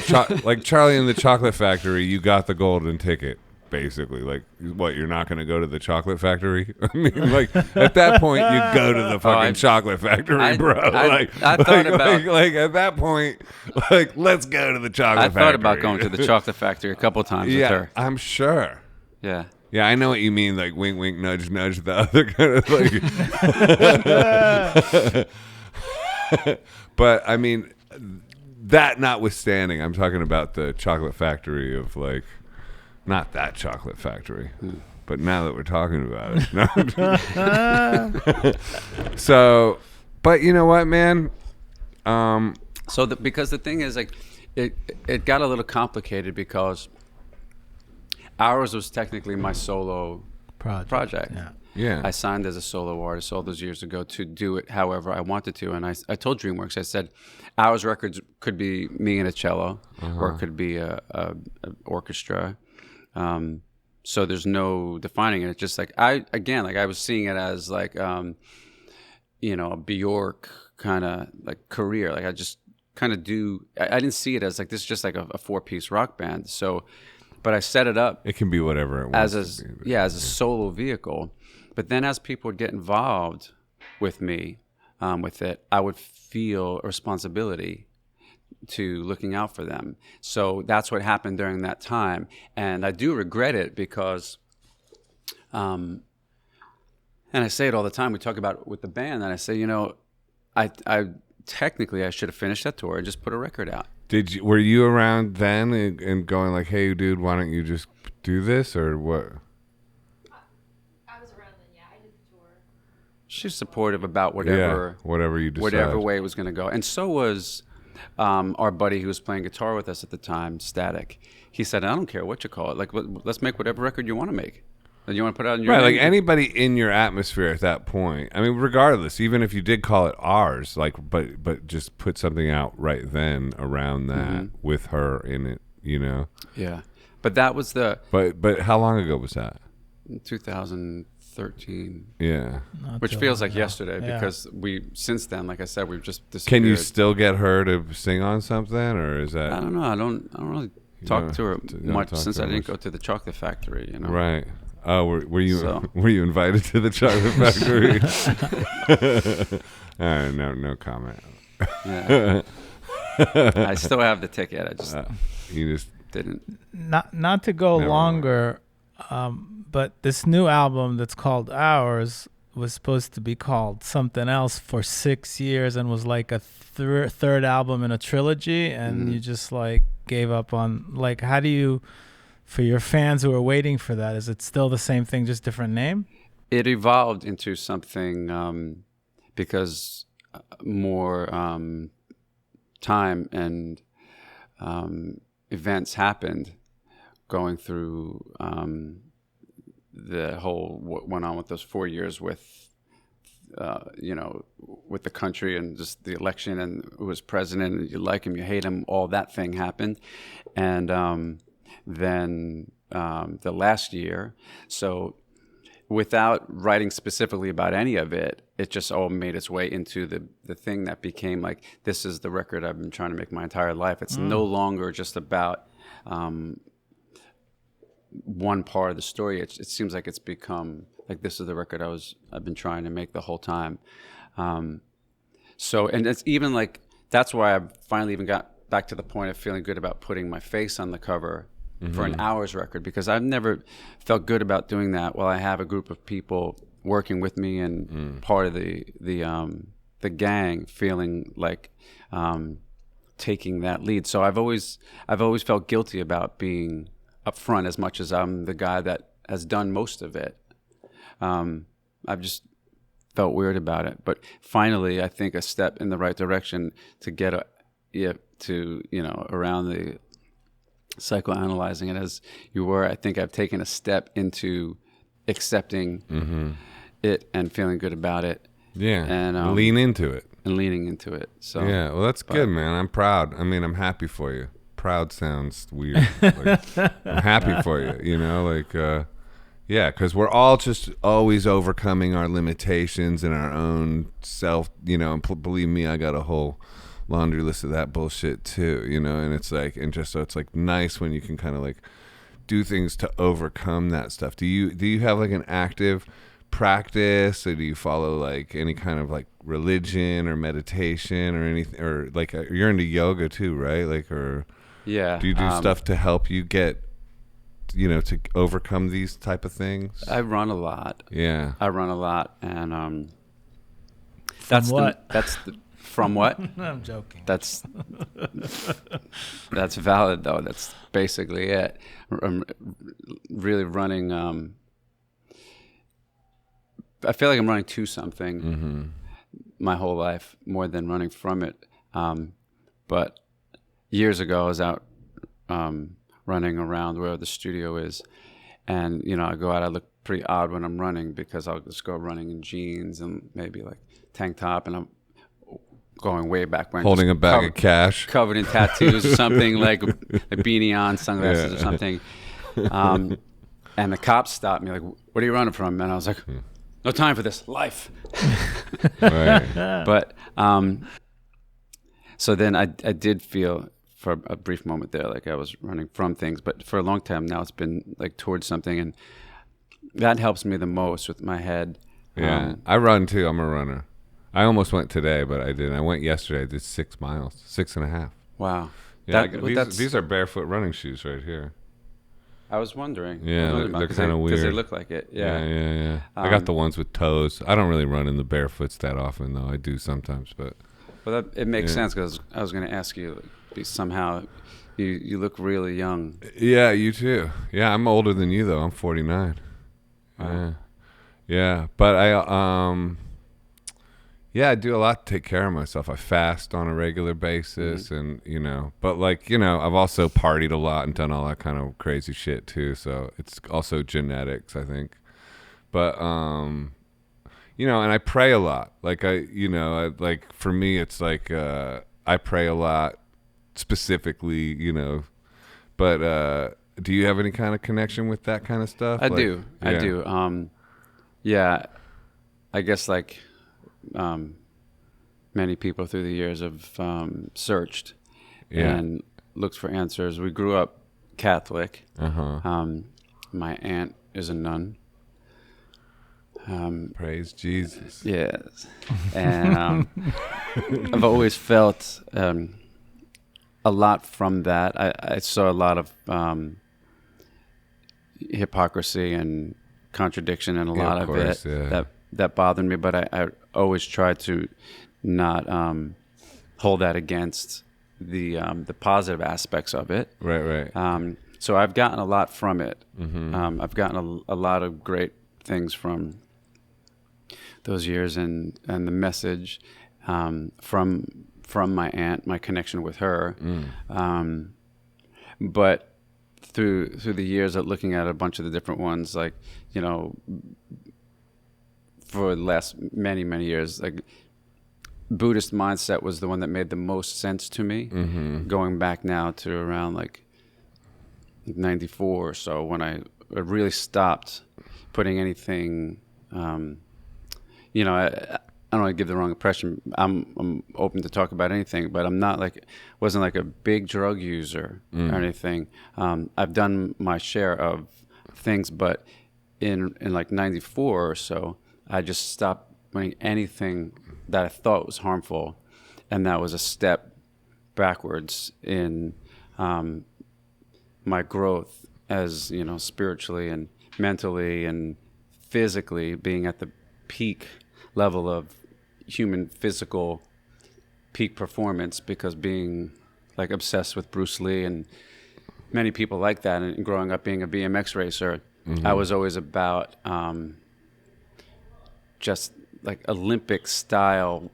Chocolate Factory. You got the golden ticket, basically. Like, what? You're not going to go to the Chocolate Factory? I mean, like, at that point, you go to the fucking Chocolate Factory, bro. I thought about like at that point, like, let's go to the Chocolate I Factory. thought about going to the Chocolate Factory a couple times yeah, with her. I'm sure. Yeah. Yeah, I know what you mean. Like, wink, wink, nudge, nudge. The other kind of like. But I mean, that notwithstanding, I'm talking about the Chocolate Factory of like, not that Chocolate Factory. But now that we're talking about it, no. So, but you know what, man? So because the thing is, like, it got a little complicated because ours was technically my solo project. Yeah. Yeah. I signed as a solo artist all those years ago to do it however I wanted to. And I told DreamWorks, I said, ours records could be me and a cello, or it could be a orchestra. So there's no defining it. It's just like, I was seeing it as like, a Bjork kind of like career. Like I just kind of I didn't see it as like, this is just like a 4-piece rock band. So, but I set it up It can be whatever it wants as to be. as a solo vehicle. But then as people would get involved with me, with it, I would feel a responsibility to looking out for them. So that's what happened during that time. And I do regret it because, and I say it all the time, we talk about it with the band, and I say, I technically I should have finished that tour and just put a record out. Were you around then and going like, hey, dude, why don't you just do this, or what? I was around then, yeah. I did the tour. She's supportive about whatever you decide. whatever way it was going to go. And so was our buddy who was playing guitar with us at the time, Static. He said, I don't care what you call it. Like, let's make whatever record you want to make. And you want to put it out in your Right, name? like anybody in your atmosphere at that point. I mean, regardless, even if you did call it ours, like, but just put something out right then around that with her in it, Yeah. But that was But how long ago was that? 2013. Yeah. Which too feels long like ago. yesterday Yeah. because since then, like I said, we've just disappeared. Can you still get her to sing on something, or is that I don't know. I don't really talk to her don't much talk since to I her didn't much. go to the Chocolate Factory, right? Oh, were you So. were you invited to the Chocolate Factory? No comment. Yeah. I still have the ticket. I just You just didn't. Not to go Never longer, but this new album that's called Ours was supposed to be called something else for 6 years and was like a third album in a trilogy, and you just like gave up on, like, how do you, for your fans who are waiting for that, is it still the same thing, just different name? It evolved into something because more time and events happened going through the whole what went on with those 4 years with with the country and just the election and who was president, and you like him, you hate him, all that thing happened. And then the last year, so without writing specifically about any of it, it just all made its way into the thing that became like, this is the record I've been trying to make my entire life. It's no longer just about one part of the story. It seems like it's become like, this is the record I've been trying to make the whole time. So, and it's even like, that's why I finally even got back to the point of feeling good about putting my face on the cover for an Hours record, because I've never felt good about doing that while I have a group of people working with me and part of the gang feeling like taking that lead. So I've always felt guilty about being up front as much as I'm the guy that has done most of it. I've just felt weird about it. But finally, I think a step in the right direction to get around the psychoanalyzing it as you were. I think I've taken a step into accepting it and feeling good about it. Yeah, and lean into it. And leaning into it. So yeah, well, that's good, man. I'm proud. I mean, I'm happy for you. Proud sounds weird. Like, I'm happy for you. You know, like, yeah, because we're all just always overcoming our limitations and our own self. You know, and believe me, I got a whole laundry list of that bullshit too. You know, and it's like, and just so it's like nice when you can kind of like do things to overcome that stuff. Do you have like an active practice, or do you follow like any kind of like religion or meditation or anything, or like you're into yoga too, right? Like, or yeah, do you do stuff to help you get, you know, to overcome these type of things? I run a lot. Yeah, I run a lot, and From what? From what? I'm joking. That's valid though. That's basically it. I'm really running. I feel like I'm running to something my whole life more than running from it. But years ago, I was out running around where the studio is, and you know, I go out. I look pretty odd when I'm running because I'll just go running in jeans and maybe like tank top, and I'm going way back when, holding a bag of cash, covered in tattoos or something, like a beanie on, sunglasses or something. And the cops stopped me, like, "What are you running from?" And I was like, "No time for this, life." right? But so then I did feel for a brief moment there like I was running from things, but for a long time now it's been like towards something, and that helps me the most with my head. Yeah, I run too. I'm a runner. I almost went today, but I didn't. I went yesterday. I did 6 miles, 6.5. Wow. Yeah, these are barefoot running shoes right here. I was wondering. Yeah, they're kind of weird. Because they look like it. Yeah. I got the ones with toes. I don't really run in the barefoots that often, though. I do sometimes, but. Well, it makes sense because I was going to ask you, somehow, you look really young. Yeah, you too. Yeah, I'm older than you though. I'm 49. Wow. Yeah, but I do a lot to take care of myself. I fast on a regular basis, and you know, but like, you know, I've also partied a lot and done all that kind of crazy shit too. So it's also genetics, I think. But you know, and I pray a lot. Like like for me, it's like I pray a lot specifically, you know. But do you have any kind of connection with that kind of stuff? I do. Yeah, I guess like many people through the years have searched and looked for answers. We grew up Catholic. My aunt is a nun. Praise Jesus. Yes. And I've always felt a lot from that. I saw a lot of hypocrisy and contradiction in a lot of it that bothered me, but I always tried to not hold that against the positive aspects of it. Right. So I've gotten a lot from it. I've gotten a lot of great things from those years, and the message from my aunt, my connection with her. But through the years of looking at a bunch of the different ones, like, you know, for the last many years, like Buddhist mindset was the one that made the most sense to me. Going back now to around like 94 or so, when I really stopped putting anything, you know, I don't want to give the wrong impression. I'm open to talk about anything, but I'm not wasn't like a big drug user or anything. I've done my share of things, but in like 94 or so, I just stopped doing anything that I thought was harmful, and that was a step backwards in my growth as, you know, spiritually and mentally and physically, being at the peak level of human physical peak performance, because being like obsessed with Bruce Lee and many people like that. And growing up being a BMX racer, I was always about just like Olympic style,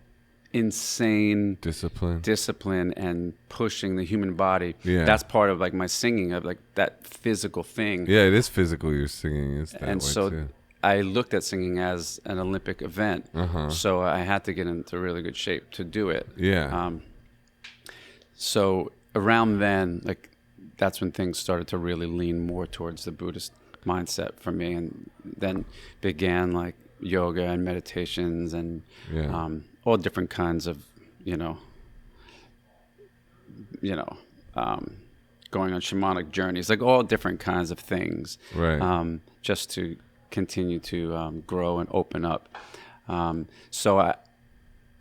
insane discipline and pushing the human body. Yeah. That's part of like my singing, of like that physical thing. Yeah, it is physical. Your singing is that and way so too. I looked at singing as an Olympic event. So I had to get into really good shape to do it. Yeah. So around then, like, that's when things started to really lean more towards the Buddhist mindset for me, and then began like yoga and meditations and all different kinds of, going on shamanic journeys, like all different kinds of things, right? Just to continue to grow and open up. So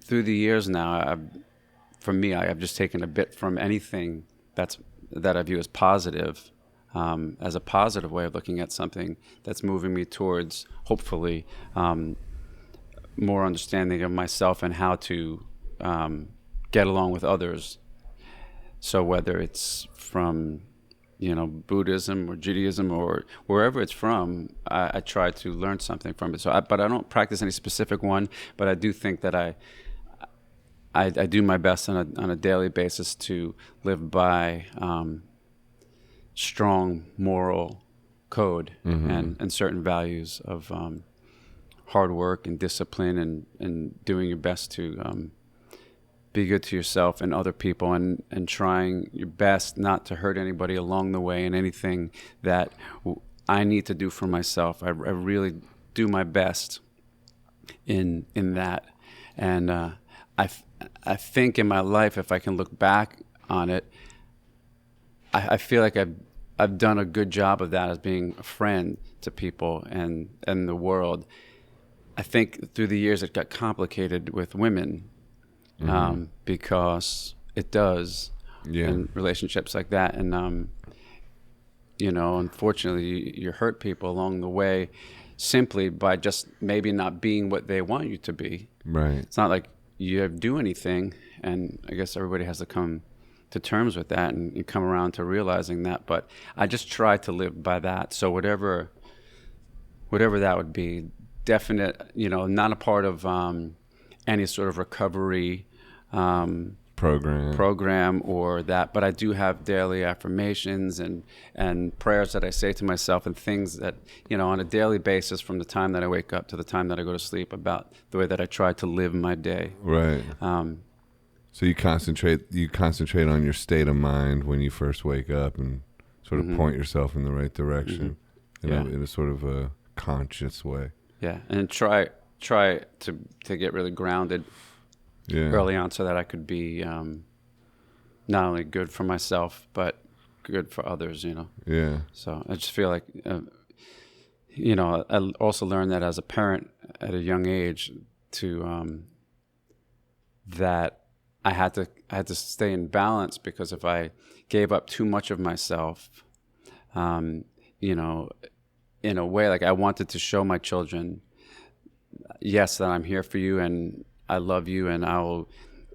through the years now, I've just taken a bit from anything that I view as positive, as a positive way of looking at something that's moving me towards, hopefully, more understanding of myself and how to get along with others. So whether it's from, Buddhism or Judaism or wherever it's from, I try to learn something from it. But I don't practice any specific one, but I do think that I do my best on a daily basis to live by strong moral code and certain values of hard work and discipline and doing your best to be good to yourself and other people and trying your best not to hurt anybody along the way, and anything that I need to do for myself. I really do my best in that. And I think in my life, if I can look back on it, I feel like I've done a good job of that, as being a friend to people and the world. I think through the years it got complicated with women, because it does in relationships like that. And, unfortunately, you hurt people along the way simply by just maybe not being what they want you to be. Right. It's not like you do anything, and I guess everybody has to come to terms with that and come around to realizing that. But I just try to live by that. So whatever that would be, definite, not a part of any sort of recovery program or that, but I do have daily affirmations and prayers that I say to myself, and things that, on a daily basis, from the time that I wake up to the time that I go to sleep, about the way that I try to live my day. Right. So you concentrate on your state of mind when you first wake up, and sort of point yourself in the right direction in a sort of a conscious way. Yeah, and try to get really grounded early on, so that I could be not only good for myself but good for others. Yeah. So I just feel like I also learned that as a parent at a young age, to that I had to stay in balance, because if I gave up too much of myself, in a way, like I wanted to show my children, yes, that I'm here for you and I love you and I will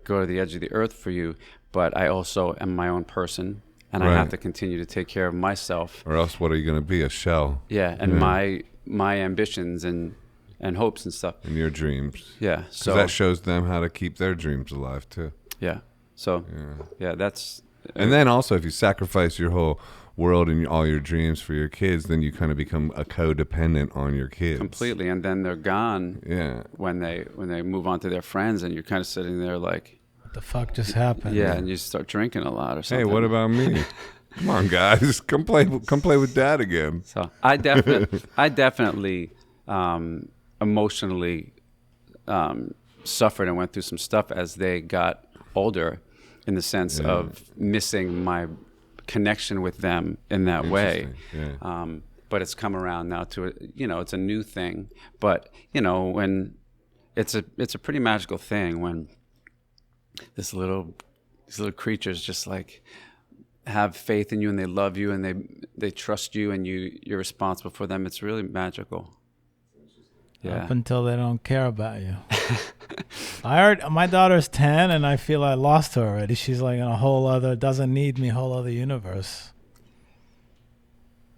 go to the edge of the earth for you, but I also am my own person, and I have to continue to take care of myself. Or else what are you going to be, a shell? Yeah, and my ambitions and hopes and stuff. And your dreams. Yeah. So that shows them how to keep their dreams alive too. Yeah. So, that's... And then also, if you sacrifice your whole world and all your dreams for your kids, then you kind of become a codependent on your kids. Completely. And then they're gone when they move on to their friends, and you're kind of sitting there like... What the fuck just happened? Yeah, and you start drinking a lot or something. Hey, what about me? Come on, guys. Come play with Dad again. So I definitely emotionally suffered and went through some stuff as they got older, in the sense of missing my connection with them in that way. Yeah. But it's come around now to it's a new thing. But when it's a pretty magical thing when these little creatures just like have faith in you, and they love you, and they trust you, and you're responsible for them. It's really magical. Yeah. Up until they don't care about you. I heard my daughter's 10, and I feel I lost her already. She's like in a whole other, doesn't need me, whole other universe.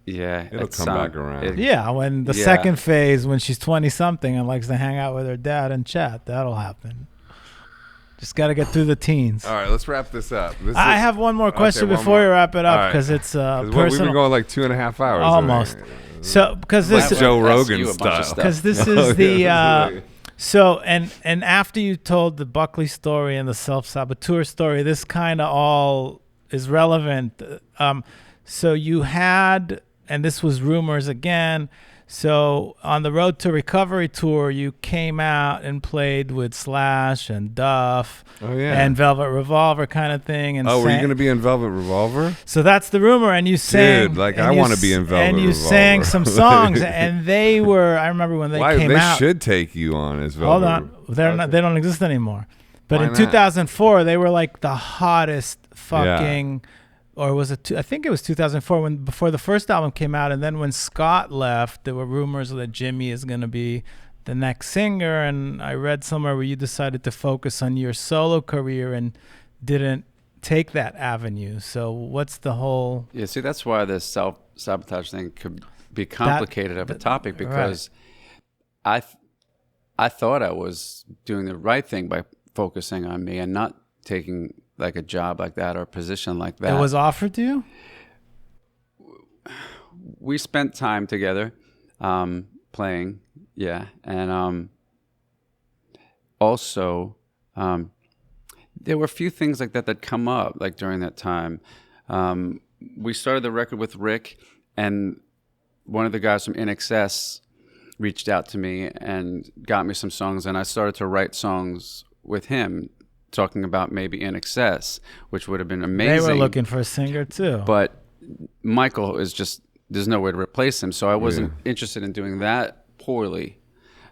Yeah, It'll it's, come back around. Yeah, when the second phase, when she's 20-something and likes to hang out with her dad and chat, that'll happen. Just got to get through the teens. All right, let's wrap this up. I have one more question one before more. we wrap it All up right. because it's We've personal. been going like 2.5 hours. Almost. So because this Like Joe Ask you Rogan a bunch of style. stuff. because this is the so and after you told the Buckley story and the self-saboteur story, this kind of all is relevant. So you had, and this was rumors again. So on the Road to Recovery tour, you came out and played with Slash and Duff and Velvet Revolver kind of thing. And were you going to be in Velvet Revolver? So that's the rumor, and you sang. Dude, like, and I you want to be in Velvet And you Revolver. sang some songs, and they were. I remember when they came they out. should take you on as Velvet. Hold on, they're not. They don't exist anymore. But Why in not? 2004, they were like the hottest fucking. Or was it? I think it was 2004 before the first album came out, and then when Scott left, there were rumors that Jimmy is going to be the next singer. And I read somewhere where you decided to focus on your solo career and didn't take that avenue. So what's the whole? Yeah, see, that's why the self-sabotage thing could be complicated of a topic, because I thought I was doing the right thing by focusing on me and not taking like a job like that or a position like that. It was offered to you? We spent time together playing, and also there were a few things like that come up like during that time. We started the record with Rick, and one of the guys from INXS reached out to me and got me some songs, and I started to write songs with him talking about maybe INXS, which would have been amazing. They were looking for a singer too. But Michael is just, there's no way to replace him, so I wasn't interested in doing that poorly.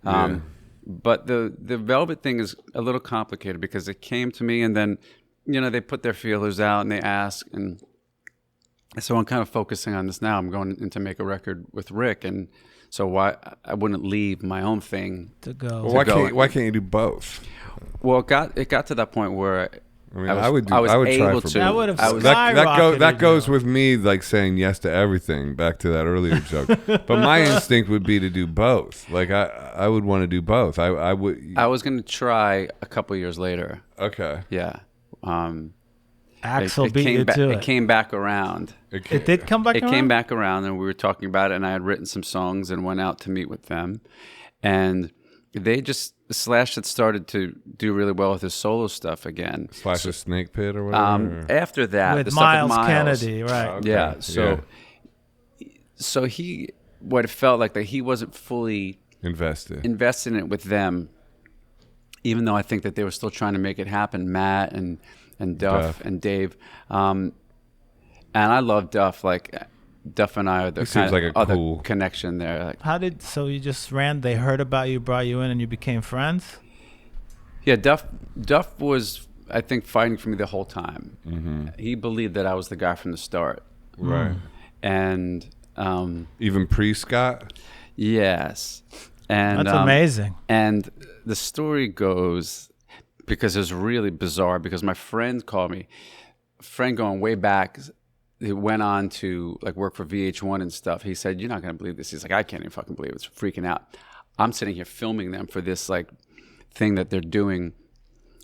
But the Velvet thing is a little complicated because it came to me, and then, they put their feelers out and they ask, and so I'm kind of focusing on this now. I'm going in to make a record with Rick, and so why I wouldn't leave my own thing to go. Well, why can't you do both? Well, it got to that point where I would try try able for to. That would have that goes with me like saying yes to everything. Back to that earlier joke. But my instinct would be to do both. Like I would want to do both. I would. I was going to try a couple years later. Okay. Yeah. Axel beat you to it. It came back around. It did come back around? It came back around, and we were talking about it, and I had written some songs and went out to meet with them. And Slash had started to do really well with his solo stuff again. Slash a Snake Pit or whatever? After that, with the stuff Miles Kennedy, right. Okay. Yeah. So what it felt like that he wasn't fully invested in it with them, even though I think that they were still trying to make it happen, Matt and Duff and Dave. And I love Duff. Like, Duff and I are the kind of other connection there. Like, so you just ran, they heard about you, brought you in, and you became friends? Yeah, Duff was, I think, fighting for me the whole time. Mm-hmm. He believed that I was the guy from the start. Right. And even pre-Scott? Yes. And that's amazing. And the story goes, because it was really bizarre, because my friend called me, friend going way back, he went on to like work for VH1 and stuff. He said, "You're not going to believe this." He's like, "I can't even fucking believe it." It's freaking out. I'm sitting here filming them for this like thing that they're doing,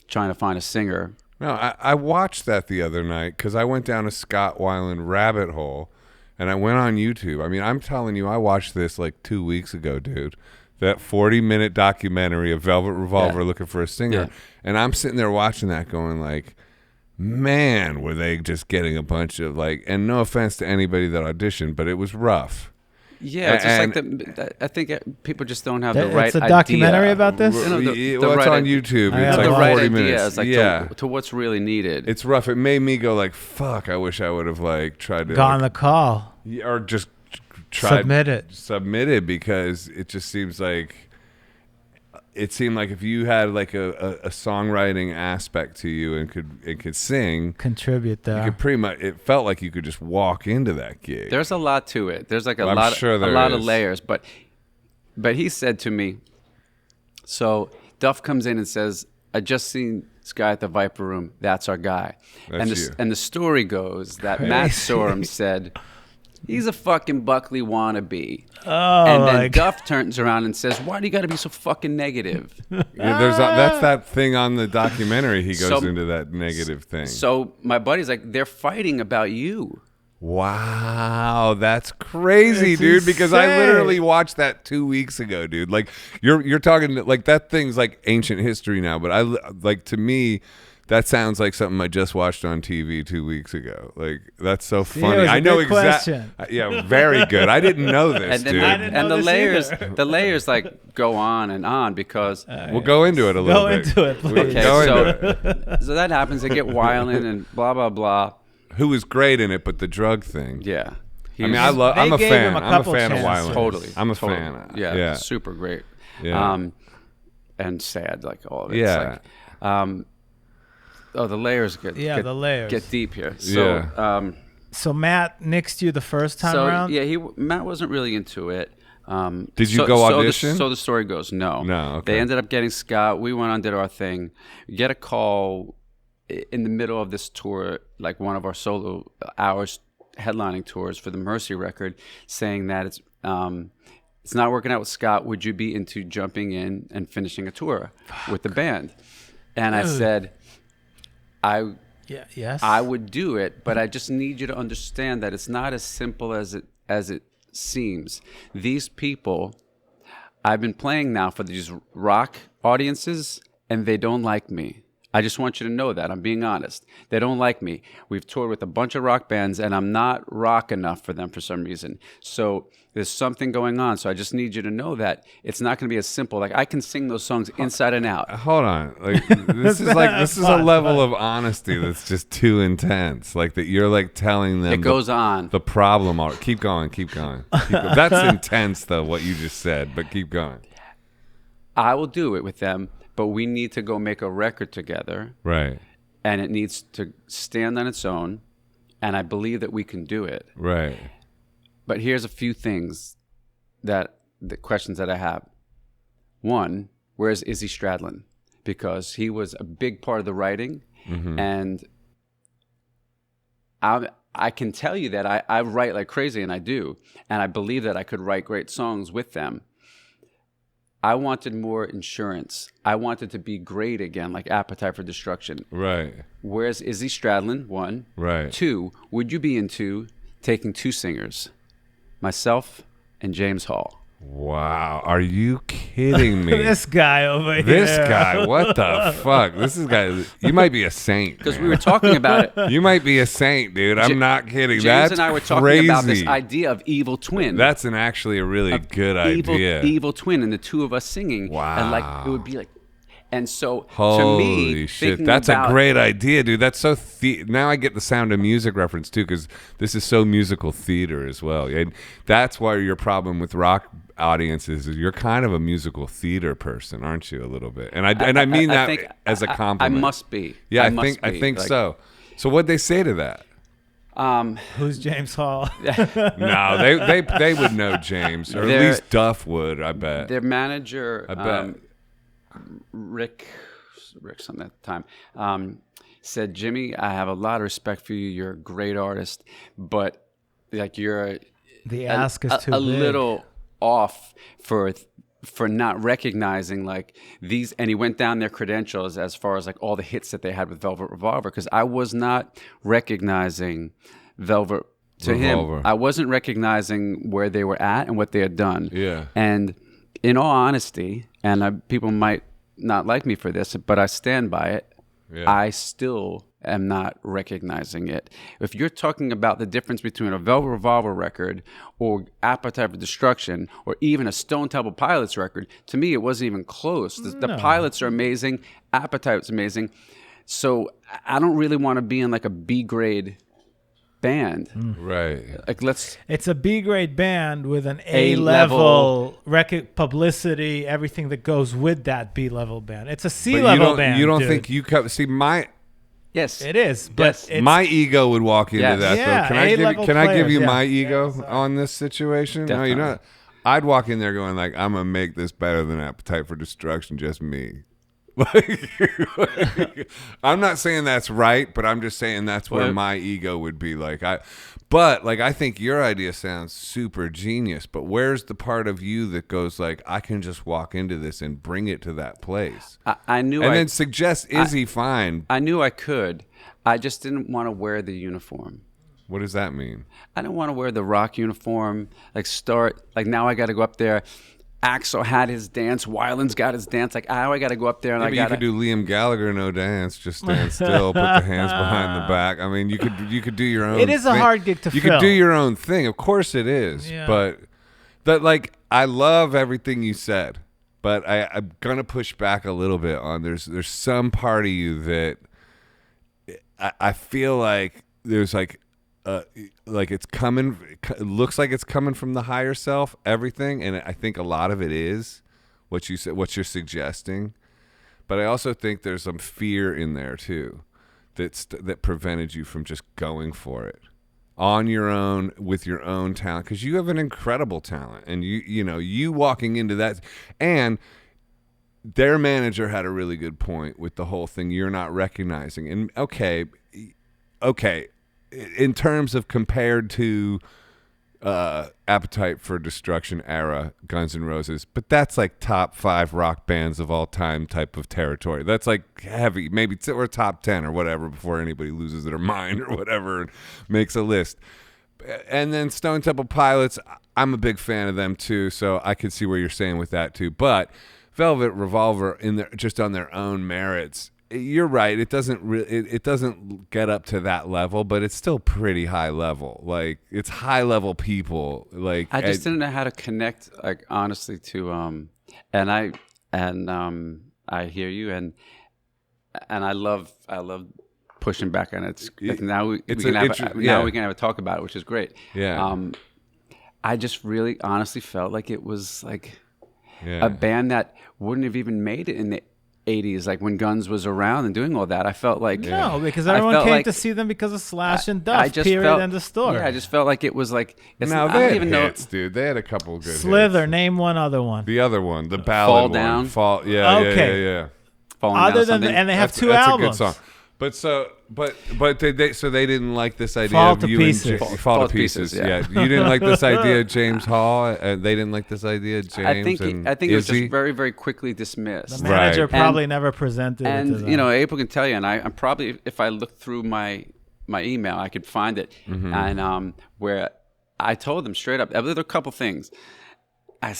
trying to find a singer. No, I watched that the other night because I went down a Scott Weiland rabbit hole, and I went on YouTube. I mean, I'm telling you, I watched this like 2 weeks ago, dude. That 40-minute documentary of Velvet Revolver looking for a singer. Yeah. And I'm sitting there watching that going like, man, were they just getting a bunch of like, and no offense to anybody that auditioned, but it was rough. Yeah, it's just like I think people just don't have the right idea. It's a documentary about this? Well, it's on YouTube. I It's have like the right 40 idea minutes. is like to what's really needed. It's rough. It made me go like, fuck, I wish I would have like tried to Gone the call. or just tried Submitted because it just seems like it seemed like if you had like a songwriting aspect to you and could sing, contribute there, you could pretty much, it felt like you could just walk into that gig. There's a lot to it. There's like a I'm lot sure of layers, but he said to me, so Duff comes in and says, "I just seen this guy at the Viper Room. That's our guy." That's you. And the story goes that Matt Sorum said He's a fucking Buckley wannabe. Oh, and then Duff turns around and says, "Why do you got to be so fucking negative?" That's that thing on the documentary. He goes into that negative thing. So my buddy's like, "They're fighting about you." Wow, that's crazy, It's dude. Because I insane. literally watched that 2 weeks ago, dude. Like you're talking like that thing's like ancient history now, but I like to me. That sounds like something I just watched on TV 2 weeks ago. Like that's so funny. it was a I know good exactly. Yeah, very good. I didn't know this, And then dude. I didn't know the this layers, either. the layers like go on and on because. We'll go into it a little Go bit. into it, please. Okay, Go so into it. so that happens. They get violent and blah blah blah. Who was great in it, but the drug thing. Yeah. I mean, I'm a They gave fan. him a I'm a couple fan of chances. violence. Totally. I'm a Totally. fan. Yeah, super great. Yeah. And sad, like all of it. Yeah. It's like, the layers the layers. get deep here. So, Yeah. So Matt nixed you the first time around? yeah, Matt wasn't really into it. Did you go audition? So the story goes, no. No, okay. They ended up getting Scott. We went on, did our thing. Get a call in the middle of this tour, like one of our solo hours headlining tours for the Mercy record, saying that it's not working out with Scott. Would you be into jumping in and finishing a tour with the band? And I said, Yes. I would do it, but I just need you to understand that it's not as simple as it seems. These people, I've been playing now for these rock audiences, and they don't like me. I just want you to know that. I'm being honest. They don't like me. We've toured with a bunch of rock bands, and I'm not rock enough for them for some reason. So there's something going on. So I just need you to know that it's not going to be as simple. Like I can sing those songs inside and out. Hold on. Like this is a level of honesty that's just too intense. Like that you're like telling them It goes on. the problem. Keep going. Keep going. That's intense though, what you just said, but keep going. I will do it with them, but we need to go make a record together. Right. And it needs to stand on its own. And I believe that we can do it. Right. But here's a few things the questions that I have. One, where's Izzy Stradlin? Because he was a big part of the writing. Mm-hmm. And I can tell you that I write like crazy, and I do. And I believe that I could write great songs with them. I wanted more insurance. I wanted to be great again, like Appetite for Destruction. Right. Where's Izzy Stradlin? One. Right. Two, would you be into taking two singers? Myself and James Hall. Wow. Are you kidding me? This guy over here. This guy, what the fuck? This is guy. You might be a saint. Because we were talking about it. You might be a saint, dude. I'm not kidding. James That's and I were crazy. talking about this idea of evil twin. That's actually a really good idea. Evil twin, and the two of us singing. Wow. And like it would be like, and so Holy to me, shit, thinking that's about, a great idea, dude. That's so now I get the Sound of Music reference too, because this is so musical theater as well. And that's why your problem with rock audiences is you're kind of a musical theater person, aren't you? A little bit, and I mean that think as a compliment. I must be. Yeah, I must think be. Like, so. So what'd they say to that? Who's James Hall? No, they would know James, or at least Duff would. I bet. Their manager, I bet. Rick something at the time, said, "Jimmy, I have a lot of respect for you. You're a great artist, but like you're The ask is too a big. little off for not recognizing like these." And he went down their credentials as far as like all the hits that they had with Velvet Revolver, because I was not recognizing Velvet to Revolver. him. I wasn't recognizing where they were at and what they had done. Yeah. And in all honesty, and people might not like me for this, but I stand by it. Yeah. I still am not recognizing it. If you're talking about the difference between a Velvet Revolver record or Appetite for Destruction or even a Stone Temple Pilots record, to me it wasn't even close. The Pilots are amazing. Appetite's amazing. So I don't really want to be in like a B grade band. Right. Like It's a B grade band with an A A level. level record publicity, everything that goes with that B level band. It's a C But level band. You don't dude. think you see my yes, It is, but Yes. it's, my ego would walk into Yes. that. Yeah, though. Can I give A-level you players, my yeah. ego on this situation? Definitely. No, you know, I'd walk in there going like, I'm gonna make this better than Appetite for Destruction, just me. Like, I'm not saying that's right, but I'm just saying that's where my ego would be. But I think your idea sounds super genius. But where's the part of you that goes like, I can just walk into this and bring it to that place? I knew, and then suggest Izzy fine. I knew I could. I just didn't want to wear the uniform. What does that mean? I didn't want to wear the rock uniform. Now I got to go up there. Axl had his dance. Weiland's got his dance. Now I got to go up there and you could do Liam Gallagher, no dance, just stand still, put the hands behind the back. I mean, you could do your own. It is thing. a hard gig to You fill. could do your own thing. Of course it is. Yeah. But I love everything you said, but I'm gonna push back a little bit on there's some part of you that I feel like there's like it's coming. It looks like it's coming from the higher self. Everything, and I think a lot of it is what you said, what you're suggesting. But I also think there's some fear in there too, that prevented you from just going for it on your own with your own talent, because you have an incredible talent, and you walking into that, and their manager had a really good point with the whole thing you're not recognizing. And okay. In terms of compared to Appetite for Destruction era Guns N' Roses, but that's like top 5 rock bands of all time type of territory. That's like heavy, maybe or top 10 or whatever before anybody loses their mind or whatever and makes a list. And then Stone Temple Pilots, I'm a big fan of them too, so I could see where you're saying with that too. But Velvet Revolver, just on their own merits, you're right. It doesn't get up to that level, but it's still pretty high level. Like, it's high level people. Like, I just didn't know how to connect, like, honestly, to and I hear you, and I love pushing back on it. Now we can have a talk about it, which is great. Yeah. I just really honestly felt like it was like a band that wouldn't have even made it in the 80s, like when Guns was around and doing all that. I felt like no, because everyone came to see them because of Slash and Duff. End of story. Yeah, I just felt like it was like no, they had hits, dude. They had a couple of good Slither. hits. Name one other one. The other one, the ballad Down. Fall. Yeah. Okay. Yeah. Falling Other down than and they have two that's albums. A good song. But they didn't like this idea Fall of to you Pieces. and Fall to Pieces. Yeah. You didn't like this idea of James Hall, and they didn't like this idea of James. I think it was just very, very quickly dismissed. The manager Right. probably never presented it to them. And April can tell you, and I'm probably, if I look through my email, I could find it, and where I told them straight up. There were a couple things. I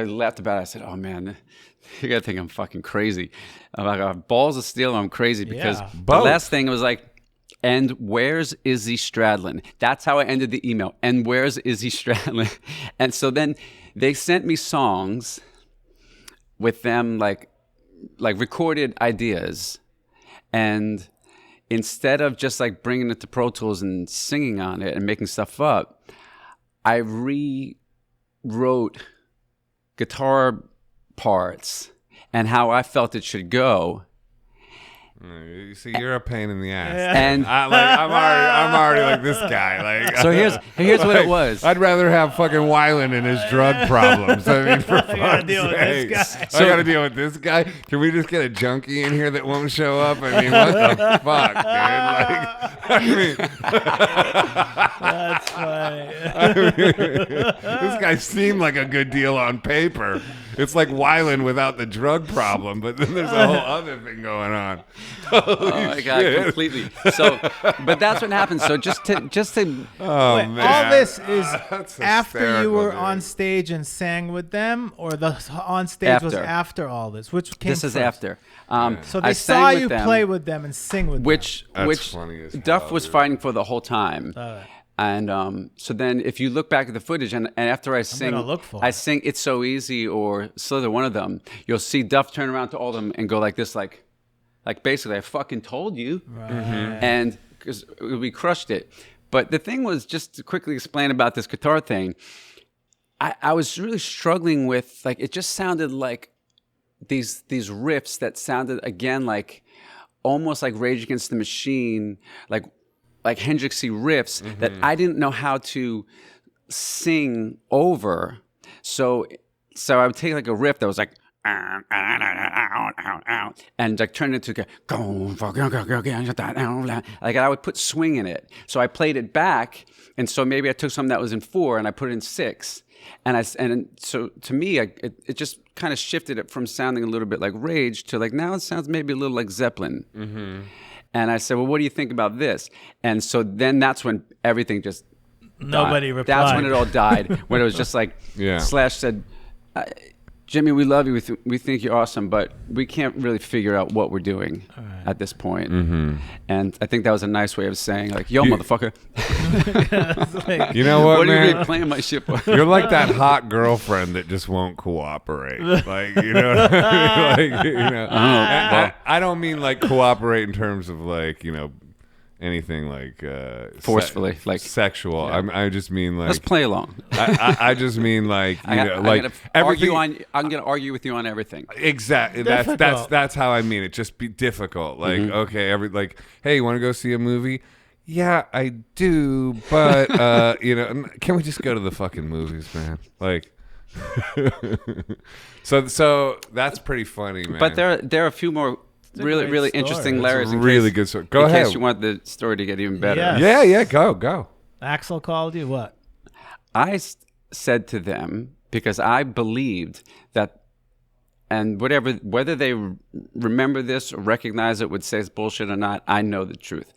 laughed about it. I said, "Oh man, you gotta think I'm fucking crazy. I'm like, balls of steel. I'm crazy because the last thing was like, and where's Izzy Stradlin? That's how I ended the email. And where's Izzy Stradlin? And so then they sent me songs with them like recorded ideas, and instead of just like bringing it to Pro Tools and singing on it and making stuff up, I rewrote guitar parts and how I felt it should go. You see, you're a pain in the ass. And I'm already like this guy. Like, so here's what it was. I'd rather have fucking Weiland and his drug problems. I mean, for I gotta fuck's deal with this sakes. guy. I gotta deal with this guy. Can we just get a junkie in here that won't show up? I mean, what the fuck, dude? Like, That's funny. this guy seemed like a good deal on paper. It's like Weiland without the drug problem, but then there's a whole other thing going on. Oh my god, completely. So, but that's what happened. So just to Oh Wait, man, all this is That's after you hysterical, were dude. on stage and sang with them, or the on stage was After. after all this? Which came this is first? after. So I they sang saw with you them, play with them and sing with which That's funny as Duff hell, was dude. fighting for the whole time. them. All right. And so then if you look back at the footage and after I sing gonna look for I it. sing It's So Easy or Slither, one of them, you'll see Duff turn around to all of them and go like this, like basically I fucking told you. And because we crushed it. But the thing was, just to quickly explain about this guitar thing, I was really struggling with, like, it just sounded like these riffs that sounded again like almost like Rage Against the Machine, like Hendrixy riffs that I didn't know how to sing over. So I would take like a riff that was like, and like turned it into like I would put swing in it. So I played it back, and so maybe I took something that was in 4 and I put it in 6, and so to me it just kind of shifted it from sounding a little bit like Rage to like now it sounds maybe a little like Zeppelin. Mm-hmm. And I said, well, what do you think about this? And so then that's when everything just Nobody died. replied. That's when it all died. When it was just like Slash said, Jimmy, we love you. We think you're awesome, but we can't really figure out what we're doing at this point. Mm-hmm. And I think that was a nice way of saying, like, yo, motherfucker. Like, You know what, What are man? you really playing my shit for? You're like that hot girlfriend that just won't cooperate. Like, you know what I mean? Like, you know, I don't mean like cooperate in terms of like, you know, anything like Forcefully, like sexual. Yeah. I just mean like Let's play along. I just mean like you know like everything. I'm gonna argue with you on everything. Exactly. That's how I mean it. Just be difficult. Like okay, like hey, you want to go see a movie? Yeah, I do, but you know, can we just go to the fucking movies, man? Like. so that's pretty funny, man. But there are a few more really great story. interesting It's layers. Really good story. Go ahead. In case you want the story to get even better. Yes. Yeah, go. Axel called you. What? I said to them, because I believed that, and whether they remember this or recognize it, would say it's bullshit or not, I know the truth.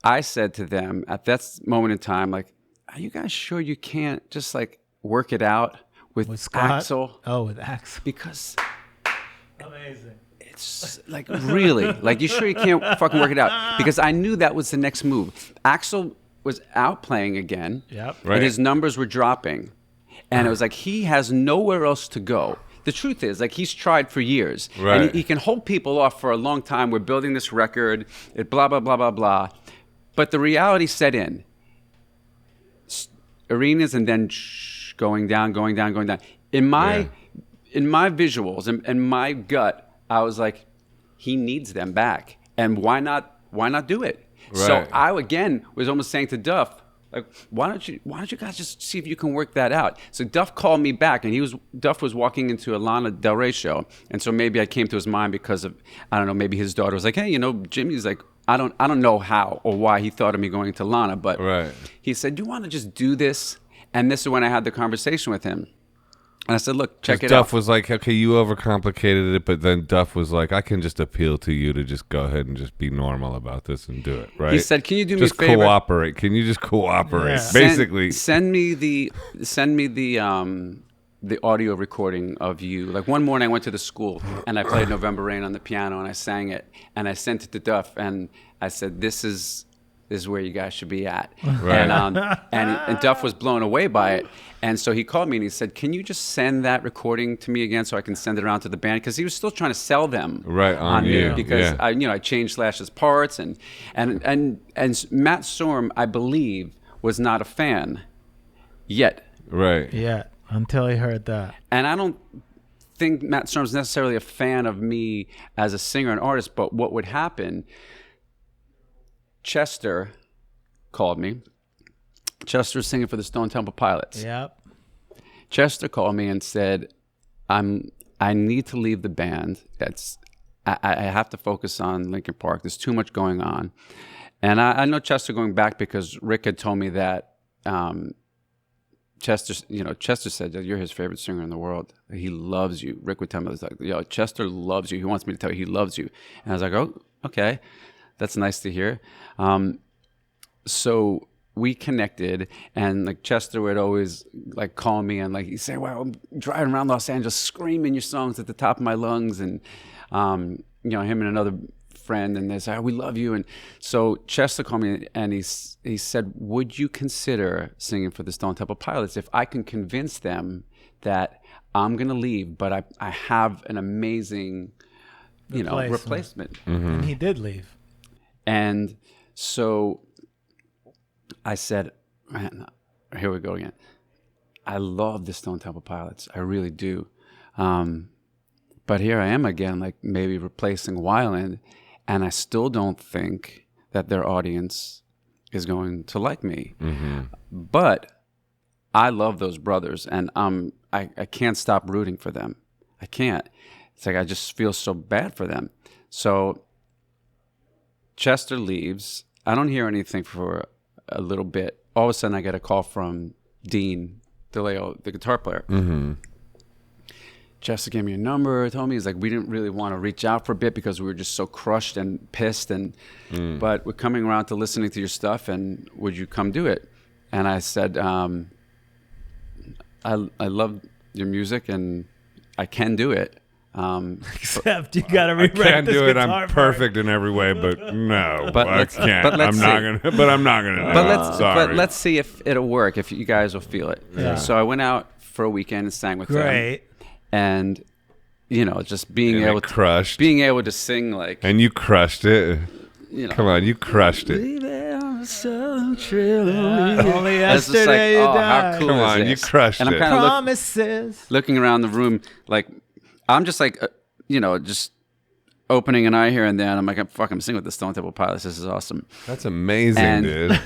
I said to them at that moment in time, like, are you guys sure you can't just like work it out with Scott? Axel? Oh, with Axel. Because Amazing. it's like, really, like, you sure you can't fucking work it out? Because I knew that was the next move. Axel was out playing again, Yep. Right. and his numbers were dropping, and it was like he has nowhere else to go. The truth is, like, he's tried for years, Right. and he can hold people off for a long time. We're building this record, it blah blah blah blah blah, but the reality set in. Arenas and then going down. In my visuals and my gut, I was like, he needs them back, and why not do it? Right. So I again was almost saying to Duff, like, why don't you guys just see if you can work that out? So Duff called me back, and Duff was walking into a Lana Del Rey show, and so maybe I came to his mind because of, I don't know, maybe his daughter was like, hey, you know, Jimmy's like, I don't know how or why he thought of me going to Lana, but he said, do you want to just do this? And this is when I had the conversation with him. And I said, look, check it Duff out. was like, okay, you overcomplicated it, but then Duff was like, I can just appeal to you to just go ahead and just be normal about this and do it, right? He said, can you do me just a favor? cooperate. Can you just cooperate? Yeah. Basically. Send me the audio recording of you. Like one morning I went to the school and I played November Rain on the piano and I sang it and I sent it to Duff and I said, this is where you guys should be at. Right. And Duff was blown away by it. And so he called me and he said, can you just send that recording to me again so I can send it around to the band? Because he was still trying to sell them on you. me because Yeah. I changed Slash's parts and Matt Storm, I believe, was not a fan yet. Right. Yeah, until he heard that. And I don't think Matt Storm's necessarily a fan of me as a singer and artist, but what would happen, Chester called me. Chester was singing for the Stone Temple Pilots. Yep. Chester called me and said, I need to leave the band. I have to focus on Linkin Park. There's too much going on. And I know Chester going back because Rick had told me that Chester said that you're his favorite singer in the world. He loves you. Rick would tell me, like, yo, Chester loves you. He wants me to tell you he loves you. And I was like, oh, okay. That's nice to hear. So we connected, and like Chester would always like call me and like he'd say, "Wow, I'm driving around Los Angeles screaming your songs at the top of my lungs," and him and another friend, and they say, "Oh, we love you." And so Chester called me and he said, "Would you consider singing for the Stone Temple Pilots if I can convince them that I'm gonna leave, but I have an amazing, replacement." Mm-hmm. And he did leave. And so I said, man, here we go again. I love the Stone Temple Pilots. I really do. But here I am again, like maybe replacing Weiland, and I still don't think that their audience is going to like me. Mm-hmm. But I love those brothers, and I can't stop rooting for them. I can't. It's like I just feel so bad for them. So Chester leaves. I don't hear anything for a little bit. All of a sudden, I get a call from Dean DeLeo, the guitar player. Mm-hmm. Chester gave me a number, told me, he's like, we didn't really want to reach out for a bit because we were just so crushed and pissed. But we're coming around to listening to your stuff, and would you come do it? And I said, I love your music, and I can do it. Except you got to I rewrite can't this do it. guitar I'm part. perfect in every way, but no, But I let's- can't. but let's I'm not see. gonna. But I'm not gonna. But let's see if it'll work, if you guys will feel it. Yeah. So I went out for a weekend and sang with them. Great. And, you know, just being And able it crushed. being able to sing like, And you crushed it. you know. Come on, you crushed it. Only It's just yesterday you how died. cool Come is on, you this? crushed And I'm it. kind of Promises. looking around the room, like, I'm just like, you know, just opening an eye here and there. And I'm like, I'm fucking singing with the Stone Temple Pilots. This is awesome. That's amazing, And- dude.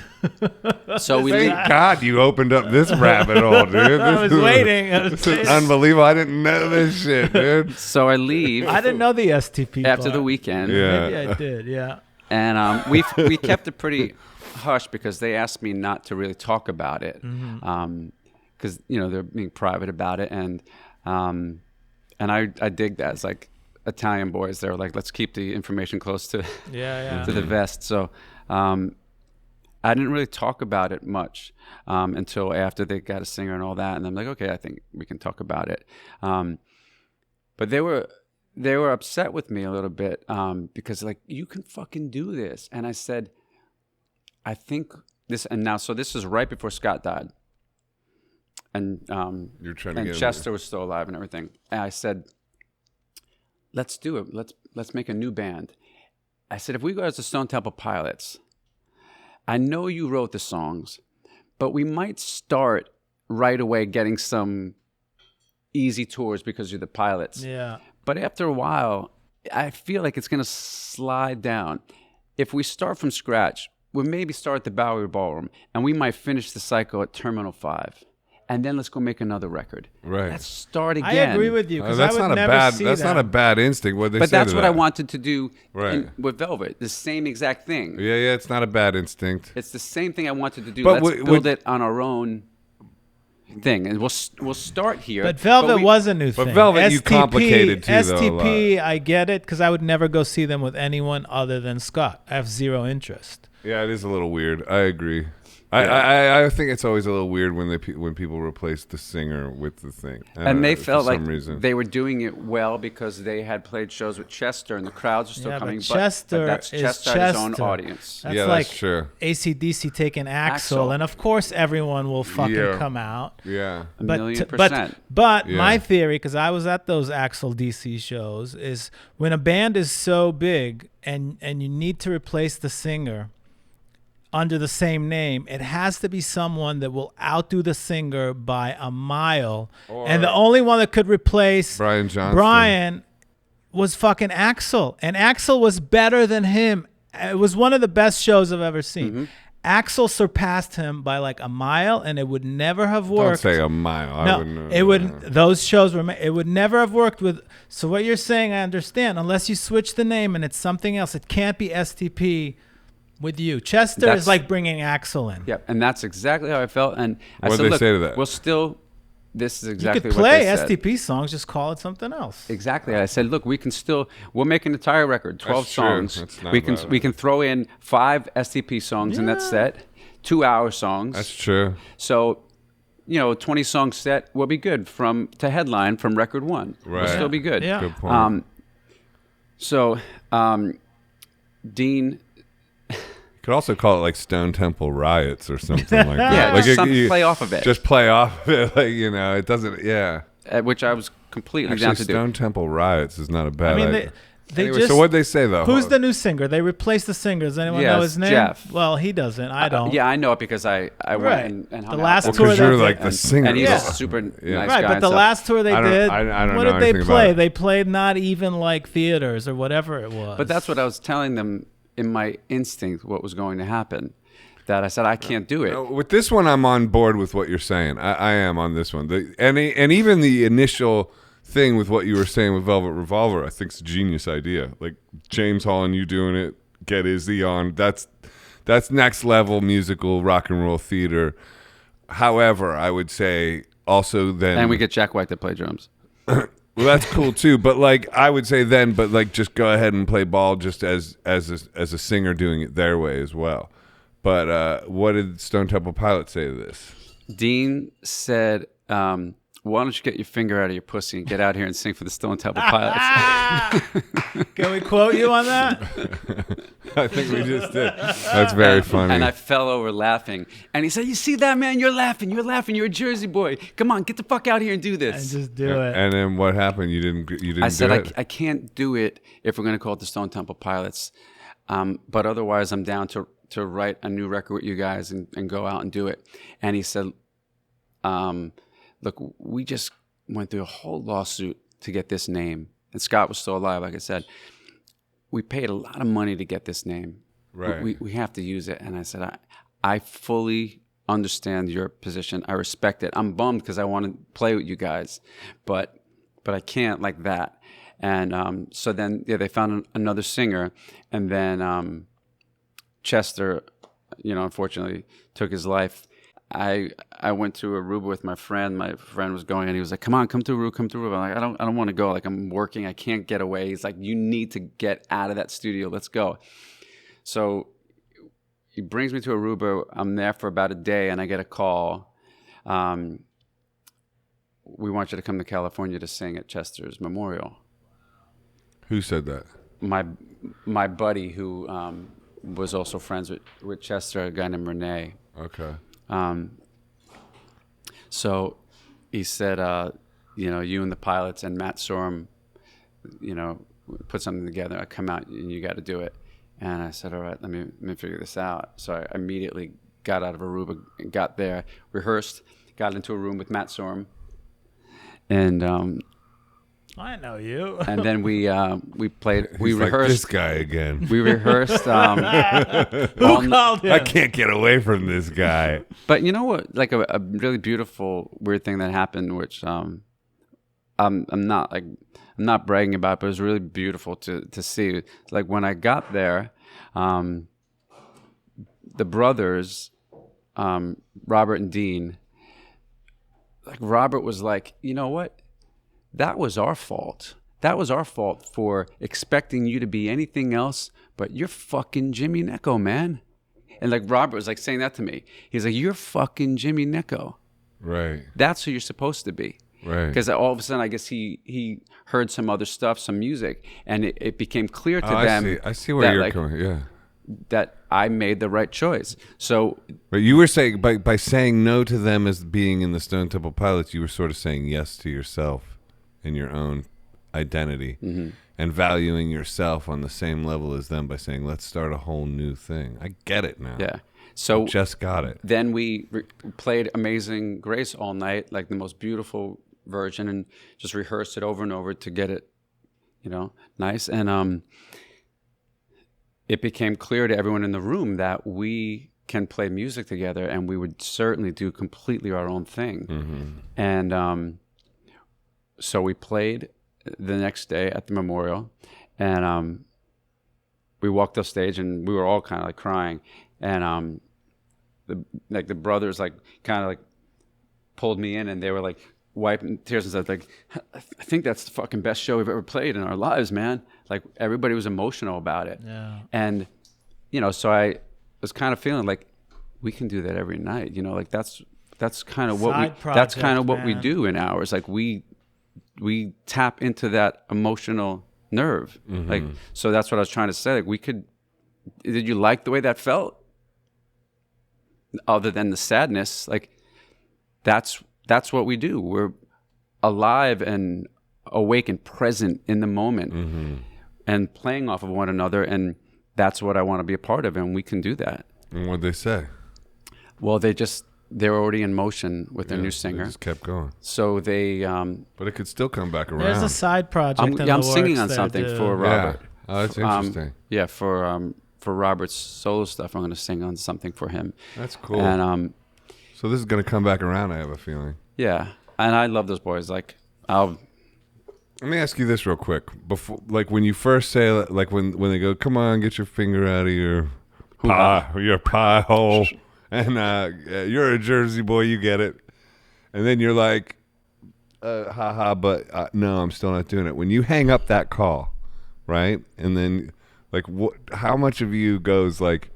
So we leave. Thank God you opened up this rabbit hole, dude. I was waiting. This is unbelievable. I didn't know this shit, dude. So I leave I didn't know the STP after part. the weekend. Yeah. Maybe I did. Yeah. And we kept it pretty hush because they asked me not to really talk about it, because you know they're being private about it, and I dig that. It's like Italian boys. They're like, let's keep the information close to Yeah. to the vest. So I didn't really talk about it much until after they got a singer and all that, and I'm like, okay, I think we can talk about it. But they were upset with me a little bit because like, you can fucking do this. And I said, I think this, and now, so this is right before Scott died. And You're trying to and get Chester was still alive and everything. And I said, let's do it. Let's make a new band. I said, if we go as the Stone Temple Pilots, I know you wrote the songs, but we might start right away getting some easy tours because you're the pilots. Yeah. But after a while, I feel like it's going to slide down. If we start from scratch, we'll maybe start at the Bowery Ballroom, and we might finish the cycle at Terminal 5. And then let's go make another record. Right. Let's start I again. agree with you because That's I would not a never bad. see That's that. not a bad instinct. What they But say that's to what that. I wanted to do Right. with Velvet. The same exact thing. Yeah, it's not a bad instinct. It's the same thing I wanted to do. But Let's build it on our own thing, and we'll start here. But Velvet we- was a new But thing. Velvet you complicated too, though, a STP, I get it because I would never go see them with anyone other than Scott. I have zero interest. Yeah, it is a little weird. I agree. I think it's always a little weird when people replace the singer with the thing. And they for felt like some reason. they were doing it well because they had played shows with Chester and the crowds are still Yeah, but coming. Chester that's is Chester had his own Chester. audience. That's Yeah, like that's true. AC/DC taking Axel, Axl. and of course everyone will fucking Yeah. come out. Yeah. A million But percent. Yeah. my theory, because I was at those Axel DC shows, is when a band is so big and you need to replace the singer under the same name, it has to be someone that will outdo the singer by a mile. And the only one that could replace Brian Johnson. Brian was fucking Axel, and Axel was better than him. It was one of the best shows I've ever seen. Mm-hmm. Axel surpassed him by like a mile, and it would never have Don't worked. say a mile. I No, wouldn't, it would. Those shows were. It would never have worked with. So what you're saying, I understand. Unless you switch the name and it's something else, it can't be STP with you. Chester That's- is like bringing Axel in. Yep, and that's exactly how I felt. And I What'd said, they look, say to that? we'll still. This is You exactly could what play they said. STP songs, just call it something else. Exactly. I said, look, we can still. We're making an entire record, 12 That's true. songs. That's not We can bad. we can throw in 5 STP songs in that Yeah. set, 2-hour songs. That's true. So, 20 song set will be good to headline from record 1. Right. Will still be good. Yeah. Good point. So, Dean, Could also call it like Stone Temple Riots or something like that. yeah, like just play off of it, Just play off of it. Like, it doesn't. Yeah. which I was completely Actually, down to Stone do. Temple Riots is not a bad I mean, idea. they Anyway, just. so what'd they say though? Who's the new singer? They replaced the singer. Does anyone know Yes, his name? Jeff. Well, he doesn't. I don't. Yeah, I know it because I Right. went and hung The out last with tour him. Because you're that like they- the singer. And he's Yeah. a super nice Right, guy. but and the stuff. last tour they I don't- did, I don't what know did they anything about play? it. They played not even like theaters or whatever it was. But that's what I was telling them in my instinct what was going to happen. That I said, I can't do it. With this one, I'm on board with what you're saying. I am on this one. And even the initial thing with what you were saying with Velvet Revolver. I think it's a genius idea. Like James Hall and you doing it, get Izzy on. That's next level musical rock and roll theater. However, I would say also then, and we get Jack White to play drums. well, that's cool too. But like I would say then, but like just go ahead and play ball just as a singer doing it their way as well. But what did Stone Temple Pilots say to this? Dean said, why don't you get your finger out of your pussy and get out here and sing for the Stone Temple Pilots? Can we quote you on that? I think we just did. That's very funny. And I fell over laughing. And he said, you see that, man? You're laughing. You're a Jersey boy. Come on, get the fuck out here and do this. And just do it. And then what happened? You didn't I said, do it? I can't do it if we're going to call it the Stone Temple Pilots. But otherwise, I'm down to write a new record with you guys and go out and do it. And he said, look, we just went through a whole lawsuit to get this name. And Scott was still alive, like I said. We paid a lot of money to get this name. Right. We have to use it. And I said, I fully understand your position. I respect it. I'm bummed because I want to play with you guys. But I can't like that. And so then, they found another singer. And then Chester, unfortunately took his life. I went to Aruba with my friend. My friend was going, and he was like, "Come on, come to Aruba, come to Aruba." I'm like, I don't want to go. Like, I'm working. I can't get away. He's like, "You need to get out of that studio. Let's go." So he brings me to Aruba. I'm there for about a day, and I get a call. We want you to come to California to sing at Chester's memorial. Who said that? My buddy who was also friends with Chester, a guy named Renee. Okay. So he said, you and the Pilots and Matt Sorum, put something together. I come out and you got to do it. And I said, all right, let me figure this out. So I immediately got out of Aruba, got there, rehearsed, got into a room with Matt Sorum, and I know you. and then we played. We He's rehearsed. like, this guy again. We rehearsed. Who called him? I can't get away from this guy. But you know what? Like a really beautiful, weird thing that happened, which I'm not bragging about, but it was really beautiful to see. Like when I got there, the brothers, Robert and Dean. Like Robert was like, you know what? That was our fault. That was our fault for expecting you to be anything else but you're fucking Jimmy Gnecco, man. And like Robert was like saying that to me. He's like, you're fucking Jimmy Gnecco. Right. That's who you're supposed to be. Right. Because all of a sudden, I guess he heard some other stuff, some music, and it became clear to I them. I see where you're like, going. Yeah. That I made the right choice. So, But you were saying by saying no to them as being in the Stone Temple Pilots, you were sort of saying yes to yourself and your own identity, and valuing yourself on the same level as them by saying, let's start a whole new thing. I get it now. yeah. So Just got it. then we played Amazing Grace all night, like the most beautiful version, and just rehearsed it over and over to get it, nice. And it became clear to everyone in the room that we can play music together, and we would certainly do completely our own thing. And so we played the next day at the memorial, and we walked off stage, and we were all kind of like crying, and the brothers kind of pulled me in, and they were like wiping tears and said, like, I think that's the fucking best show we've ever played in our lives, man. Like everybody was emotional about it. Yeah. And so I was kind of feeling like we can do that every night, like that's kind of what we do in ours. Like we tap into that emotional nerve. Like, so that's what I was trying to say. Like did you like the way that felt? Other than the sadness, like that's what we do. We're alive and awake and present in the moment, and playing off of one another. And that's what I want to be a part of. And we can do that. And what'd they say? Well, they were already in motion with their new singer. They just kept going. So they, But it could still come back around. There's a side project. I'm singing on something for Robert. Yeah. Oh, that's interesting. Yeah, for Robert's solo stuff, I'm going to sing on something for him. That's cool. And so this is going to come back around, I have a feeling. yeah, and I love those boys. Like I'll Let me ask you this real quick. Before, like when you first say, like when they go, "Come on, get your finger out of your pie hole," and you're a Jersey boy, you get it, and then you're like, "Haha," but no, I'm still not doing it. When you hang up that call, right, and then like, how much of you goes like,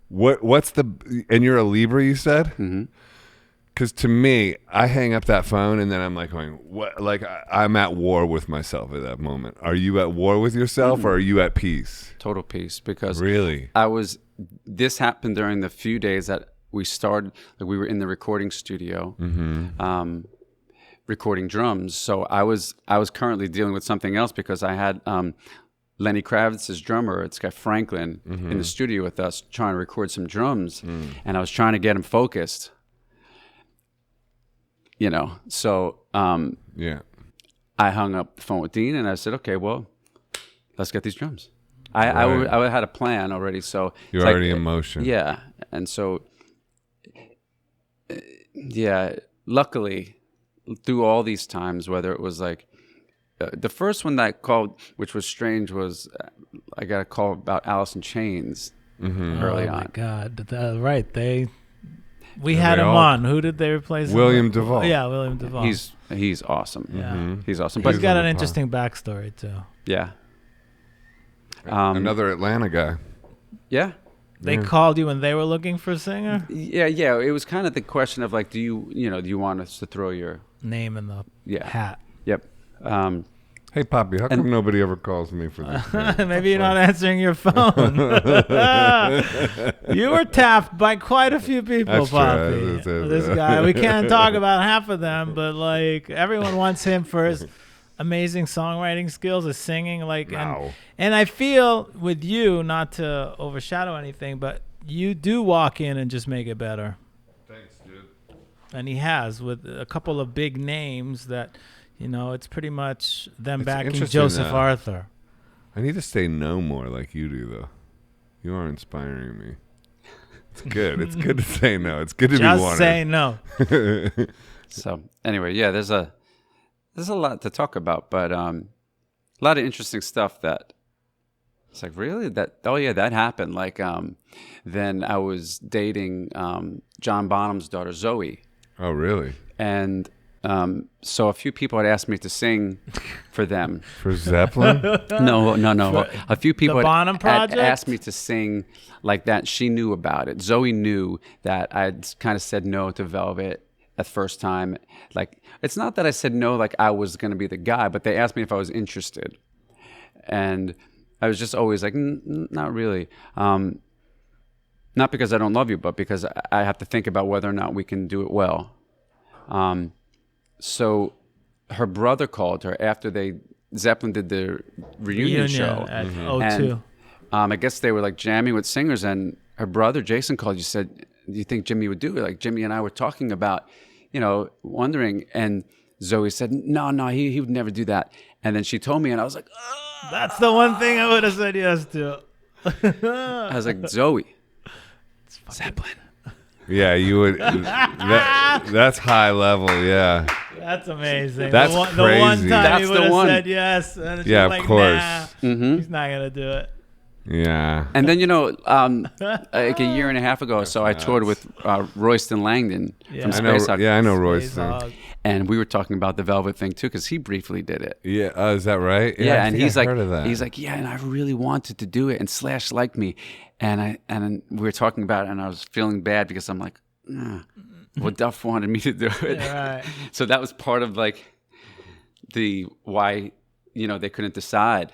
what's the? And you're a Libra, you said. Mm-hmm. Because to me, I hang up that phone and then I'm like going, what? Like I'm at war with myself at that moment. Are you at war with yourself or are you at peace? Total peace, because Really? This happened during the few days that we started, like we were in the recording studio, recording drums. So I was currently dealing with something else because I had Lenny Kravitz's drummer, it's got Franklin, in the studio with us trying to record some drums, and I was trying to get him focused. You know, so Yeah. I hung up the phone with Dean and I said, okay, well, let's get these drums. I had a plan already, so You're already in motion. Yeah, and so luckily through all these times, whether it was like the first one that I called, which was strange, was I got a call about Alice in Chains early on. Oh my God! Right, we had him on. Who did they replace? William Duvall. Yeah, William Duvall. He's awesome. Yeah. He's awesome. But But he's got an interesting backstory too. yeah, Another Atlanta guy. yeah. They called you when they were looking for a singer. Yeah. It was kind of the question of like, do you want us to throw your Name in the hat. Yep. Hey, Poppy, how come nobody ever calls me for this? Maybe you're not answering your phone. You were tapped by quite a few people, That's true. Poppy. That's This guy, we can't talk about half of them, but like everyone wants him for his amazing songwriting skills, his singing, like, Wow. and I feel with you, not to overshadow anything, but you do walk in and just make it better. Thanks, dude. And he has with a couple of big names that. You know, it's pretty much them It's backing interesting, Joseph Arthur. I need to say no more like you do, though. You are inspiring me. It's good. It's good to say no. It's good to be Just wanted. say no. So anyway, yeah, there's a lot to talk about, but a lot of interesting stuff that it's like, really, that happened. Like then I was dating John Bonham's daughter Zoe, Oh, really? and so a few people had asked me to sing for them. For Zeppelin? No. A few people The Bonham had Project? asked me to sing like that. She knew about it. Zoe knew that I'd kind of said no to Velvet at first time. Like, it's not that I said no like I was going to be the guy, but they asked me if I was interested. And I was just always like, not really. Not because I don't love you, but because I have to think about whether or not we can do it well. So her brother called her after Zeppelin did the reunion show at and O2. I guess they were like jamming with singers, and her brother Jason called. You said, "Do you think Jimmy would do it?" Like Jimmy and I were talking about, wondering. And Zoe said, "No, he would never do that." And then she told me, and I was like, "Oh." That's the one thing I would have said yes to. I was like, Zoe, Zeppelin. Yeah, you would. That's high level, yeah. That's amazing. That's the one crazy. time That's he the would have one. said yes. And Yeah, of like, course. Nah, he's not going to do it. Yeah. And then, like a year and a half ago, so I toured with Royston Langdon from I know. Space Out. Yeah, I know Space Royce. Hog. And we were talking about the Velvet thing too, because he briefly did it. Yeah, is that right? Yeah, I and think he's I like, heard of that. yeah, and I really wanted to do it, and Slash liked me, and we were talking about it, and I was feeling bad because I'm like, well, Duff wanted me to do it, Yeah, right. so that was part of like the why they couldn't decide,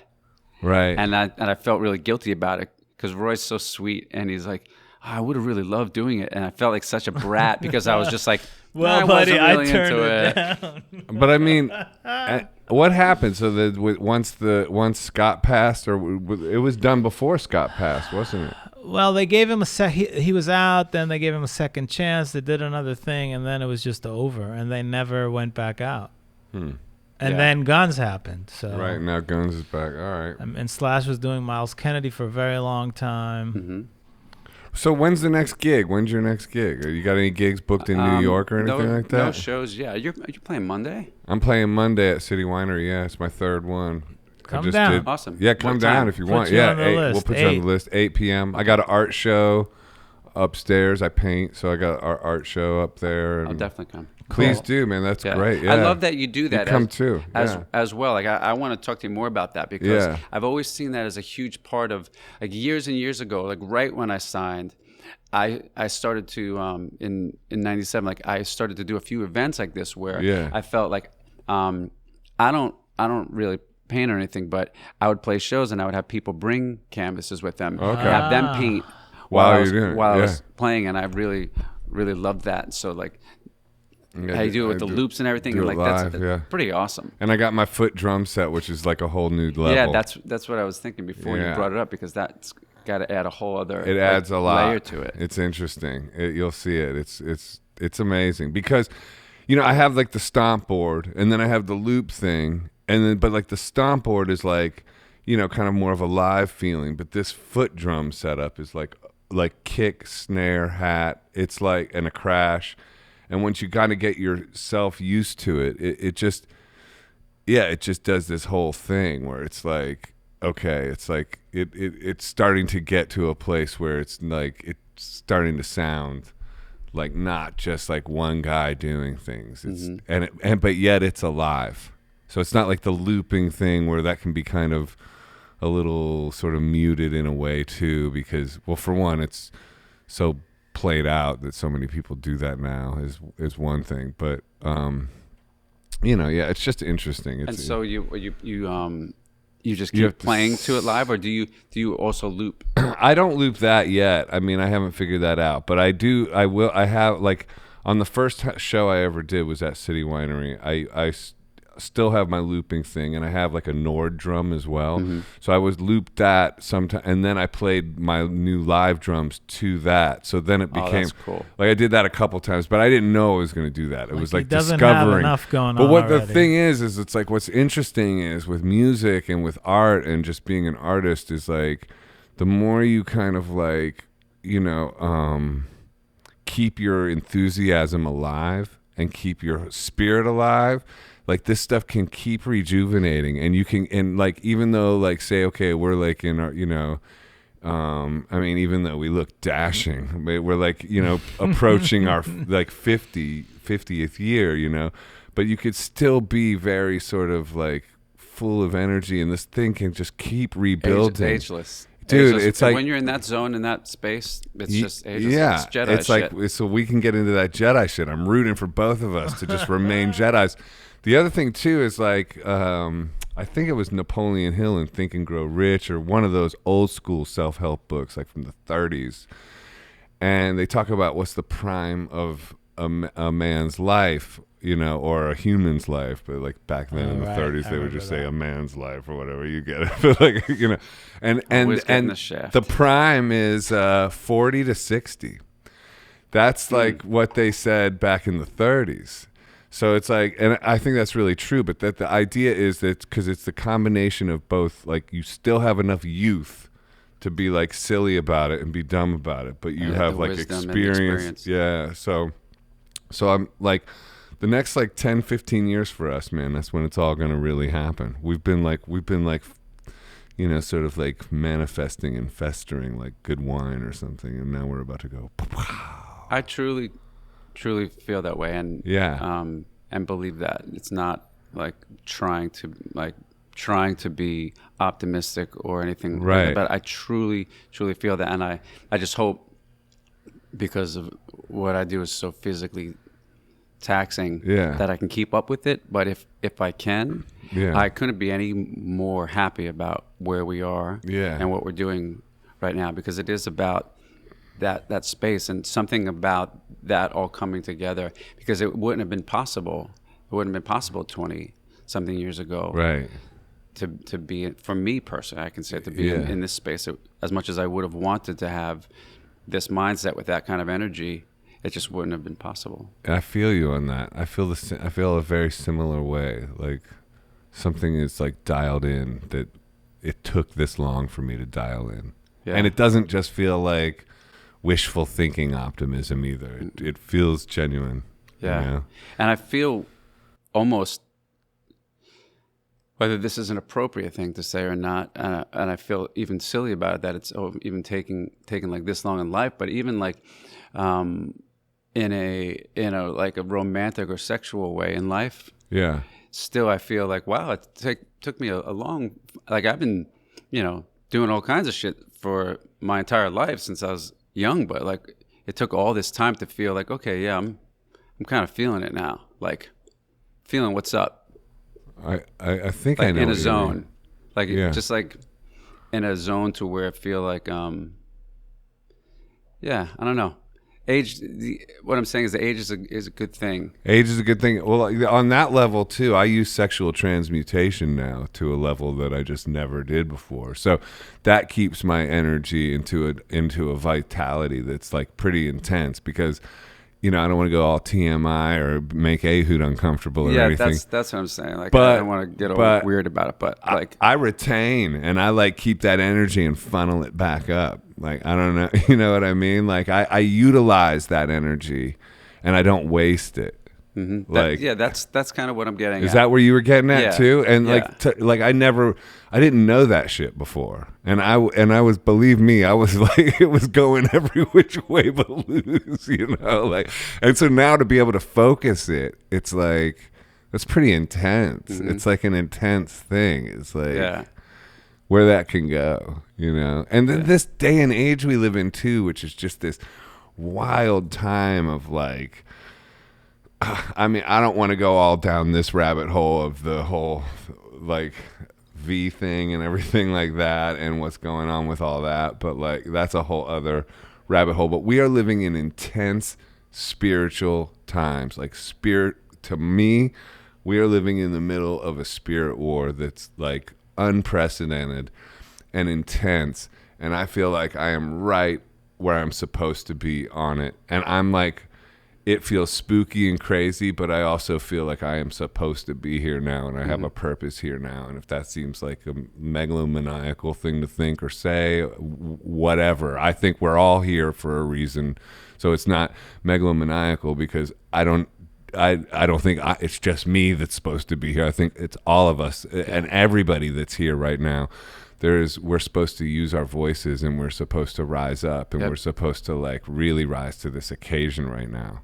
right. and I felt really guilty about it because Roy's so sweet, and he's like, I would have really loved doing it, and I felt like such a brat because I was just like, Well, I buddy, wasn't really I turned into it it. down. But I mean, what happened? So that once Scott passed, or it was done before Scott passed, wasn't it? Well, they gave him he was out, then they gave him a second chance. They did another thing, and then it was just over, and they never went back out. And then Guns happened. So Right now, Guns is back. All right. And Slash was doing Miles Kennedy for a very long time. So when's the next gig? When's your next gig? You got any gigs booked in New York or anything like that? No shows. Yeah, are you playing Monday? I'm playing Monday at City Winery. Yeah, it's my third one. Come down. Awesome. Yeah, come What down time? if you Put want. you Yeah, on the list. we'll put you on the list. 8 p.m. I got an art show upstairs. I paint, so I got our art show up there. I'll And definitely come. please Cool. do, man. That's Yeah. great. Yeah. I love that you do that. come as, too. Yeah. As well. Like I want to talk to you more about that because Yeah. I've always seen that as a huge part of like years and years ago. Like right when I signed, I started to in '97. Like I started to do a few events like this where Yeah. I felt like I don't really paint or anything, but I would play shows and I would have people bring canvases with them, Okay. have them paint While while I you're was, doing it, while I yeah. was playing, and I really loved that. So like. How you do it with the loops and everything, do and it like live, that's yeah. pretty awesome. And I got my foot drum set, which is like a whole new level. Yeah, that's what I was thinking before Yeah. you brought it up because that's got to add a whole other. It adds a lot layer to it. It's interesting. You'll see it. It's amazing because, I have like the stomp board, and then I have the loop thing, and then but like the stomp board is like, kind of more of a live feeling. But this foot drum setup is like kick, snare, hat. It's like and a crash. And once you kind of get yourself used to it, it just does this whole thing where it's like, okay, it's like it's starting to get to a place where it's like it's starting to sound like not just like one guy doing things. It's but yet it's alive. So it's not like the looping thing where that can be kind of a little sort of muted in a way too, because well, for one, it's so played out that so many people do that now is one thing, but it's just interesting. And so you just keep playing to it live, or do you also loop? I don't loop that yet. I mean, I haven't figured that out, but I have like on the first show I ever did was at City Winery. I still have my looping thing, and I have like a Nord drum as well. So I was looped that sometime, and then I played my new live drums to that. So then it became that's cool. Like I did that a couple times, but I didn't know I was going to do that. It was like he doesn't discovering. have enough going but on what already. the thing is it's like what's interesting is with music and with art and just being an artist is like the more you kind of like keep your enthusiasm alive and keep your spirit alive. Like this stuff can keep rejuvenating, and you can, and like even though like say okay we're like in our I mean even though we look dashing, we're like approaching our like 50th year, but you could still be very sort of like full of energy, and this thing can just keep rebuilding. Ageless. Dude, ageless. it's like when you're in that zone, in that space, it's just ageless. yeah, It's Jedi it's shit. like so we can get into that Jedi shit. I'm rooting for both of us to just remain Jedis. The other thing too is like I think it was Napoleon Hill in Think and Grow Rich, or one of those old school self-help books like from the 30s, and they talk about what's the prime of a man's life, or a human's life, but like back then in the 30s they would just say a man's life or whatever, you get it. But like and Always getting and the shaft. the prime is 40 to 60. That's like what they said back in the 30s. So it's like, and I think that's really true, but that the idea is that because it's the combination of both, like you still have enough youth to be like silly about it and be dumb about it, but you have the like wisdom and experience. Yeah. So I'm like, the next like 10, 15 years for us, man, that's when it's all going to really happen. We've been like, sort of like manifesting and festering like good wine or something. And now we're about to go. I truly feel that way, and and believe that it's not like trying to be optimistic or anything, right? But I truly feel that, and I just hope, because of what I do is so physically taxing, that I can keep up with it. But if I can, I couldn't be any more happy about where we are and what we're doing right now, because it is about that space and something about that all coming together, because it wouldn't have been possible. It wouldn't have been possible 20 something years ago, right? To be, for me personally, I can say, to be in this space, as much as I would have wanted to have this mindset with that kind of energy, it just wouldn't have been possible. I feel you on that. I feel a very similar way. Like something is like dialed in that it took this long for me to dial in, and it doesn't just feel like, wishful thinking optimism either. It feels genuine. Yeah. You know? And I feel almost, whether this is an appropriate thing to say or not, and I feel even silly about it that it's even taking like this long in life, but even like in a like a romantic or sexual way in life. Yeah. Still, I feel like, wow, it took me a long, like I've been, doing all kinds of shit for my entire life since I was young, but like it took all this time to feel like, okay, yeah, I'm kind of feeling it now, like feeling what's up. I think like I know in a what you zone, mean. like Yeah. just like in a zone to where I feel like, yeah, I don't know. Age. What I'm saying is the age is a good thing. Age is a good thing. Well, on that level too, I use sexual transmutation now to a level that I just never did before. So that keeps my energy into a vitality that's like pretty intense because, I don't want to go all TMI or make Ehud uncomfortable or anything. Yeah, that's what I'm saying. Like, But- I don't want to get all but weird about it, but like, I retain and I like keep that energy and funnel it back up. Like, I don't know, you know what I mean? Like I utilize that energy and I don't waste it. Like, that's kind of what I'm getting is at. that where you were getting at Yeah, too? And yeah. like I didn't know that shit before. And I was, believe me, I was like, it was going every which way but loose, like, and so now to be able to focus it, it's like, that's pretty intense. It's like an intense thing. It's like, Yeah. where that can go, and then this day and age we live in too, which is just this wild time of like, I mean, I don't want to go all down this rabbit hole of the whole like V thing and everything like that and what's going on with all that, but like that's a whole other rabbit hole. But we are living in intense spiritual times. Like to me, we are living in the middle of a spirit war that's like unprecedented and intense, and I feel like I am right where I'm supposed to be on it, and I'm like, it feels spooky and crazy, but I also feel like I am supposed to be here now and I have a purpose here now. And if that seems like a megalomaniacal thing to think or say, whatever, I think we're all here for a reason. So it's not megalomaniacal because I don't think it's just me that's supposed to be here. I think it's all of us and everybody that's here right now. We're supposed to use our voices and we're supposed to rise up and we're supposed to like really rise to this occasion right now.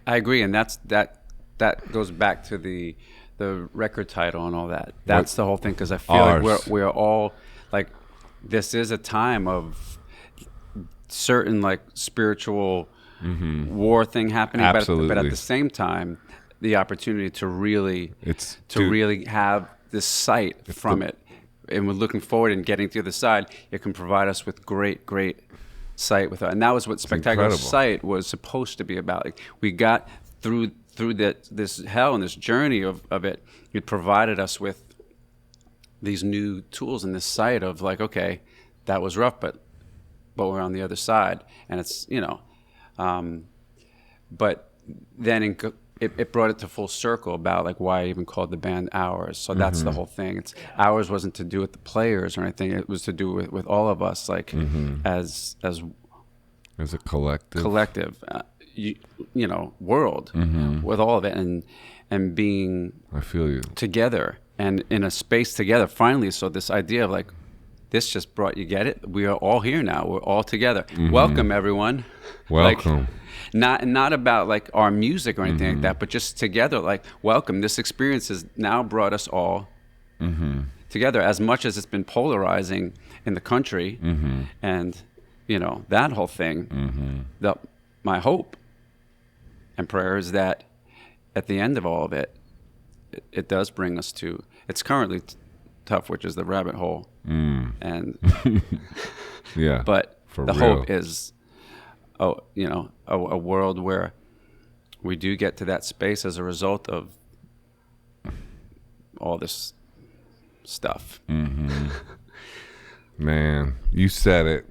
I agree, and that goes back to the record title and all that. That's the whole thing, because I feel like we're all like, this is a time of certain like spiritual war thing happening, Absolutely. but at the same time, the opportunity to really really have this sight from it, and we're looking forward and getting to the other side. It can provide us with great sight with it, and that was what Spectacular incredible. Sight was supposed to be about. Like, we got through this hell and this journey of it. It provided us with these new tools and this sight of like, okay, that was rough, but we're on the other side, and it's but then it brought it to full circle about like why I even called the band Ours. So that's the whole thing. It's Ours wasn't to do with the players or anything. It was to do with all of us, like as a collective world with all of it and being I feel you together and in a space together finally. So this idea of like, this just brought, you get it? We are all here now. We're all together. Welcome, everyone. welcome. Like, not about like our music or anything like that, but just together, like, welcome. This experience has now brought us all together, as much as it's been polarizing in the country and that whole thing. My hope and prayer is that at the end of all of it, it does bring us to, it's currently tough, which is the rabbit hole. And Yeah. but for the real. hope is a world where we do get to that space as a result of all this stuff. Man, you said it.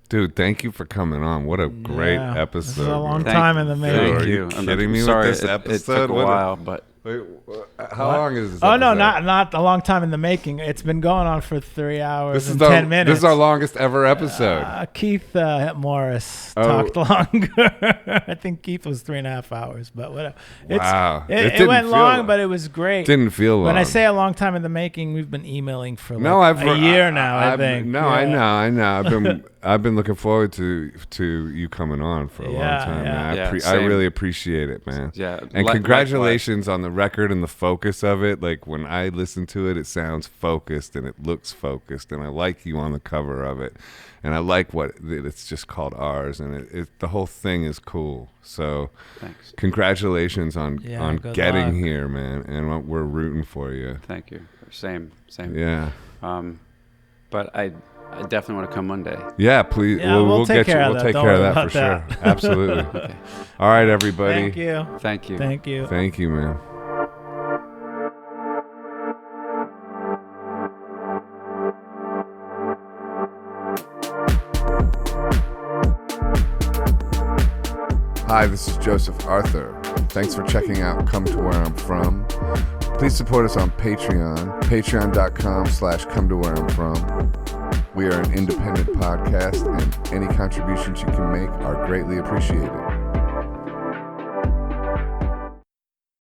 Dude, thank you for coming on. What a great episode. This is a long bro. time in the making. Thank Are you. you kidding me with sorry this it episode? took a What a- while, but Wait, how long is this? Oh no, episode? not a long time in the making. It's been going on for 3 hours This is and 10 minutes. This is our longest ever episode. Keith Morris talked longer. I think Keith was 3.5 hours, but whatever. Wow. It went long, but it was great. Didn't feel long. When I say a long time in the making, we've been emailing for I've a year now. I think. No, Yeah. I know. I've been looking forward to you coming on for a long time. Yeah. Man. Yeah, I really appreciate it, man. Yeah, And congratulations on the record and the focus of it. Like when I listen to it, it sounds focused and it looks focused, and I like you on the cover of it, and I like what it's just called Ours, and the whole thing is cool. So, Thanks. Congratulations on good getting luck. here, man, and we're rooting for you. Thank you. Same. Yeah. But I definitely want to come one day. Yeah, please. Yeah, we'll take care of We'll that. take Don't care of worry that for about sure. Absolutely. Okay. All right, everybody. Thank you. Thank you. Thank you. Thank you, man. Hi, this is Joseph Arthur. Thanks for checking out Come to Where I'm From. Please support us on Patreon, patreon.com/come to where I'm from. We are an independent podcast, and any contributions you can make are greatly appreciated.